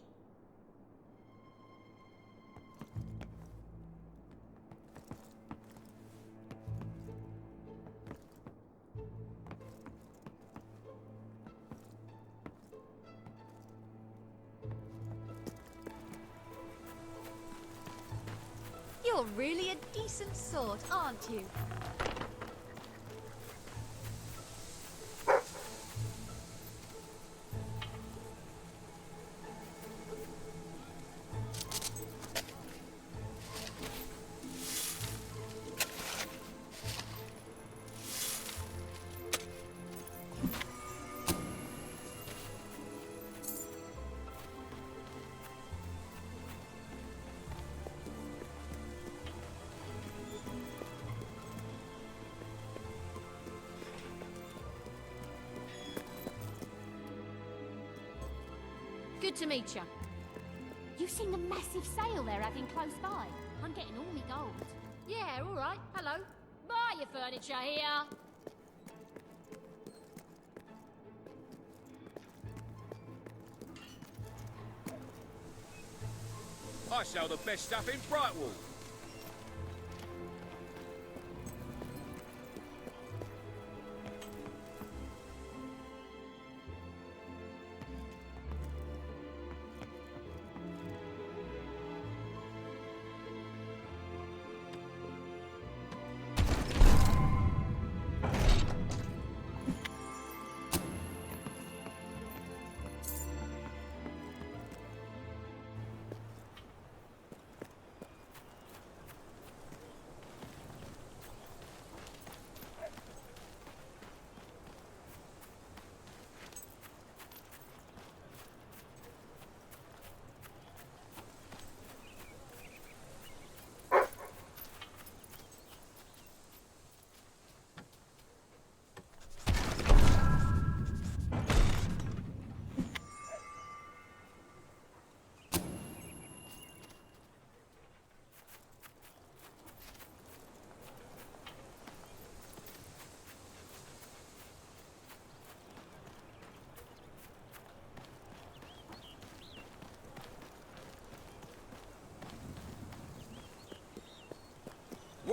You're really a decent sort, aren't you? Good to meet you. You seen the massive sale they're having close by? I'm getting all me gold. Yeah, all right. Hello. Buy your furniture here. I sell the best stuff in Brightwall. 'Cause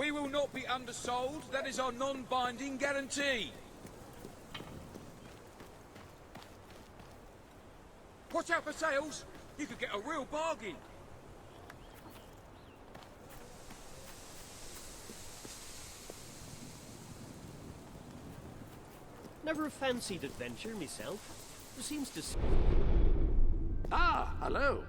We will not be undersold. That is our non-binding guarantee. Watch out for sales. You could get a real bargain. Never fancied adventure myself. Seems to... Ah, hello.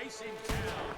base in town.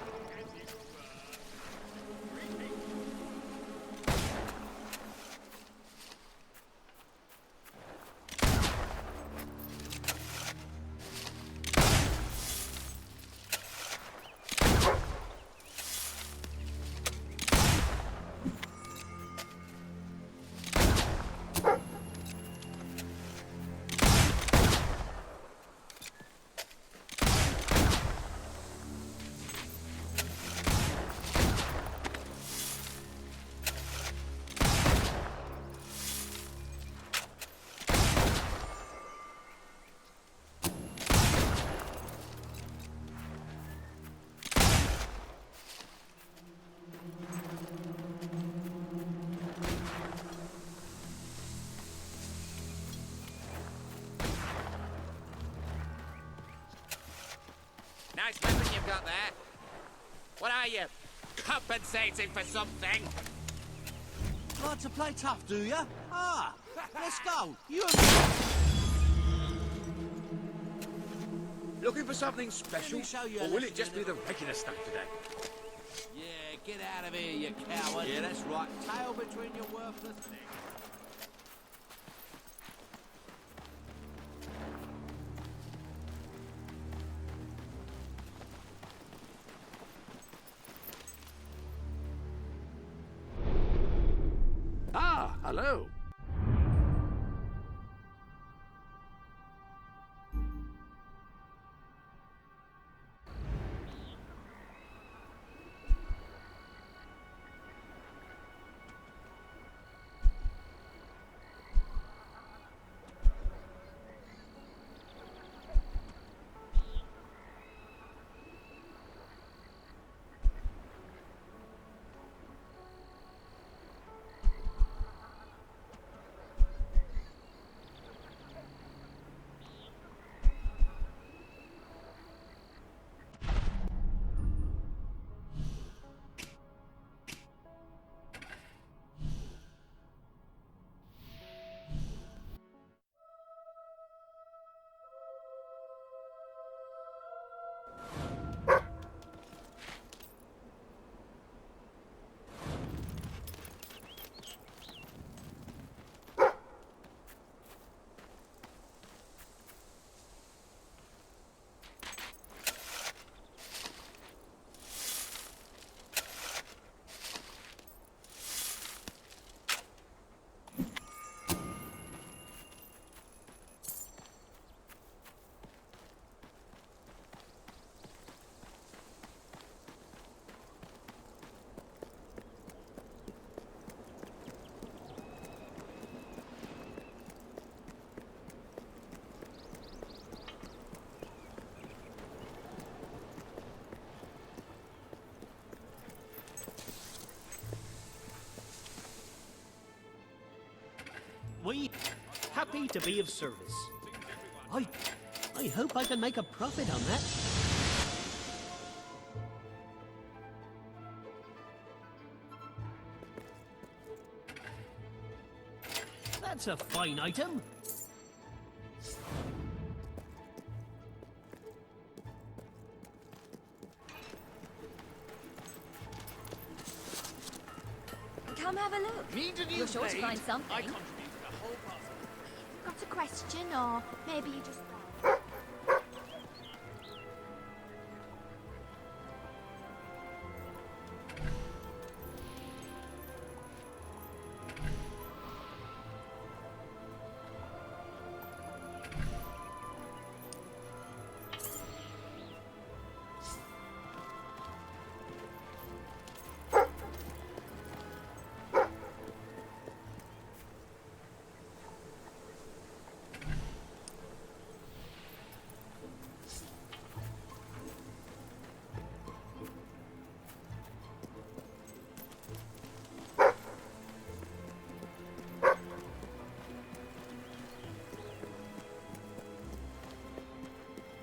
Nice weapon you've got there. What are you? Compensating for something? Like to play tough, do ya? Ah, let's go. You and Looking for something special? show you a Or will lesson it just in be the regular stuff today? Yeah, get out of here, you coward. Yeah, that's right. Tail between your worthless legs. Ah, hello. We happy to be of service. I hope I can make a profit on that. That's a fine item. Come have a look. Need a new You're sure to blade? find something. I contributed a whole part. Got a question, or maybe you just...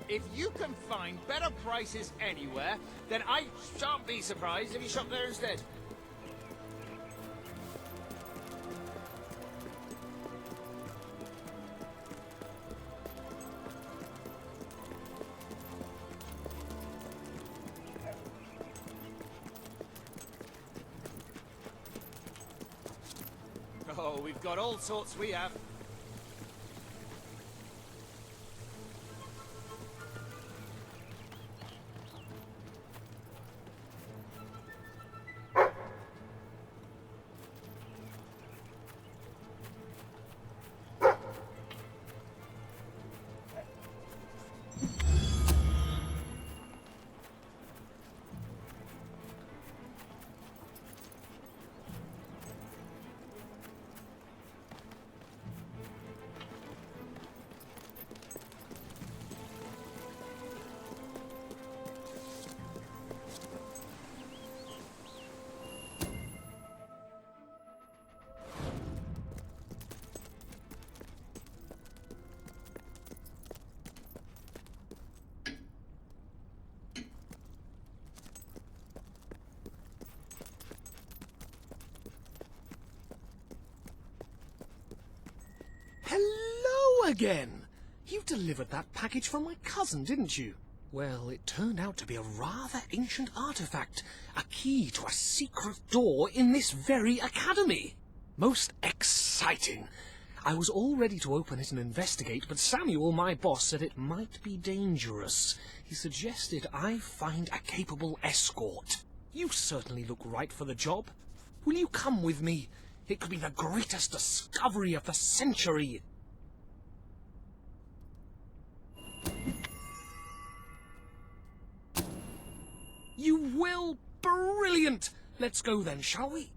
If you can find better prices anywhere, then I shan't be surprised if you shop there instead. Oh, we've got all sorts we have. Hello again! You delivered that package from my cousin, didn't you? Well, it turned out to be a rather ancient artifact, a key to a secret door in this very academy. Most exciting. I was all ready to open it and investigate, but Samuel, my boss, said it might be dangerous. He suggested I find a capable escort. You certainly look right for the job. Will you come with me? It could be the greatest discovery of the century. You will? Brilliant! Let's go then, shall we?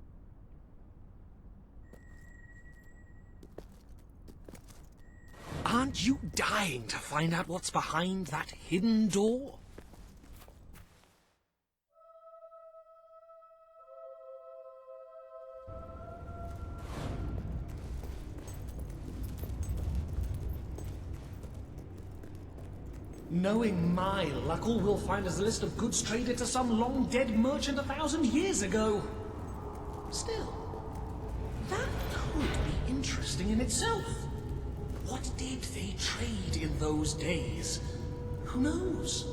Aren't you dying to find out what's behind that hidden door? Knowing my luck, all we'll find is a list of goods traded to some long-dead merchant 1,000 years ago. Still, that could be interesting in itself. What did they trade in those days? Who knows?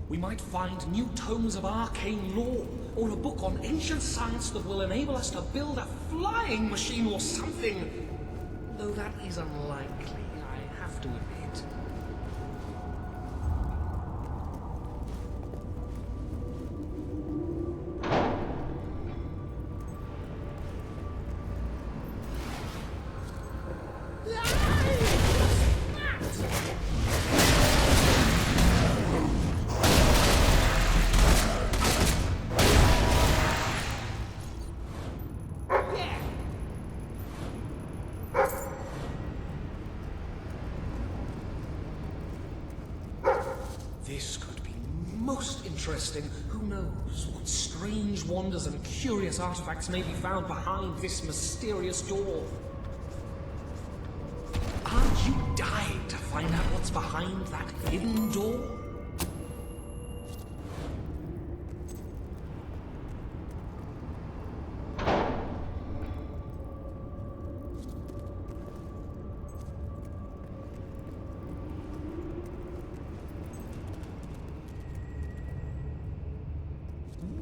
We might find new tomes of arcane lore, or a book on ancient science that will enable us to build a flying machine or something. Though that is unlikely, I have to admit. This could be most interesting. Who knows what strange wonders and curious artifacts may be found behind this mysterious door? Aren't you dying to find out what's behind that hidden door?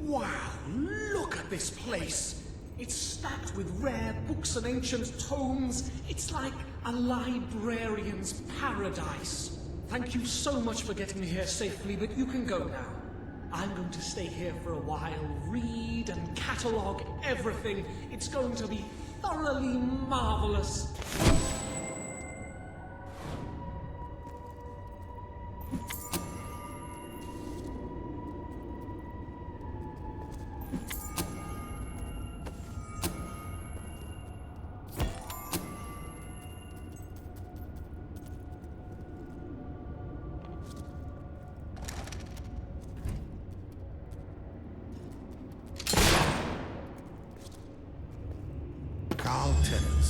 Wow, look at this place! It's stacked with rare books and ancient tomes. It's like a librarian's paradise. Thank you so much for getting me here safely, but you can go now. I'm going to stay here for a while, read and catalogue everything. It's going to be thoroughly marvelous.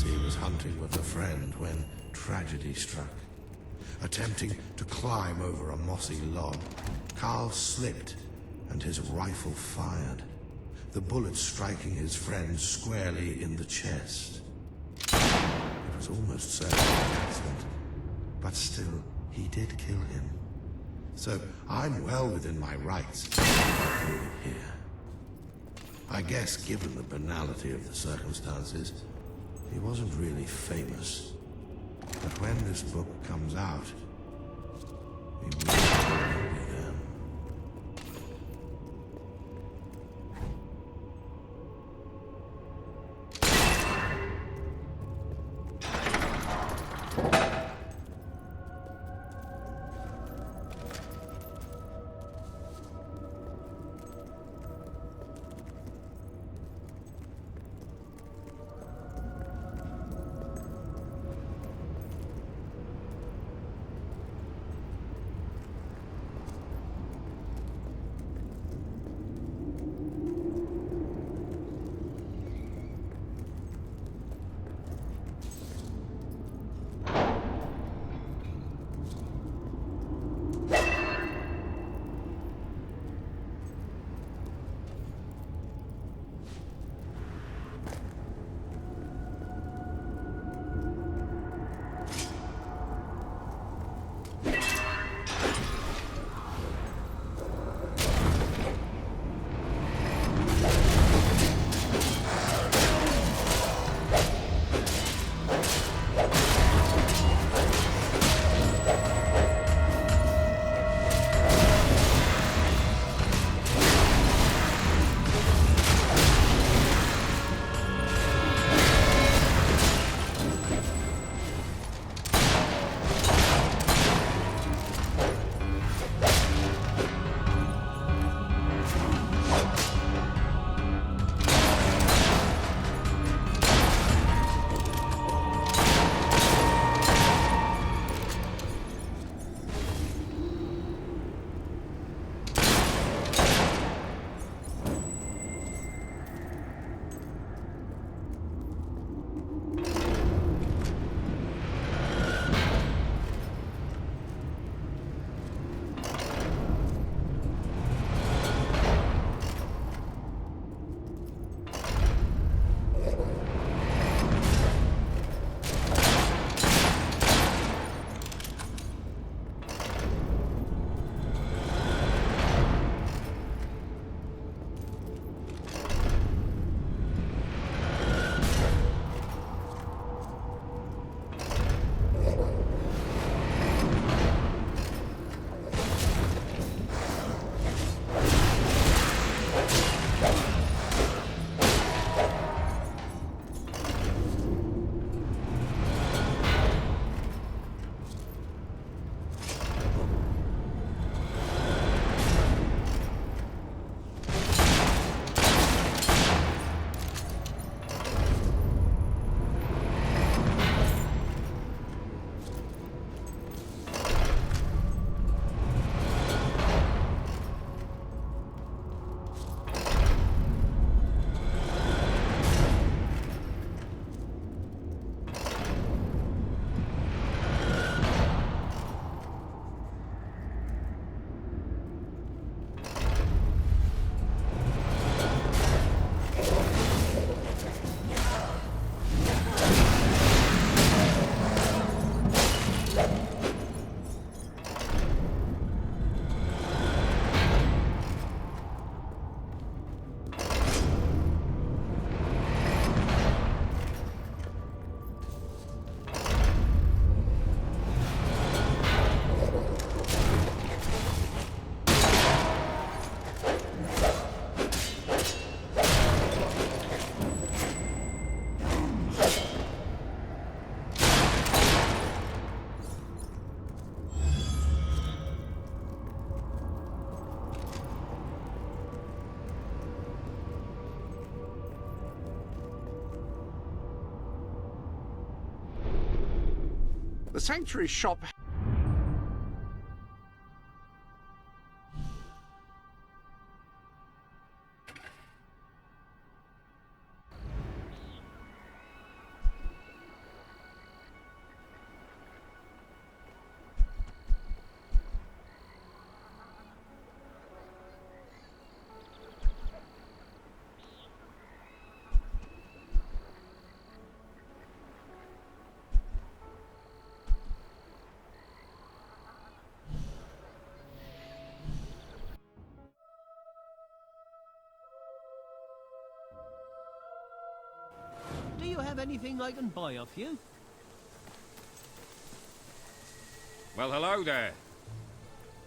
He was hunting with a friend when tragedy struck. Attempting to climb over a mossy log, Carl slipped and his rifle fired, the bullet striking his friend squarely in the chest. It was almost certain accident, but still, he did kill him. So I'm well within my rights here. I guess given the banality of the circumstances, he wasn't really famous. But when this book comes out, he will be there. The Sanctuary shop... you have anything I can buy off you? Well, hello there.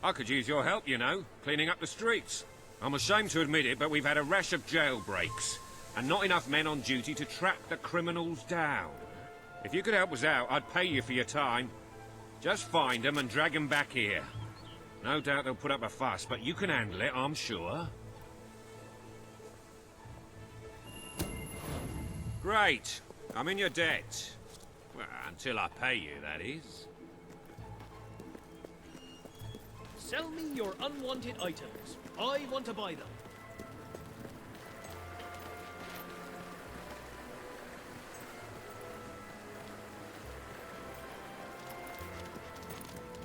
I could use your help, you know, cleaning up the streets. I'm ashamed to admit it, but we've had a rash of jailbreaks, and not enough men on duty to track the criminals down. If you could help us out, I'd pay you for your time. Just find them and drag them back here. No doubt they'll put up a fuss, but you can handle it, I'm sure. Great. I'm in your debt. Well, until I pay you, that is. Sell me your unwanted items. I want to buy them.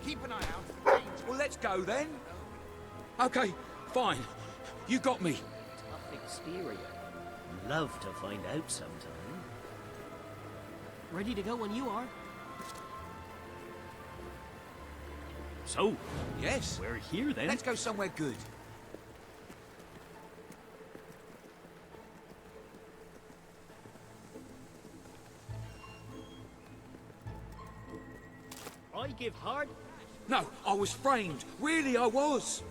Keep an eye out for danger. Well, let's go then. Okay, fine. You got me. Tough exterior. Love to find out sometime. Ready to go when you are. So, yes, we're here then. Let's go somewhere good. I give hard. No, I was framed. Really, I was.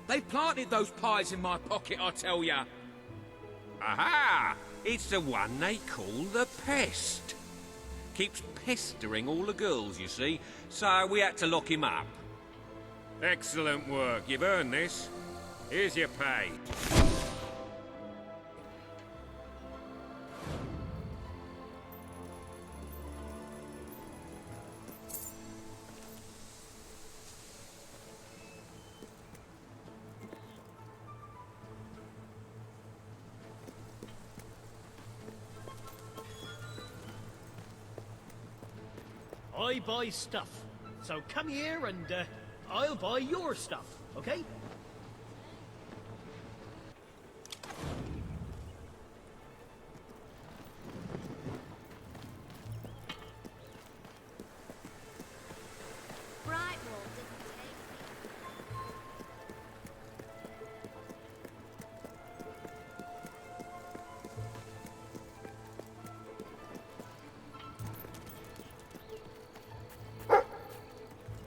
They planted those pies in my pocket, I tell ya. Aha! It's the one they call the Pest. Keeps pestering all the girls, you see, so we had to lock him up. Excellent work. You've earned this. Here's your pay. I buy stuff. So come here and I'll buy your stuff, okay? Brightwall didn't take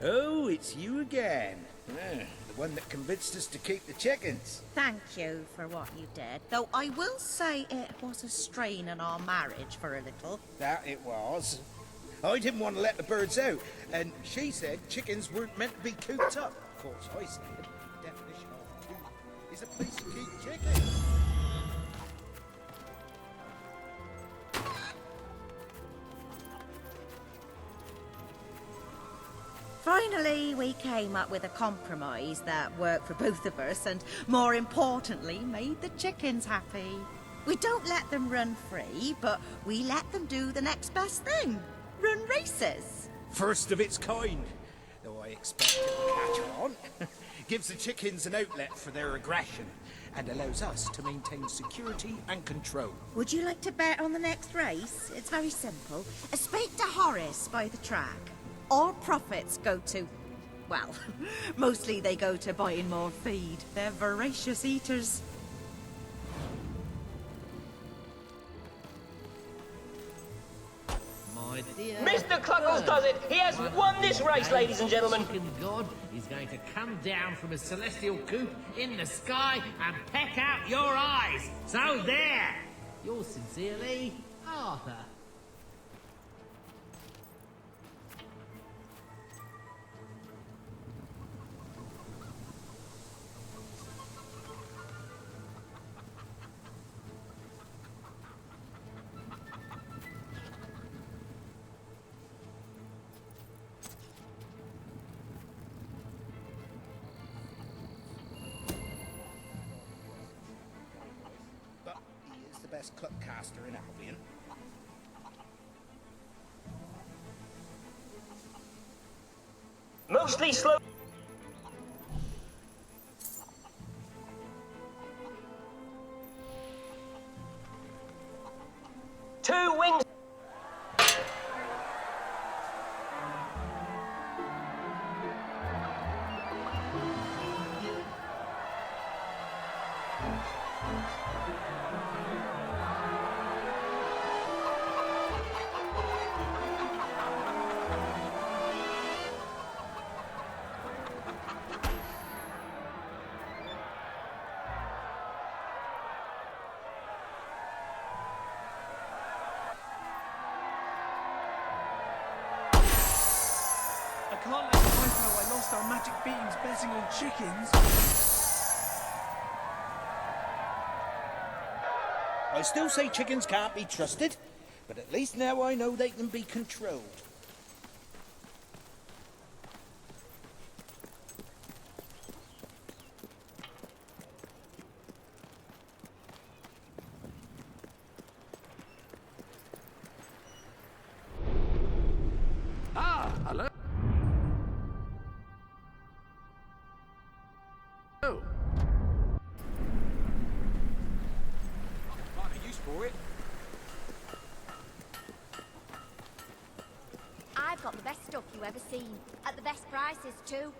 Oh, it's you again. The one that convinced us to keep the chickens. Thank you for what you did, though I will say it was a strain on our marriage for a little. That it was. I didn't want to let the birds out, and she said chickens weren't meant to be cooped up. Of course, I said the definition of coop is a place to keep chickens. Finally, we came up with a compromise that worked for both of us and, more importantly, made the chickens happy. We don't let them run free, but we let them do the next best thing. Run races. First of its kind, though I expect it'll catch on. Gives the chickens an outlet for their aggression and allows us to maintain security and control. Would you like to bet on the next race? It's very simple. Speak to Horace by the track. All profits go to... well, mostly they go to buying more feed. They're voracious eaters. My dear... Mr. Cluckles does it! He has won this race, ladies and gentlemen! Chicken God is going to come down from a celestial coop in the sky and peck out your eyes! So there! Yours sincerely, Arthur. Best clubcaster in Albion. Mostly slow. Two wings. can't let the wife know I lost our magic beams betting on chickens. I still say chickens can't be trusted, but at least now I know they can be controlled. Ah, hello. Oh. Might be use for it. I've got the best stuff you ever seen. At the best prices, too.